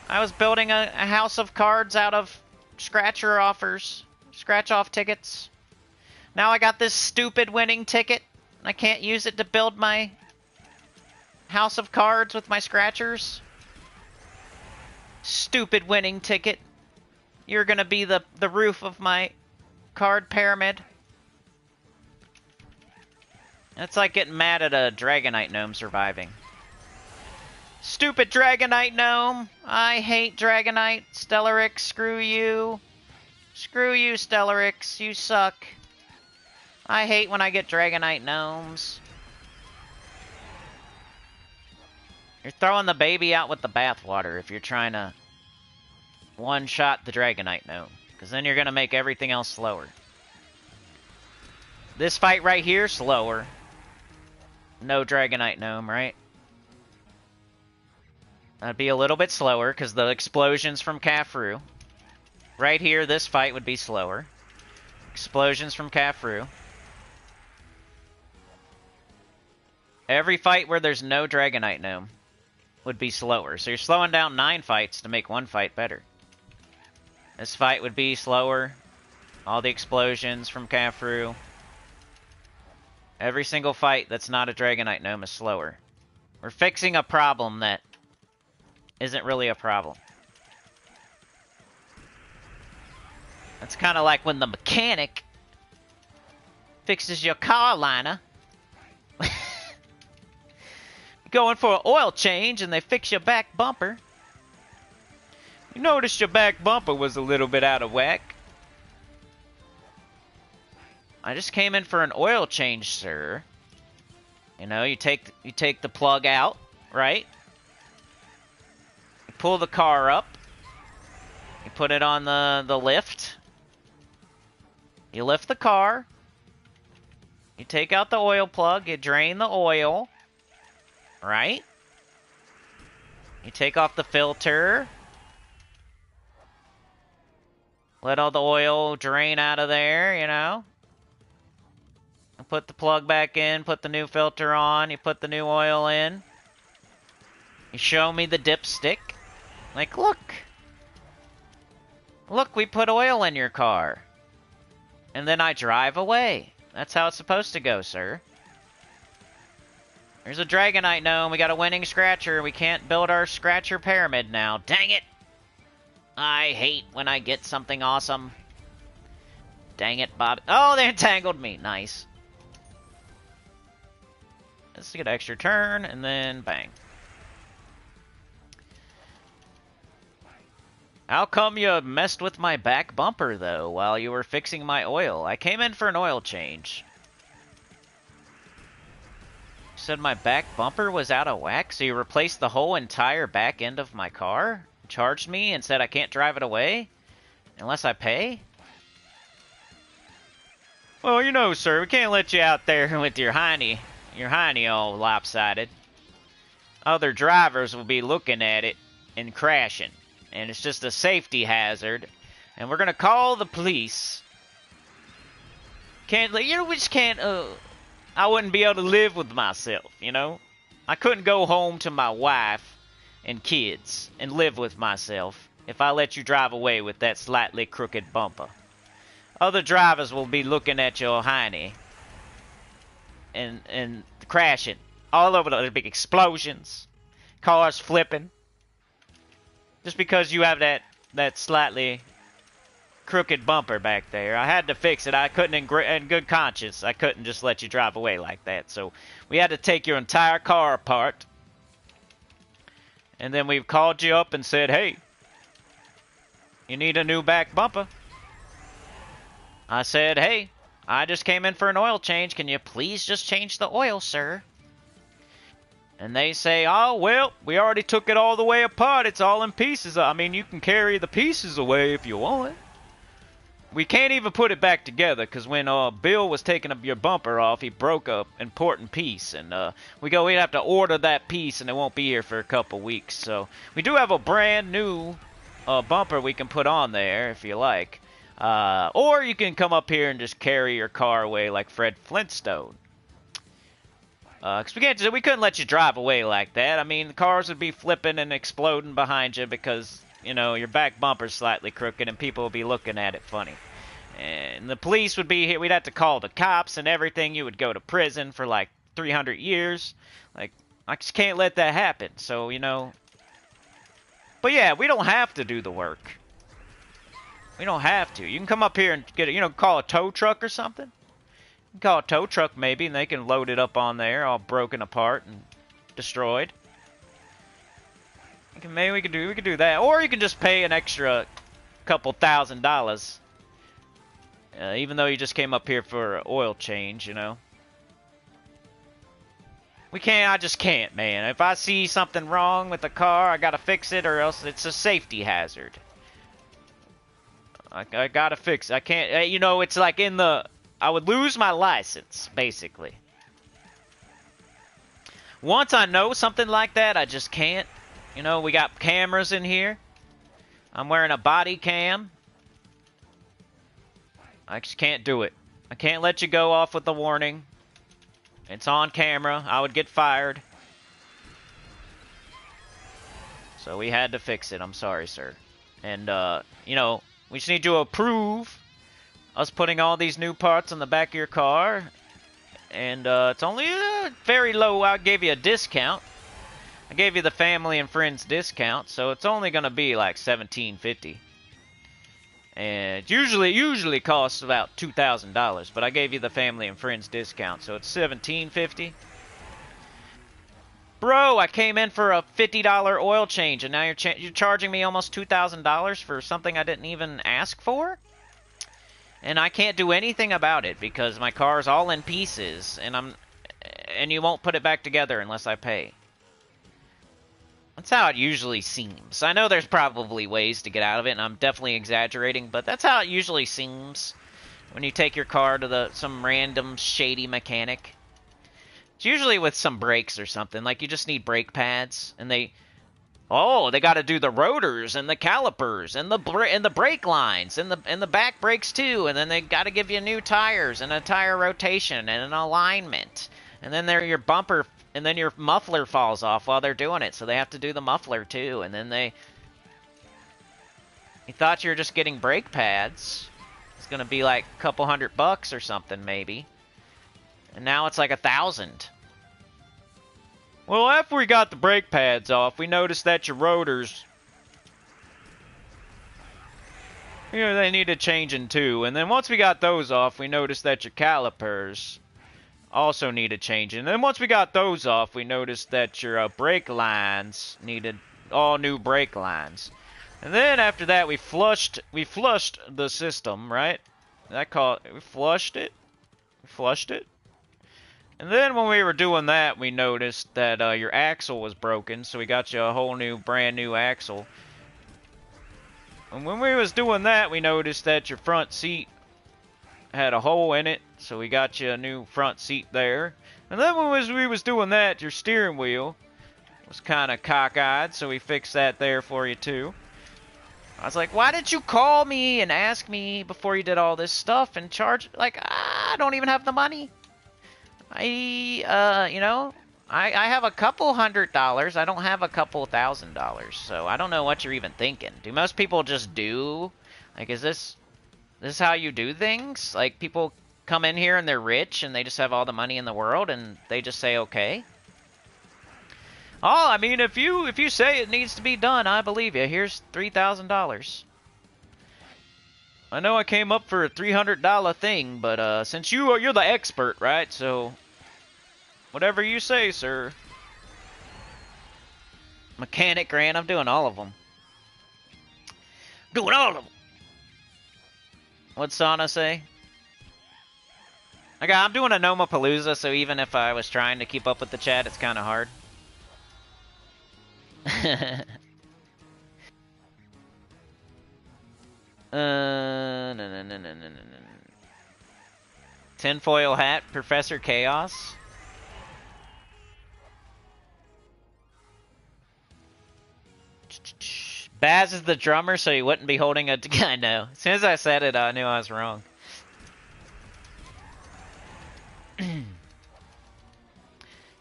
I was building a house of cards out of scratcher offers, scratch-off tickets. Now I got this stupid winning ticket. I can't use it to build my house of cards with my scratchers. Stupid winning ticket. You're gonna be the roof of my card pyramid. It's like getting mad at a Dragonite Gnome surviving. Stupid Dragonite Gnome! I hate Dragonite. Stellarix, screw you. Screw you, Stellarix. You suck. I hate when I get Dragonite Gnomes. You're throwing the baby out with the bathwater if you're trying to one-shot the Dragonite Gnome, because then you're going to make everything else slower. This fight right here, slower. No Dragonite Gnome, right? That'd be a little bit slower, because the explosions from Cafru. Right here, this fight would be slower. Explosions from Cafru. Every fight where there's no Dragonite Gnome would be slower. So you're slowing down 9 fights to make one fight better. This fight would be slower. All the explosions from Cafru. Every single fight that's not a Dragonite Gnome is slower. We're fixing a problem that isn't really a problem. It's kind of like when the mechanic fixes your car liner. Going for an oil change and they fix your back bumper. You noticed your back bumper was a little bit out of whack. I just came in for an oil change, sir. You know, you take the plug out, right? You pull the car up. You put it on the lift. You lift the car. You take out the oil plug. You drain the oil. Right? You take off the filter. Let all the oil drain out of there, you know? And put the plug back in, put the new filter on, you put the new oil in. You show me the dipstick. Like, look. Look, we put oil in your car. And then I drive away. That's how it's supposed to go, sir. There's a Dragonite Gnome. We got a winning Scratcher. We can't build our Scratcher pyramid now. Dang it! I hate when I get something awesome. Dang it, Bob. Oh, they entangled me. Nice. Let's get an extra turn, and then bang. How come you messed with my back bumper, though, while you were fixing my oil? I came in for an oil change. You said my back bumper was out of whack, so you replaced the whole entire back end of my car? Charged me and said I can't drive it away? Unless I pay? Well, you know, sir, we can't let you out there with your hiney all lopsided. Other drivers will be looking at it and crashing. and it's just a safety hazard, and we're gonna call the police. Can't, you know, we just can't, I wouldn't be able to live with myself, you know? I couldn't go home to my wife and kids and live with myself if I let you drive away with that slightly crooked bumper. Other drivers will be looking at your hiney and crashing all over the big explosions, cars flipping, just because you have that slightly crooked bumper back there. I had to fix it. I couldn't, in good conscience, I couldn't just let you drive away like that. So we had to take your entire car apart, and then we called you up and said, hey, you need a new back bumper. I said, hey, I just came in for an oil change. Can you please just change the oil, sir? And they say, oh, well, we already took it all the way apart. It's all in pieces. I mean, you can carry the pieces away if you want. We can't even put it back together, because when Bill was taking your bumper off, he broke an important piece. And we'd have to order that piece, and it won't be here for a couple weeks. So we do have a brand new bumper we can put on there, if you like. Or you can come up here and just carry your car away like Fred Flintstone. Because we couldn't let you drive away like that. I mean, the cars would be flipping and exploding behind you because, you know, your back bumper's slightly crooked and people would be looking at it funny. And the police would be here. We'd have to call the cops and everything. You would go to prison for like 300 years. Like, I just can't let that happen. So, you know. But yeah, we don't have to do the work. We don't have to. You can come up here and get it, you know, call a tow truck or something. You can call a tow truck maybe, and they can load it up on there, all broken apart and destroyed. Maybe we could do that, or you can just pay an extra couple $1,000, even though you just came up here for an oil change, you know. I just can't, man. If I see something wrong with the car, I gotta fix it, or else it's a safety hazard. I gotta fix it. I can't, you know, it's like I would lose my license, basically. Once I know something like that, I just can't. You know, we got cameras in here. I'm wearing a body cam. I just can't do it. I can't let you go off with a warning. It's on camera. I would get fired. So we had to fix it. I'm sorry, sir. And, you know, we just need to approve us putting all these new parts on the back of your car. And it's only very low. I gave you a discount. I gave you the family and friends discount, so it's only going to be like $1,750. And it usually costs about $2,000, but I gave you the family and friends discount, so it's $1,750. Bro, I came in for a $50 oil change, and now you're charging me almost $2,000 for something I didn't even ask for? And I can't do anything about it because my car's all in pieces, and you won't put it back together unless I pay. That's how it usually seems. I know there's probably ways to get out of it, and I'm definitely exaggerating, but that's how it usually seems when you take your car to some random shady mechanic. It's usually with some brakes or something. Like, you just need brake pads, and they got to do the rotors and the calipers and the brake lines and the back brakes too, and then they got to give you new tires and a tire rotation and an alignment, and then your bumper. And then your muffler falls off while they're doing it, so they have to do the muffler too. And then you thought you were just getting brake pads. It's gonna be like a couple $100 or something maybe. And now it's like 1,000. Well, after we got the brake pads off, we noticed that your rotors, you know, they needed changing too. And then once we got those off, we noticed that your calipers also needed changing. And then once we got those off, we noticed that your brake lines needed all new brake lines. And then after that, we flushed the system, right? We flushed it. And then when we were doing that, we noticed that your axle was broken, so we got you a whole brand new axle. And when we was doing that, we noticed that your front seat had a hole in it, so we got you a new front seat there. And then when we was doing that, your steering wheel was kind of cockeyed, so we fixed that there for you too. I was like, why did you call me and ask me before you did all this stuff and charge? Like, I don't even have the money. You know, I have a couple $100. I don't have a couple $1,000. So I don't know what you're even thinking. Do most people just do? Like, is this how you do things? Like, people come in here and they're rich and they just have all the money in the world and they just say, okay. Oh, I mean, if you say it needs to be done, I believe you. Here's $3,000. I know I came up for a $300 thing, but since you're the expert, right? So whatever you say, sir. Mechanic Grant, I'm doing all of them. Doing all of them. What'd Sana say? Okay, I'm doing a Nomapalooza, so even if I was trying to keep up with the chat, it's kind of hard. No. Tinfoil hat, Professor Chaos. Baz is the drummer, so he wouldn't be holding a... I know. As soon as I said it, I knew I was wrong.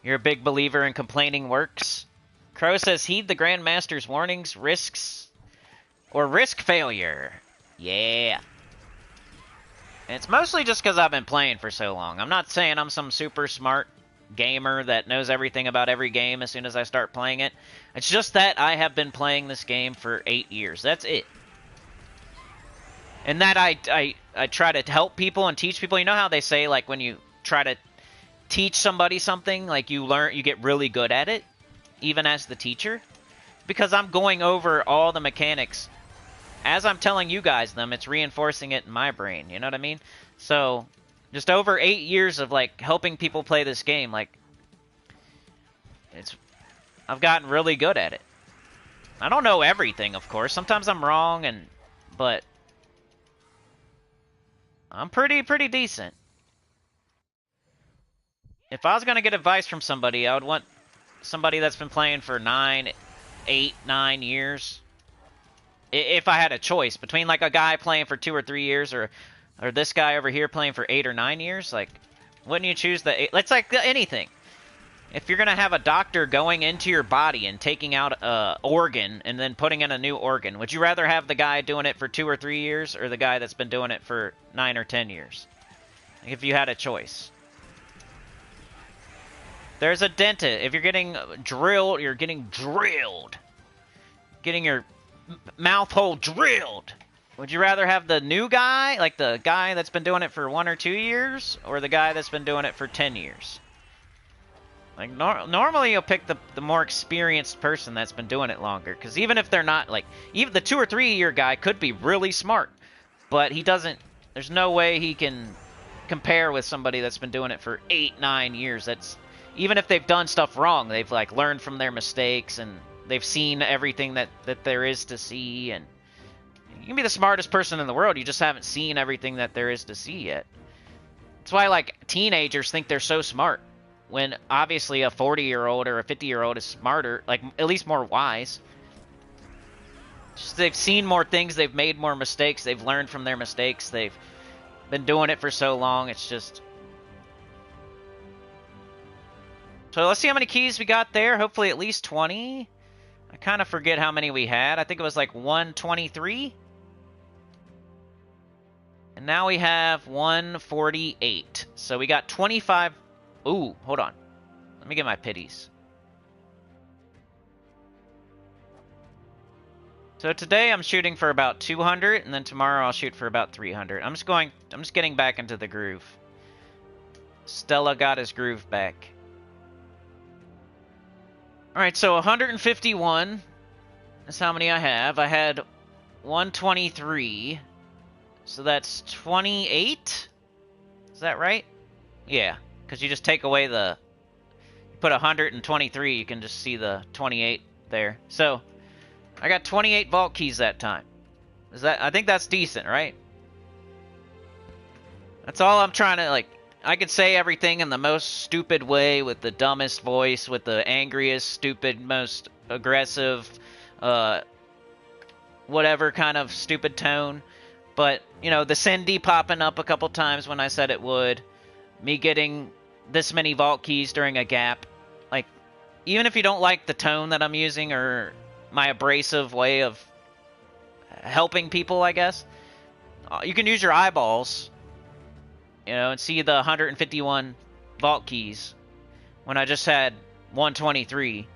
You're a big believer in complaining works? Crow says, heed the Grandmaster's warnings, risks, or risk failure. Yeah. And it's mostly just because I've been playing for so long. I'm not saying I'm some super smart gamer that knows everything about every game as soon as I start playing it. It's just that I have been playing this game for 8 years. That's it. And that I try to help people and teach people. You know how they say, like, when you try to teach somebody something, like, you get really good at it, even as the teacher? Because I'm going over all the mechanics. As I'm telling you guys them, it's reinforcing it in my brain. You know what I mean? So, just over 8 years of, like, helping people play this game, like, I've gotten really good at it. I don't know everything, of course. Sometimes I'm wrong, but I'm pretty decent. If I was going to get advice from somebody, I would want somebody that's been playing for 8, 9 years. If I had a choice between, like, a guy playing for 2 or 3 years or this guy over here playing for 8 or 9 years, like, wouldn't you choose the 8? It's like anything. If you're going to have a doctor going into your body and taking out an organ and then putting in a new organ, would you rather have the guy doing it for 2 or 3 years or the guy that's been doing it for 9 or 10 years? If you had a choice. There's a dentist. If you're getting drilled, you're getting drilled. Getting your mouth hole drilled. Would you rather have the new guy, like the guy that's been doing it for 1 or 2 years, or the guy that's been doing it for 10 years? Like, normally you'll pick the more experienced person that's been doing it longer. Because even if they're not, like, even the 2 or 3 year guy could be really smart. But he doesn't, there's no way he can compare with somebody that's been doing it for 8, 9 years. That's, even if they've done stuff wrong, they've, like, learned from their mistakes and they've seen everything that there is to see. And you can be the smartest person in the world, you just haven't seen everything that there is to see yet. That's why, like, teenagers think they're so smart, when obviously a 40-year-old or a 50-year-old is smarter, like, at least more wise. Just they've seen more things, they've made more mistakes, they've learned from their mistakes, they've been doing it for so long, it's just... So let's see how many keys we got there, hopefully at least 20. I kind of forget how many we had, I think it was like 123. And now we have 148. So we got 25... Ooh, hold on. Let me get my pities. So today I'm shooting for about 200, and then tomorrow I'll shoot for about 300. I'm just getting back into the groove. Stella got his groove back. Alright, so 151 is how many I have. I had 123. So that's 28? Is that right? Yeah. Because you just take away the... You put 123, you can just see the 28 there. So, I got 28 vault keys that time. I think that's decent, right? That's all I'm trying to, like... I could say everything in the most stupid way, with the dumbest voice, with the angriest, stupid, most aggressive, whatever kind of stupid tone. But, you know, the Cindy popping up a couple times when I said it would. Me getting this many vault keys during a gap. Like, even if you don't like the tone that I'm using or my abrasive way of helping people, I guess, you can use your eyeballs, you know, and see the 151 vault keys when I just had 123.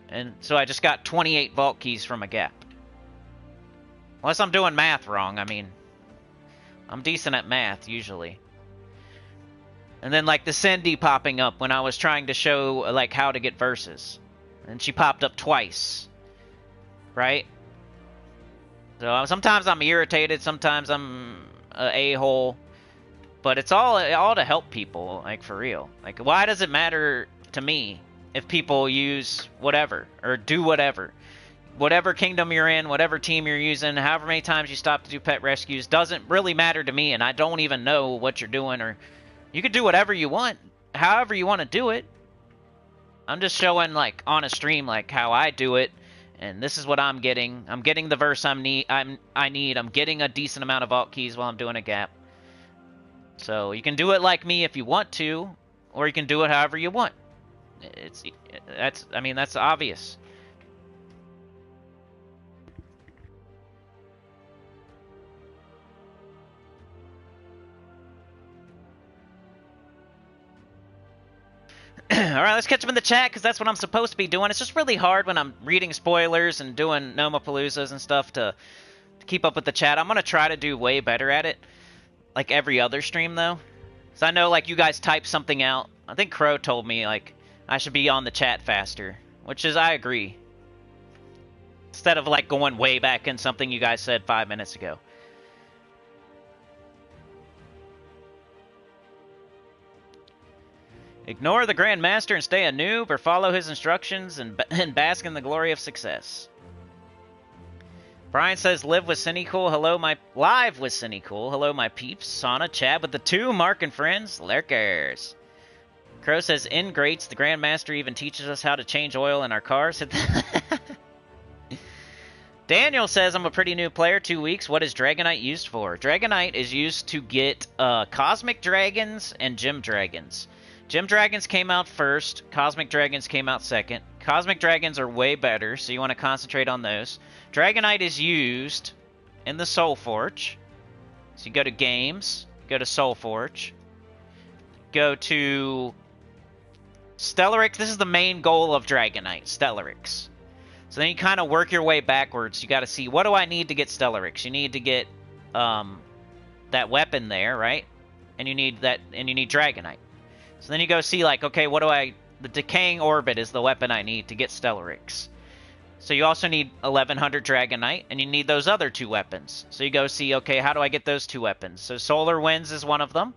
And so I just got 28 vault keys from a gap. Unless I'm doing math wrong. I mean, I'm decent at math usually. And then like the Cindy popping up when I was trying to show like how to get verses. And she popped up twice. Right? So sometimes I'm irritated, sometimes I'm a a-hole. But it's all to help people, like for real. Like why does it matter to me if people use whatever or do whatever? Whatever kingdom you're in, whatever team you're using, however many times you stop to do pet rescues, doesn't really matter to me, and I don't even know what you're doing. Or you could do whatever you want, however you want to do it. I'm just showing, like, on a stream, like, how I do it, and this is what I'm getting. I'm getting the verse I need. I'm getting a decent amount of vault keys while I'm doing a gap. So you can do it like me if you want to, or you can do it however you want. That's obvious. Alright, let's catch up in the chat, because that's what I'm supposed to be doing. It's just really hard when I'm reading spoilers and doing Nomapaloozas and stuff to keep up with the chat. I'm going to try to do way better at it, like every other stream, though. Because I know, like, you guys type something out. I think Crow told me, like, I should be on the chat faster, which is, I agree. Instead of, like, going way back in something you guys said 5 minutes ago. Ignore the Grand Master and stay a noob, or follow his instructions and bask in the glory of success. Brian says, live with Sinnycool. Live with Sinnycool. Hello, my peeps. Sauna, Chad with the 2, Mark and friends, lurkers. Crow says, ingrates. The Grand Master even teaches us how to change oil in our cars. Daniel says, I'm a pretty new player, 2 weeks. What is Dragonite used for? Dragonite is used to get Cosmic Dragons and Gem Dragons. Gem Dragons came out first. Cosmic Dragons came out second. Cosmic Dragons are way better, so you want to concentrate on those. Dragonite is used in the Soul Forge. So you go to Games, go to Soul Forge, go to Stellarix. This is the main goal of Dragonite, Stellarix. So then you kind of work your way backwards. You got to see, what do I need to get Stellarix? You need to get that weapon there, right? And you need Dragonite. So then you go see, like, okay, the Decaying Orbit is the weapon I need to get Stellarix. So you also need 1100 Dragonite, and you need those other 2 weapons. So you go see, okay, how do I get those 2 weapons? So Solar Winds is one of them.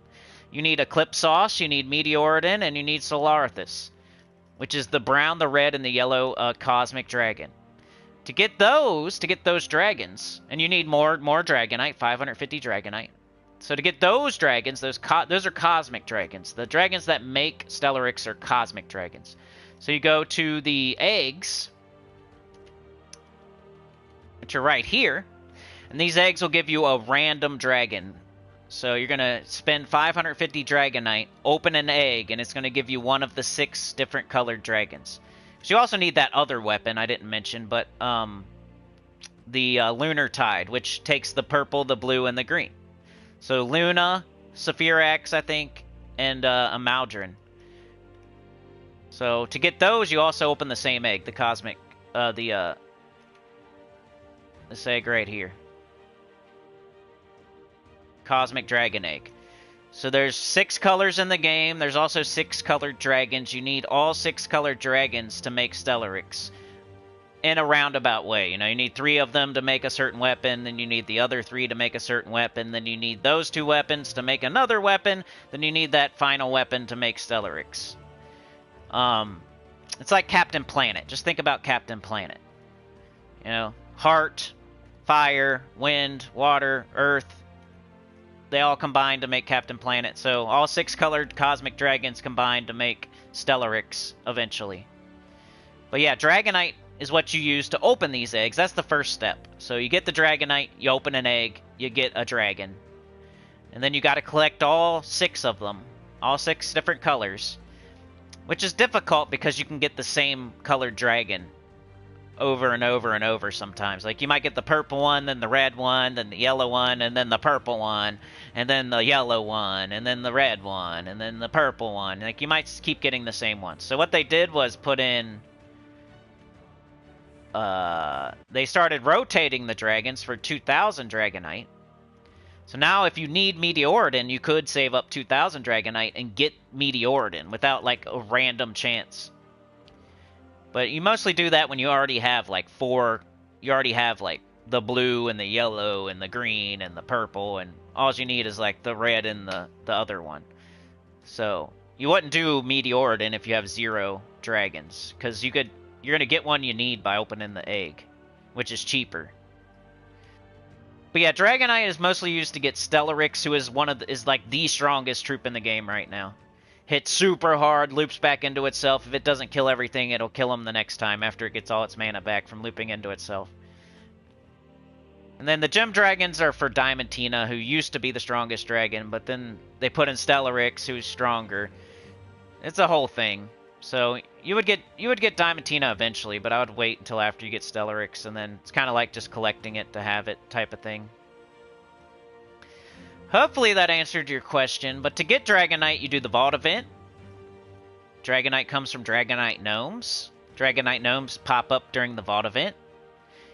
You need Eclipse Sauce, you need Meteorodon, and you need Solarithus, which is the brown, the red, and the yellow Cosmic Dragon. To get those dragons, and you need more Dragonite, 550 Dragonite. So to get those dragons, those are Cosmic Dragons. The dragons that make Stellarix are Cosmic Dragons. So you go to the eggs, which are right here, and these eggs will give you a random dragon. So you're going to spend 550 Dragonite, open an egg, and it's going to give you one of the 6 different colored dragons. So you also need that other weapon I didn't mention, but the Lunar Tide, which takes the purple, the blue, and the green. So Luna, Saphirax, I think, and a Maldron. So to get those, you also open the same egg, the Cosmic, this egg right here. Cosmic Dragon Egg. So there's 6 colors in the game. There's also 6 colored dragons. You need all 6 colored dragons to make Stellarix. In a roundabout way. You know, you need 3 of them to make a certain weapon, then you need the other 3 to make a certain weapon, then you need those 2 weapons to make another weapon, then you need that final weapon to make Stellarix. It's like Captain Planet. Just think about Captain Planet. You know, heart, fire, wind, water, earth. They all combine to make Captain Planet. So all 6 colored Cosmic Dragons combine to make Stellarix eventually. But yeah, Dragonite is what you use to open these eggs. That's the first step. So you get the Dragonite, you open an egg, you get a dragon. And then you got to collect all 6 of them. All 6 different colors. Which is difficult because you can get the same colored dragon over and over and over sometimes. Like, you might get the purple one, then the red one, then the yellow one, and then the purple one, and then the yellow one, and then the red one, and then the purple one. Like, you might keep getting the same one. So what they did was put in... they started rotating the dragons for 2,000 Dragonite. So now if you need Meteorodon, you could save up 2,000 Dragonite and get Meteorodon without, like, a random chance. But you mostly do that when you already have, like, 4... You already have, like, the blue and the yellow and the green and the purple, and all you need is, like, the red and the other one. So you wouldn't do Meteorodon if you have 0 dragons, because you're going to get one you need by opening the egg, which is cheaper. But yeah, Dragonite is mostly used to get Stellaryx, who is like the strongest troop in the game right now. Hits super hard, loops back into itself. If it doesn't kill everything, it'll kill him the next time after it gets all its mana back from looping into itself. And then the Gem Dragons are for Diamantina, who used to be the strongest dragon, but then they put in Stellaryx, who's stronger. It's a whole thing. So you would get Diamantina eventually, but I would wait until after you get Stellaryx, and then it's kind of like just collecting it to have it type of thing. Hopefully that answered your question, but to get Dragonite, you do the Vault event. Dragonite comes from Dragonite Gnomes. Dragonite Gnomes pop up during the Vault event.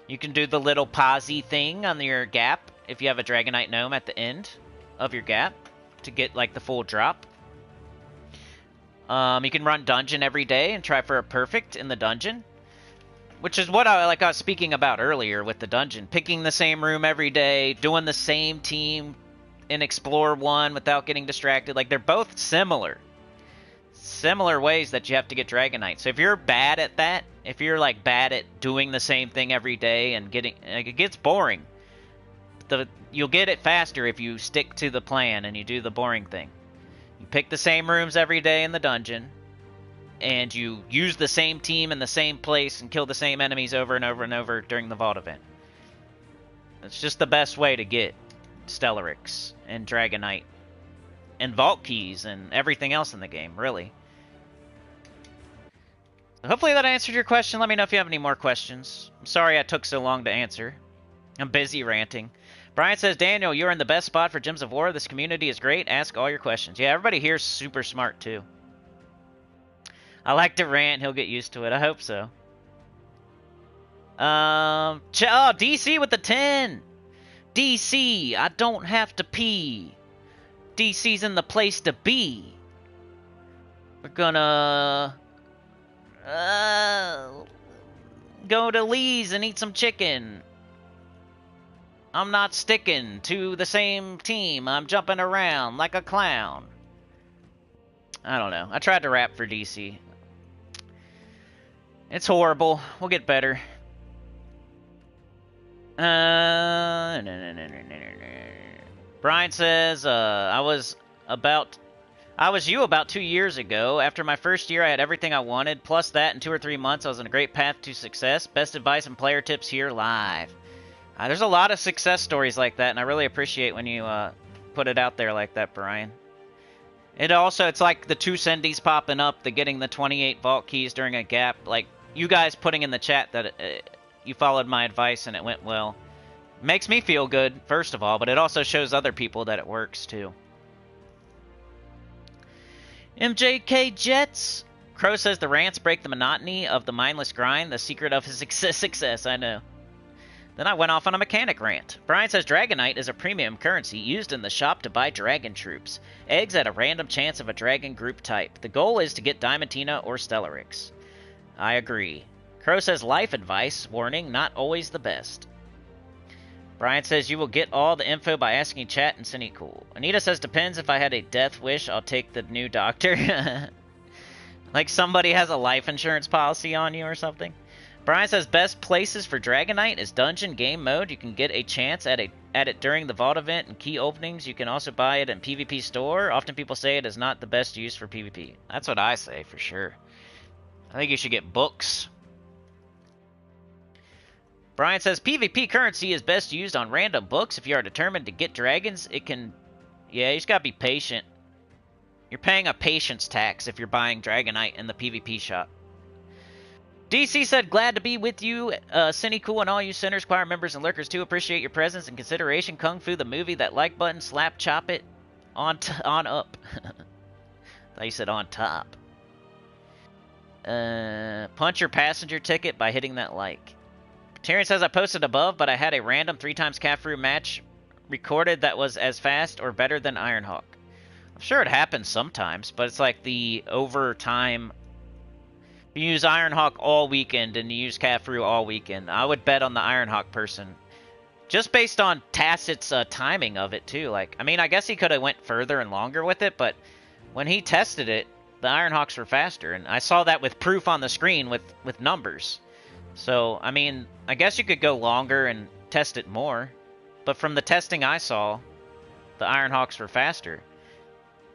You can do the little posy thing on your gap if you have a Dragonite Gnome at the end of your gap to get, like, the full drop. You can run dungeon every day and try for a perfect in the dungeon, which is what I was speaking about earlier with the dungeon. Picking the same room every day, doing the same team in Explore 1 without getting distracted. Like, they're both similar ways that you have to get Dragonite. So if you're bad at that, if you're, like, bad at doing the same thing every day and getting, like, it gets boring. You'll get it faster if you stick to the plan and you do the boring thing. You pick the same rooms every day in the dungeon, and you use the same team in the same place and kill the same enemies over and over and over during the Vault event. It's just the best way to get Stellaryx and Dragonite and Vault Keys and everything else in the game, really. So hopefully that answered your question. Let me know if you have any more questions. I'm sorry I took so long to answer. I'm busy ranting. Brian says, Daniel, you're in the best spot for Gems of War. This community is great. Ask all your questions. Yeah, everybody here is super smart, too. I like to rant. He'll get used to it. I hope so. Oh, DC with the 10. DC, I don't have to pee. DC's in the place to be. We're gonna go to Lee's and eat some chicken. I'm not sticking to the same team. I'm jumping around like a clown. I don't know. I tried to rap for DC. It's horrible. We'll get better. Brian says, I was you about 2 years ago. After my first year, I had everything I wanted. Plus that, in 2 or 3 months, I was on a great path to success. Best advice and player tips here live. There's a lot of success stories like that, and I really appreciate when you put it out there like that, Brian. It's like the 2 Sendies popping up, the getting the 28 vault keys during a gap. Like, you guys putting in the chat that you followed my advice and it went well. Makes me feel good, first of all, but it also shows other people that it works, too. MJK Jets. Crow says the rants break the monotony of the mindless grind, the secret of his success, I know. Then I went off on a mechanic rant. Brian says Dragonite is a premium currency used in the shop to buy dragon troops. Eggs at a random chance of a dragon group type. The goal is to get Diamantina or Stellaryx. I agree. Crow says life advice, warning, not always the best. Brian says you will get all the info by asking chat and Sinnycool. Anita says depends, if I had a death wish, I'll take the new doctor. Like somebody has a life insurance policy on you or something. Brian says best places for Dragonite is dungeon game mode. You can get a chance at it during the vault event and key openings. You can also buy it in PvP store. Often people say it is not the best use for PvP. That's what I say for sure. I think you should get books. Brian says, PvP currency is best used on random books. If you are determined to get dragons, it can... Yeah, you just gotta be patient. You're paying a patience tax if you're buying Dragonite in the PvP shop. DC said, glad to be with you, Sinnycool, and all you Sinners Choir members and lurkers too. Appreciate your presence and consideration. Kung Fu, the movie, that like button, slap, chop it on up. Thought you said on top. Punch your passenger ticket by hitting that like. Tyrion says, I posted above, but I had a random 3x Caffrey match recorded that was as fast or better than Ironhawk. I'm sure it happens sometimes, but it's like the overtime. You use Ironhawk all weekend and you use Caffrey all weekend. I would bet on the Ironhawk person. Just based on Tacit's timing of it, too. Like, I mean, I guess he could have went further and longer with it, but when he tested it, the Ironhawks were faster. And I saw that with proof on the screen with numbers. So, I mean, I guess you could go longer and test it more. But from the testing I saw, the Ironhawks were faster.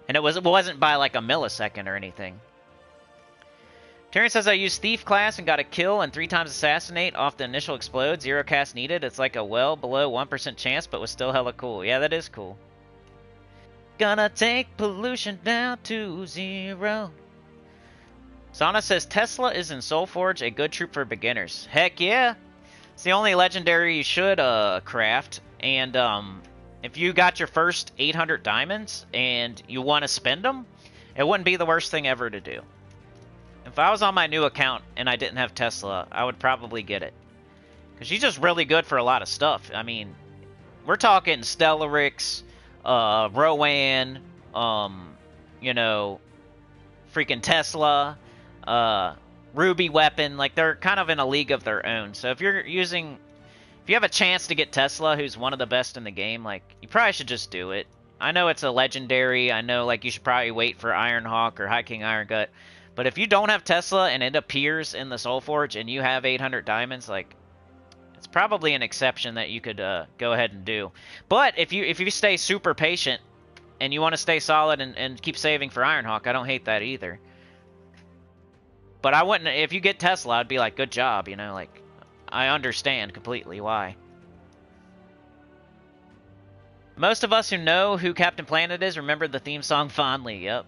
And it wasn't by like a millisecond or anything. Tyrion says, I used Thief class and got a kill and 3x Assassinate off the initial explode. 0 cast needed. It's like a well below 1% chance, but was still hella cool. Yeah, that is cool. Gonna take pollution down to 0. Sana says, Tesla is in Soulforge, a good troop for beginners. Heck yeah. It's the only legendary you should craft. And if you got your first 800 diamonds and you want to spend them, it wouldn't be the worst thing ever to do. If I was on my new account and I didn't have Tesla, I would probably get it. Because she's just really good for a lot of stuff. I mean, we're talking Stellarix, Rowan, you know, freaking Tesla, Ruby Weapon. Like, they're kind of in a league of their own. So if you're using... If you have a chance to get Tesla, who's one of the best in the game, like, you probably should just do it. I know it's a legendary. I know, like, you should probably wait for Ironhawk or High King Iron Gut. But if you don't have Tesla and it appears in the Soulforge and you have 800 diamonds, like, it's probably an exception that you could go ahead and do. But if you stay super patient and you want to stay solid and keep saving for Ironhawk, I don't hate that either. But I wouldn't, if you get Tesla, I'd be like, good job, you know, like, I understand completely why. Most of us who know who Captain Planet is remember the theme song fondly, yep.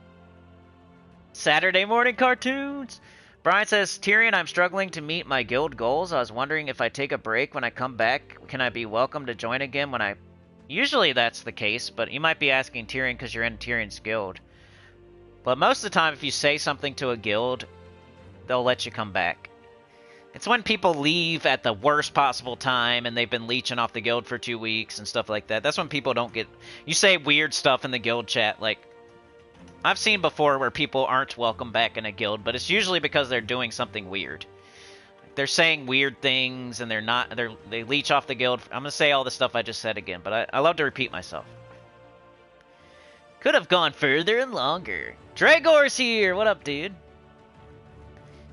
Saturday morning cartoons! Brian says, Tyrion, I'm struggling to meet my guild goals. I was wondering if I take a break when I come back, can I be welcome to join again when I... Usually that's the case, but you might be asking Tyrion because you're in Tyrion's guild. But most of the time, if you say something to a guild, they'll let you come back. It's when people leave at the worst possible time and they've been leeching off the guild for 2 weeks and stuff like that. That's when people don't get... You say weird stuff in the guild chat, like... I've seen before where people aren't welcome back in a guild, but it's usually because they're doing something weird. They're saying weird things, and they leech off the guild. I'm going to say all the stuff I just said again, but I love to repeat myself. Could have gone further and longer. Dragor's here! What up, dude?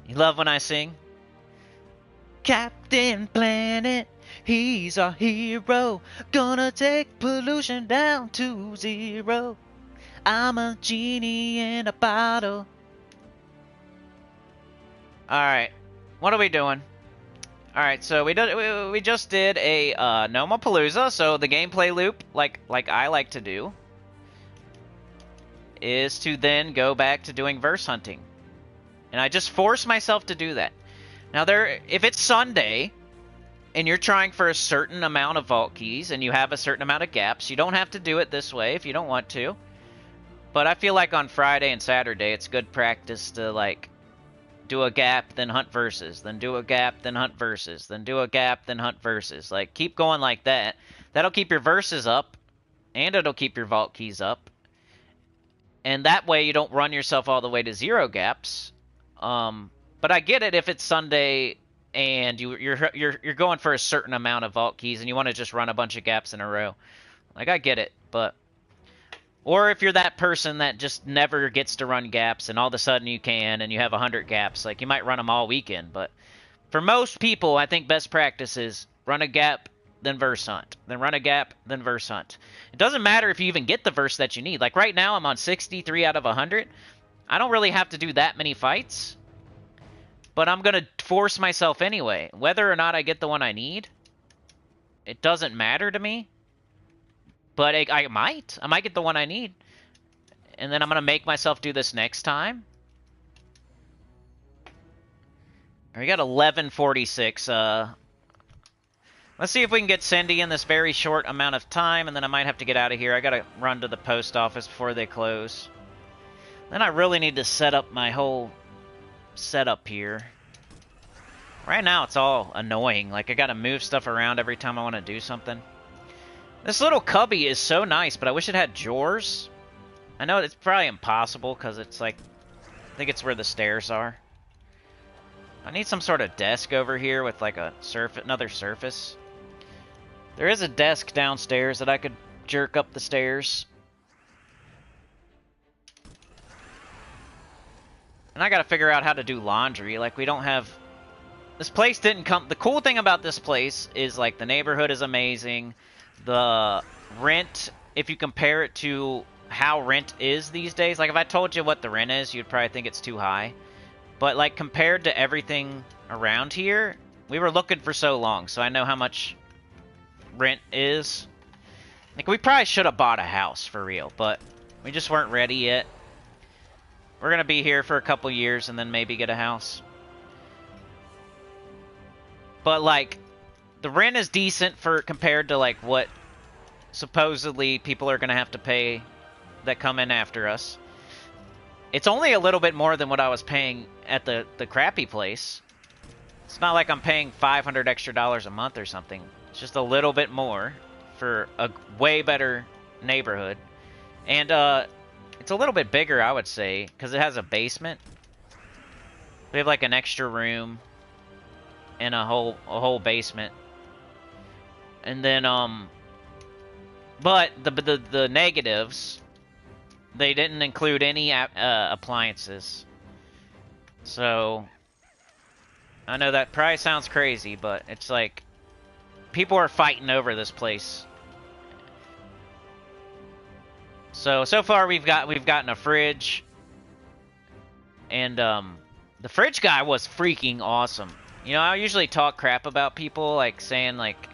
You love when I sing? Captain Planet, he's our hero. Gonna take pollution down to 0. I'm a genie in a bottle. Alright. What are we doing? Alright, so we just did a Nomapalooza, so the gameplay loop, like I like to do, is to then go back to doing verse hunting. And I just force myself to do that. Now, if it's Sunday, and you're trying for a certain amount of vault keys, and you have a certain amount of gaps, you don't have to do it this way if you don't want to. But I feel like on Friday and Saturday, it's good practice to, like, do a gap, then hunt verses, then do a gap, then hunt verses, then do a gap, then hunt verses. Like, keep going like that. That'll keep your verses up, and it'll keep your vault keys up. And that way, you don't run yourself all the way to 0 gaps. But I get it if it's Sunday and you're going for a certain amount of vault keys and you want to just run a bunch of gaps in a row. Like, I get it, but... Or if you're that person that just never gets to run gaps and all of a sudden you can and you have 100 gaps, like, you might run them all weekend. But for most people, I think best practice is run a gap, then verse hunt. Then run a gap, then verse hunt. It doesn't matter if you even get the verse that you need. Like, right now, I'm on 63 out of 100. I don't really have to do that many fights. but I'm going to force myself anyway. Whether or not I get the one I need, it doesn't matter to me. But I might. I might get the one I need. And then I'm going to make myself do this next time. We got 1146. Let's see if we can get Cindy in this very short amount of time, and then I might have to get out of here. I got to run to the post office before they close. Then I really need to set up my whole setup here. Right now, it's all annoying. Like, I got to move stuff around every time I want to do something. This little cubby is so nice, but I wish it had drawers. I know it's probably impossible because it's like, I think it's where the stairs are. I need some sort of desk over here with like a another surface. There is a desk downstairs that I could jerk up the stairs. And I gotta figure out how to do laundry. Like, we don't have... This place didn't come... The cool thing about this place is, like, the neighborhood is amazing. The rent, if you compare it to how rent is these days... Like, if I told you what the rent is, you'd probably think it's too high. But, like, compared to everything around here, we were looking for so long, so I know how much rent is. Like, we probably should have bought a house, for real, but we just weren't ready yet. We're gonna be here for a couple years and then maybe get a house. But, like, the rent is decent for compared to, like, what supposedly people are gonna have to pay that come in after us. It's only a little bit more than what I was paying at the crappy place. It's not like I'm paying $500 extra a month or something. It's just a little bit more for a way better neighborhood. And it's a little bit bigger, I would say, because it has a basement. We have like an extra room and a whole basement. And then but the negatives, they didn't include any appliances. So, I know that probably sounds crazy, but it's like, people are fighting over this place. So far we've gotten a fridge. And, the fridge guy was freaking awesome. You know, I usually talk crap about people, like, saying, like,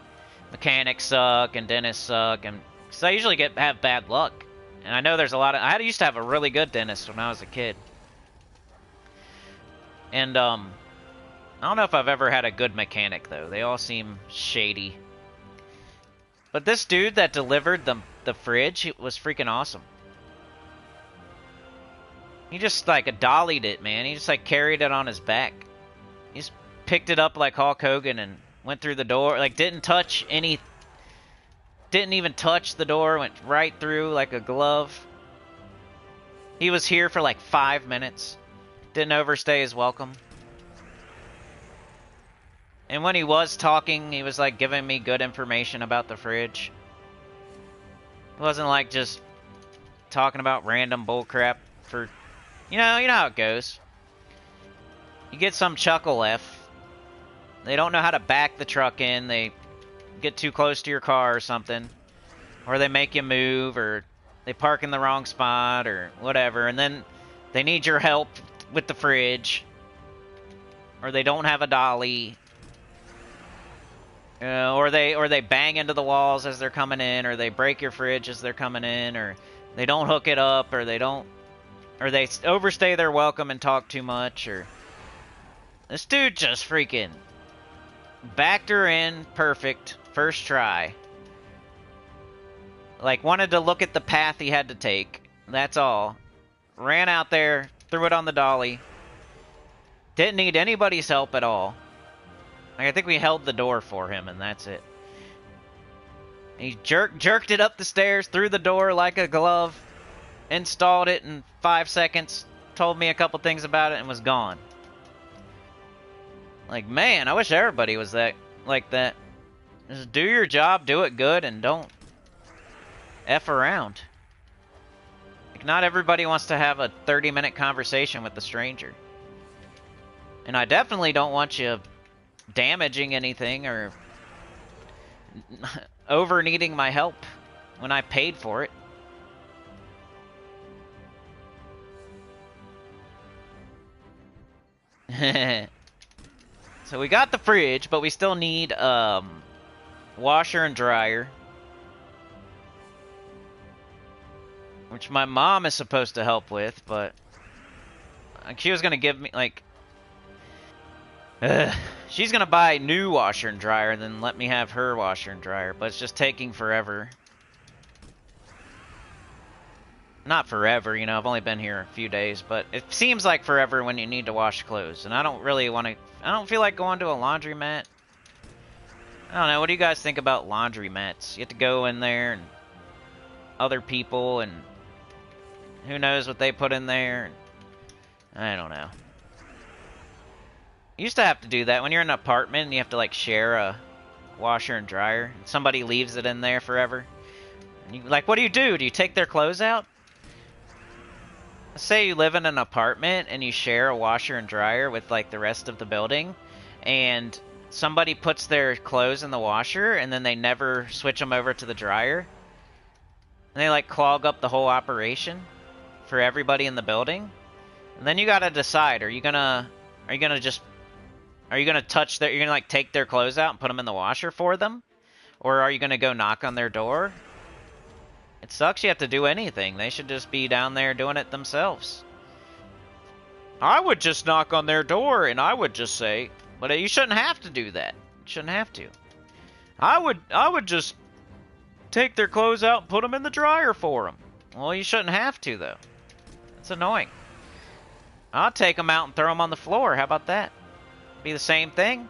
mechanics suck and dentists suck, and, because I usually have bad luck. And I know there's a lot of... I used to have a really good dentist when I was a kid. And, I don't know if I've ever had a good mechanic, though. They all seem shady. But this dude that delivered the fridge was freaking awesome. He just, like, dollied it, man. He just, like, carried it on his back. He just picked it up like Hulk Hogan and went through the door. Like, didn't even touch the door, went right through like a glove. He was here for like 5 minutes. Didn't overstay his welcome. And when he was talking, he was like giving me good information about the fridge. It wasn't like just talking about random bullcrap for, you know how it goes. You get some chuckle F. They don't know how to back the truck in. They get too close to your car or something, or they make you move, or they park in the wrong spot, or whatever, and then they need your help with the fridge, or they don't have a dolly, or they bang into the walls as they're coming in, or they break your fridge as they're coming in, or they don't hook it up, or they overstay their welcome and talk too much, or this dude just freaking backed her in perfect first try. Like, wanted to look at the path he had to take. That's all. Ran out there, threw it on the dolly. Didn't need anybody's help at all. Like, I think we held the door for him, and that's it. He jerked it up the stairs, through the door like a glove, installed it in 5 seconds, told me a couple things about it, and was gone. Like, man, I wish everybody was like that. Just do your job, do it good, and don't F around. Like, not everybody wants to have a 30-minute conversation with a stranger. And I definitely don't want you damaging anything or over needing my help when I paid for it. So we got the fridge, but we still need washer and dryer, which my mom is supposed to help with, but she was gonna give me like, she's gonna buy new washer and dryer and then let me have her washer and dryer, but it's just taking forever. Not forever, you know, I've only been here a few days, but it seems like forever when you need to wash clothes, and I don't really want to, I don't feel like going to a laundromat. I don't know, what do you guys think about laundromats? You have to go in there, and other people, and who knows what they put in there, and I don't know. You used to have to do that when you're in an apartment, and you have to, like, share a washer and dryer, and somebody leaves it in there forever. And you, like, what do? Do you take their clothes out? Say you live in an apartment and you share a washer and dryer with like the rest of the building, and somebody puts their clothes in the washer and then they never switch them over to the dryer, and they like clog up the whole operation for everybody in the building. And then you gotta decide: are you gonna touch their, you're gonna like take their clothes out and put them in the washer for them, or are you gonna go knock on their door? It sucks you have to do anything. They should just be down there doing it themselves. I would just knock on their door and I would just say, but you shouldn't have to do that. You shouldn't have to. I would just take their clothes out and put them in the dryer for them. Well, you shouldn't have to, though. It's annoying. I'll take them out and throw them on the floor. How about that? Be the same thing.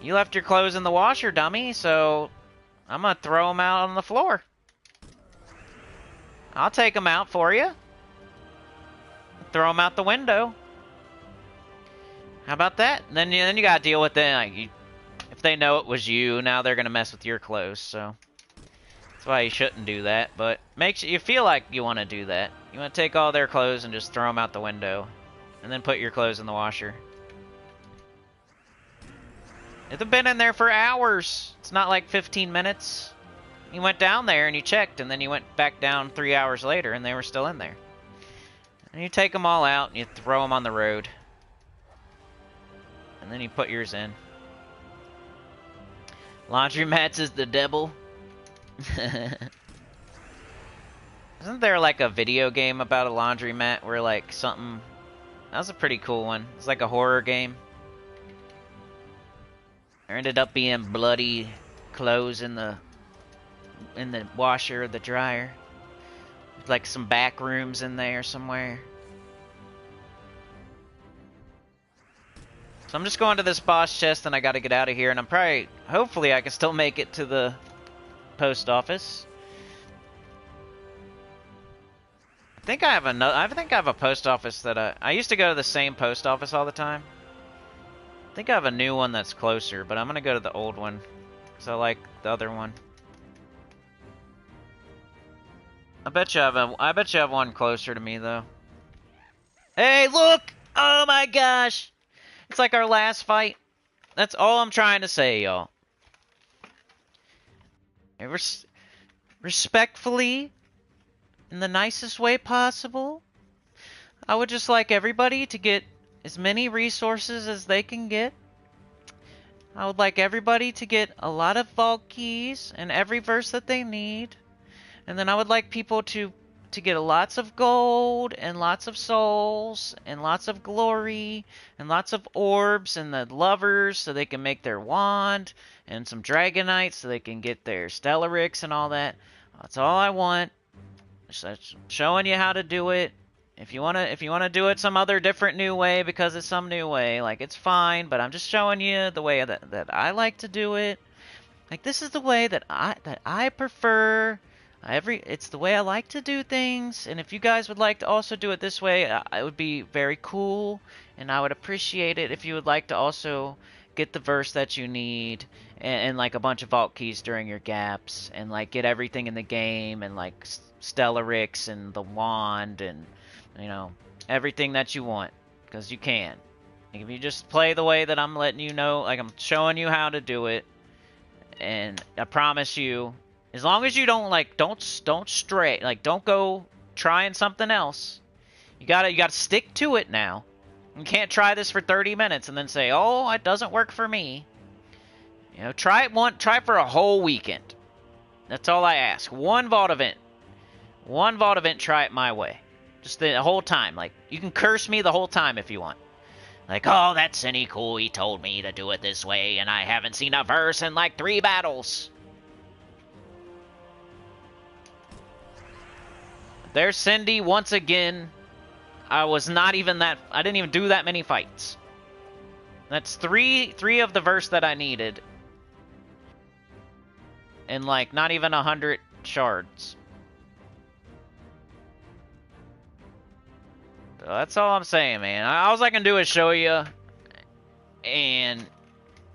You left your clothes in the washer, dummy, so I'm going to throw them out on the floor. I'll take them out for you. Throw them out the window. How about that? And then you gotta deal with it. Like, if they know it was you, now they're gonna mess with your clothes. So that's why you shouldn't do that. But makes you feel like you want to do that. You want to take all their clothes and just throw them out the window, and then put your clothes in the washer. They've been in there for hours. It's not like 15 minutes. You went down there and you checked, and then you went back down 3 hours later, and they were still in there. And you take them all out, and you throw them on the road. And then you put yours in. Laundromats is the devil. Isn't there like a video game about a laundromat where like something... That was a pretty cool one. It's like a horror game. There ended up being bloody clothes in the washer or the dryer. Like some back rooms in there somewhere. So I'm just going to this boss chest and I gotta get out of here, and I'm probably, hopefully I can still make it to the post office. I think I have a post office that I used to go to the same post office all the time. I think I have a new one that's closer, but I'm gonna go to the old one because I like the other one. I bet you have one closer to me though. Hey, look! Oh my gosh! It's like our last fight. That's all I'm trying to say, y'all. Respectfully, in the nicest way possible, I would just like everybody to get as many resources as they can get. I would like everybody to get a lot of vault keys and every verse that they need. And then I would like people to get lots of gold and lots of souls and lots of glory and lots of orbs and the lovers so they can make their wand, and some dragonites so they can get their stellarix and all that. That's all I want. Just showing you how to do it. If you wanna do it some other different new way because it's some new way, like, it's fine, but I'm just showing you the way that I like to do it. Like, this is the way that I prefer. It's the way I like to do things, and if you guys would like to also do it this way, it would be very cool, and I would appreciate it if you would like to also get the verse that you need, and like a bunch of vault keys during your gaps, and like get everything in the game, and like stellarix and the wand, and you know, everything that you want, because you can. Like, if you just play the way that I'm letting you know, like I'm showing you how to do it, and I promise you, as long as you don't stray, like don't go trying something else. You gotta stick to it now. You can't try this for 30 minutes and then say, oh, it doesn't work for me. You know, try it for a whole weekend. That's all I ask. One vault event. One vault event, try it my way. Just the whole time. Like, you can curse me the whole time if you want. Like, oh, that's Sinnycool. He told me to do it this way, and I haven't seen a verse in like 3 battles. There's Cindy once again. I didn't even do that many fights. That's three of the verse that I needed. And like, not even 100 shards. So that's all I'm saying, man. All I can do is show you. And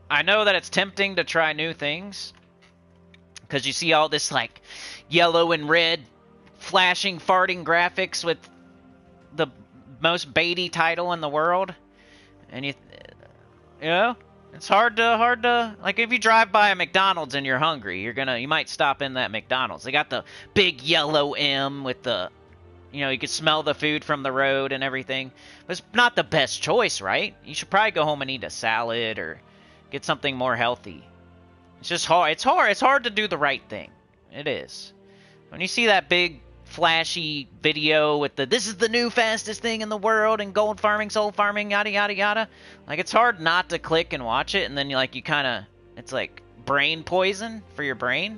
I know that it's tempting to try new things. Because you see all this like yellow and red flashing, farting graphics with the most baity title in the world, and you know, it's hard to like, if you drive by a McDonald's and you're hungry, you might stop in that McDonald's. They got the big yellow M with the, you know, you can smell the food from the road and everything. But it's not the best choice, right? You should probably go home and eat a salad or get something more healthy. It's just hard. It's hard to do the right thing. It is. When you see that big flashy video with this is the new fastest thing in the world, and gold farming, soul farming, yada yada yada, like, it's hard not to click and watch it, and then it's like brain poison for your brain,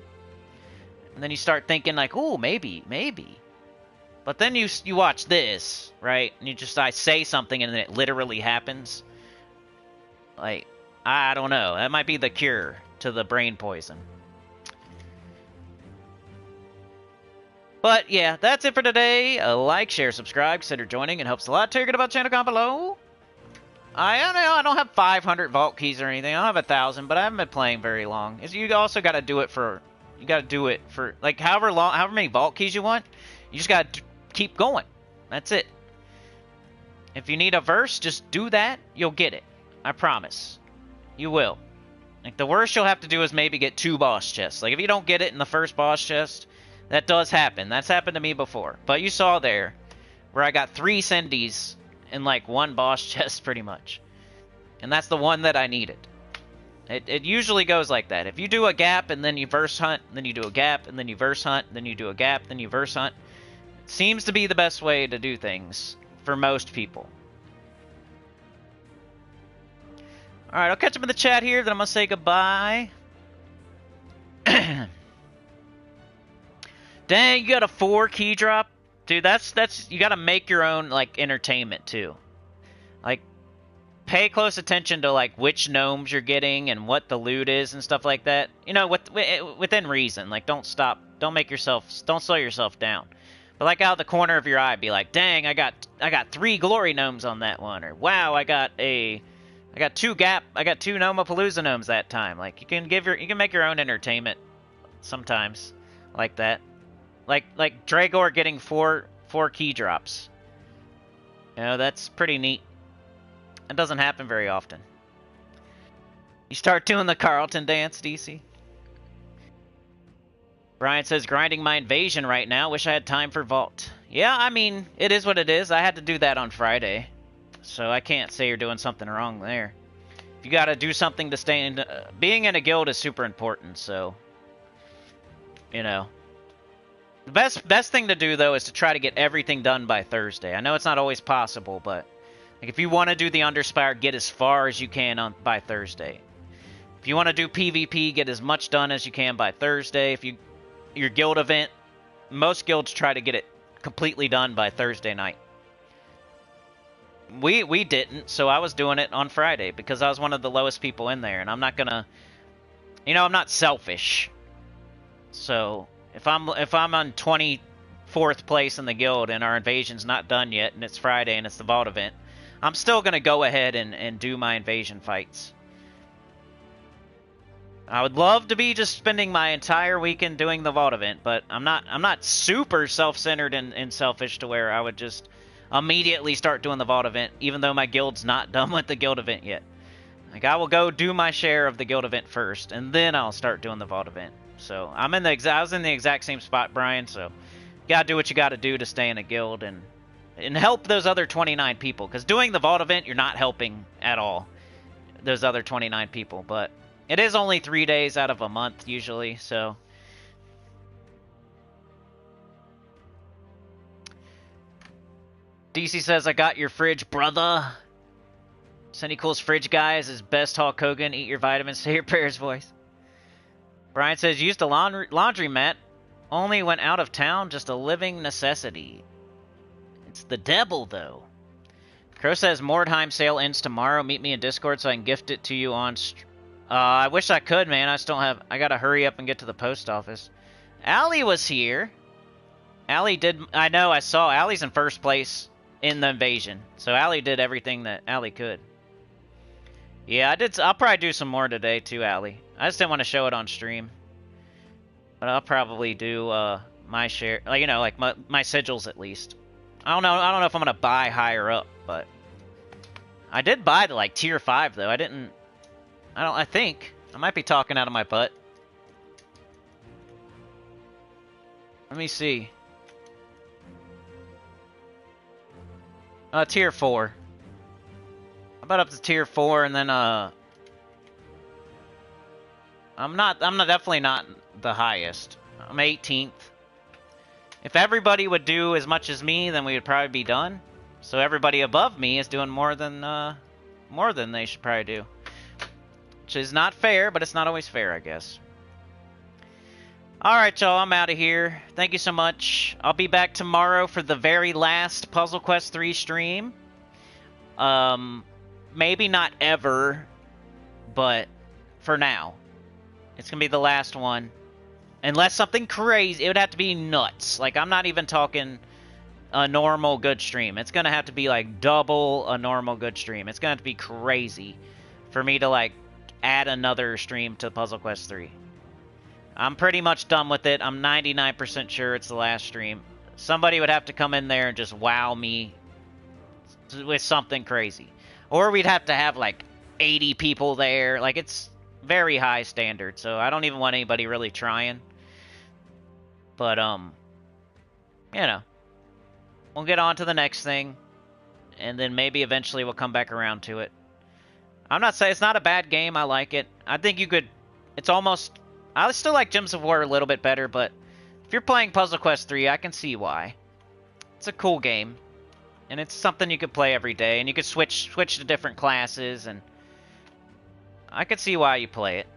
and then you start thinking like, oh, maybe, but then you watch this, right, and I say something and then it literally happens. Like, I don't know, that might be the cure to the brain poison. But yeah, that's it for today. Like, share, subscribe, consider joining. It helps a lot. Tell your good about the channel, comment below. I don't have 500 vault keys or anything. I don't have 1,000, but I haven't been playing very long. You also got to do it for, like, however many vault keys you want. You just got to keep going. That's it. If you need a verse, just do that. You'll get it. I promise. You will. Like, the worst you'll have to do is maybe get 2 boss chests. Like, if you don't get it in the first boss chest, that does happen. That's happened to me before. But you saw there where I got 3 Cindy's in like 1 boss chest pretty much. And that's the one that I needed. It usually goes like that. If you do a gap and then you verse hunt, then you do a gap, and then you verse hunt, then you do a gap, then you verse hunt. It seems to be the best way to do things for most people. Alright, I'll catch up in the chat here, then I'm going to say goodbye. Dang, you got a 4 key drop? Dude, that's you got to make your own, like, entertainment, too. Like, pay close attention to, like, which gnomes you're getting and what the loot is and stuff like that. You know, within reason. Like, don't slow yourself down. But, like, out of the corner of your eye, be like, dang, I got 3 glory gnomes on that one. Or, wow, I got 2 Gnomapalooza gnomes that time. Like, you can make your own entertainment sometimes like that. Like Dragor getting 4 key drops. You know, that's pretty neat. It doesn't happen very often. You start doing the Carlton dance, DC. Brian says, grinding my invasion right now. Wish I had time for vault. Yeah, I mean, it is what it is. I had to do that on Friday. So I can't say you're doing something wrong there. If you gotta do something to stay in... being in a guild is super important, so... You know... The best thing to do, though, is to try to get everything done by Thursday. I know it's not always possible, but like, if you want to do the Underspire, get as far as you can by Thursday. If you want to do PvP, get as much done as you can by Thursday. If your guild event, most guilds try to get it completely done by Thursday night. We didn't, so I was doing it on Friday because I was one of the lowest people in there, and I'm not gonna, you know, I'm not selfish. So if I'm on 24th place in the guild and our invasion's not done yet and it's Friday and it's the vault event, I'm still gonna go ahead and do my invasion fights. I would love to be just spending my entire weekend doing the vault event, but I'm not super self-centered and selfish to where I would just immediately start doing the vault event, even though my guild's not done with the guild event yet. Like, I will go do my share of the guild event first, and then I'll start doing the vault event. So I was in the exact same spot, Brian. So you gotta do what you gotta do to stay in a guild, and and help those other 29 people. Because doing the vault event, you're not helping at all those other 29 people. But it is only 3 days out of a month usually, so. DC says, I got your fridge, brother. Sinnycool's fridge guy is his best Hulk Hogan. Eat your vitamins, say your prayers voice. Brian says, used a laundromat. Only went out of town, just a living necessity. It's the devil, though. Crow says, Mordheim sale ends tomorrow. Meet me in Discord so I can gift it to you on... I wish I could, man. I just don't have... I gotta hurry up and get to the post office. Allie was here. Allie did... I know, I saw. Allie's in first place in the invasion. So Allie did everything that Allie could. Yeah, I did. I'll probably do some more today, too, Allie. I just didn't want to show it on stream. But I'll probably do my share... Like, you know, like my sigils, at least. I don't know if I'm going to buy higher up, but... I did buy the, like, tier 5, though. I think. I might be talking out of my butt. Let me see. Tier 4. How about up to tier 4, and then, I'm definitely not the highest. I'm 18th. If everybody would do as much as me, then we would probably be done. So everybody above me is doing more than they should probably do. Which is not fair, but it's not always fair, I guess. Alright, y'all, I'm out of here. Thank you so much. I'll be back tomorrow for the very last Puzzle Quest 3 stream. Maybe not ever, but for now. It's going to be the last one. Unless something crazy, it would have to be nuts. Like, I'm not even talking a normal good stream. It's going to have to be, like, double a normal good stream. It's going to have to be crazy for me to, like, add another stream to Puzzle Quest 3. I'm pretty much done with it. I'm 99% sure it's the last stream. Somebody would have to come in there and just wow me with something crazy. Or we'd have to have, like, 80 people there. Like, it's very high standard, so I don't even want anybody really trying. But, you know. We'll get on to the next thing. And then maybe eventually we'll come back around to it. I'm not saying it's not a bad game. I like it. I think you could... It's almost... I still like Gems of War a little bit better, but if you're playing Puzzle Quest 3, I can see why. It's a cool game. And it's something you could play every day. And you could switch to different classes. And I could see why you play it.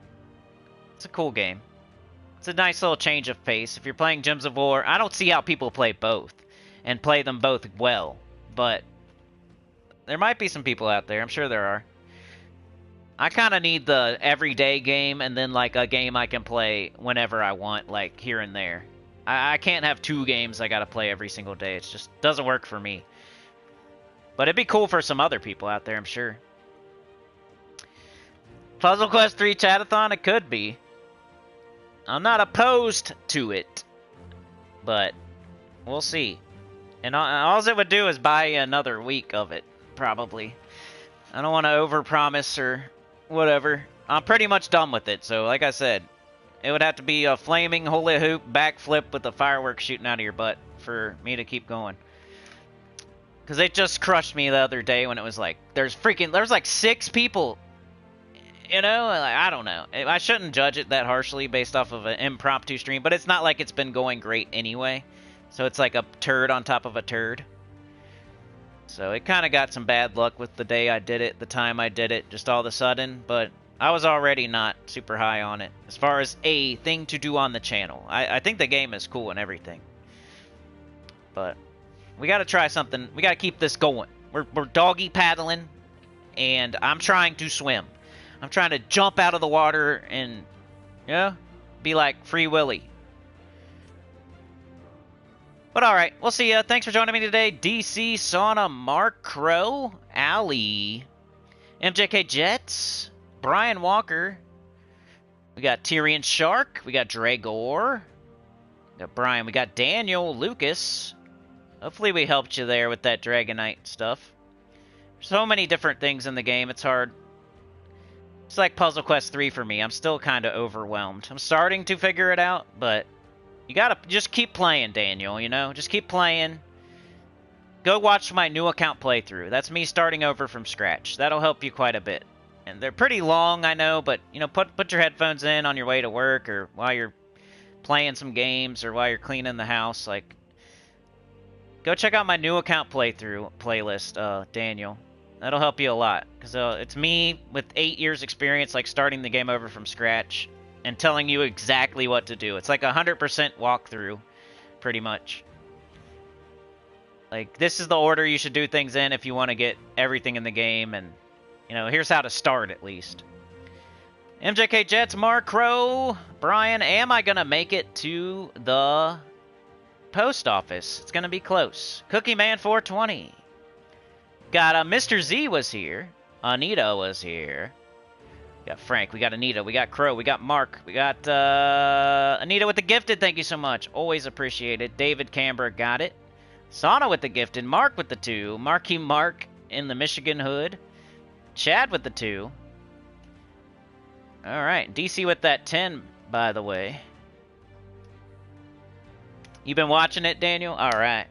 It's a cool game. It's a nice little change of pace. If you're playing Gems of War, I don't see how people play both. And play them both well. But there might be some people out there. I'm sure there are. I kind of need the everyday game and then, like, a game I can play whenever I want, like, here and there. I can't have 2 games I gotta play every single day. It just doesn't work for me. But it'd be cool for some other people out there, I'm sure. Puzzle Quest 3 Chatathon? It could be. I'm not opposed to it. But we'll see. And all it would do is buy another week of it, probably. I don't want to overpromise or whatever. I'm pretty much done with it, so like I said, it would have to be a flaming hula hoop backflip with the fireworks shooting out of your butt for me to keep going. Because it just crushed me the other day when it was like, there's like 6 people. You know, like, I don't know. I shouldn't judge it that harshly based off of an impromptu stream, but it's not like it's been going great anyway. So it's like a turd on top of a turd. So it kind of got some bad luck with the day I did it, the time I did it, just all of a sudden. But I was already not super high on it as far as a thing to do on the channel. I think the game is cool and everything. But we got to try something. We got to keep this going. We're doggy paddling, and I'm trying to swim. I'm trying to jump out of the water and, you know, be like Free Willy. But alright, we'll see ya. Thanks for joining me today. DC, Sauna, Mark, Crow, Allie, MJK Jets, Brian Walker. We got Tyrion Shark. We got Dragor. We got Brian. We got Daniel, Lucas. Hopefully we helped you there with that Dragonite stuff. So many different things in the game. It's hard. It's like Puzzle Quest 3 for me. I'm still kind of overwhelmed. I'm starting to figure it out, but... You gotta just keep playing, Daniel, you know? Just keep playing. go watch my new account playthrough. That's me starting over from scratch. That'll help you quite a bit. And they're pretty long, I know, but you know, put your headphones in on your way to work or while you're playing some games or while you're cleaning the house. Like, go check out my new account playthrough playlist, Daniel. That'll help you a lot because it's me with 8 years experience, like starting the game over from scratch and telling you exactly what to do. It's like 100% walkthrough, pretty much. Like, this is the order you should do things in if you want to get everything in the game, and, you know, here's how to start, at least. MJK Jets, Mark Crow, Brian, am I going to make it to the post office? It's going to be close. Cookie Man 420. Got Mr. Z was here. Anita was here. We got Frank, we got Anita, we got Crow, we got Mark, we got Anita with the gifted, thank you so much. Always appreciated. David Camber got it. Sana with the gifted, Mark with the 2, Marky Mark in the Michigan hood, Chad with the 2. Alright, DC with that 10, by the way. You been watching it, Daniel? Alright.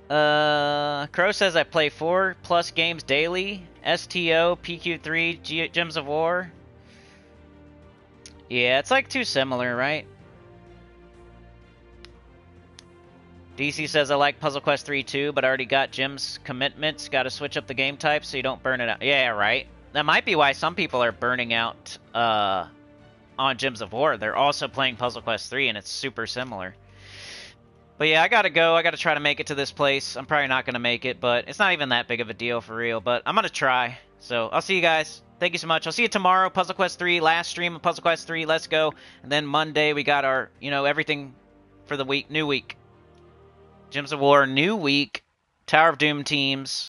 Crow says I play 4+ games daily. STO, PQ3, Gems of War. Yeah, it's like too similar, right? DC says I like Puzzle Quest 3 too, but I already got Gems commitments. Got to switch up the game type so you don't burn it out. Yeah, right. That might be why some people are burning out on Gems of War. They're also playing Puzzle Quest 3, and it's super similar. But yeah, I gotta go. I gotta try to make it to this place. I'm probably not gonna make it, but it's not even that big of a deal for real. But I'm gonna try. So I'll see you guys. Thank you so much. I'll see you tomorrow. Puzzle Quest 3, last stream of Puzzle Quest 3. Let's go. And then Monday we got our, you know, everything for the week, new week. Gems of War, new week. Tower of Doom teams.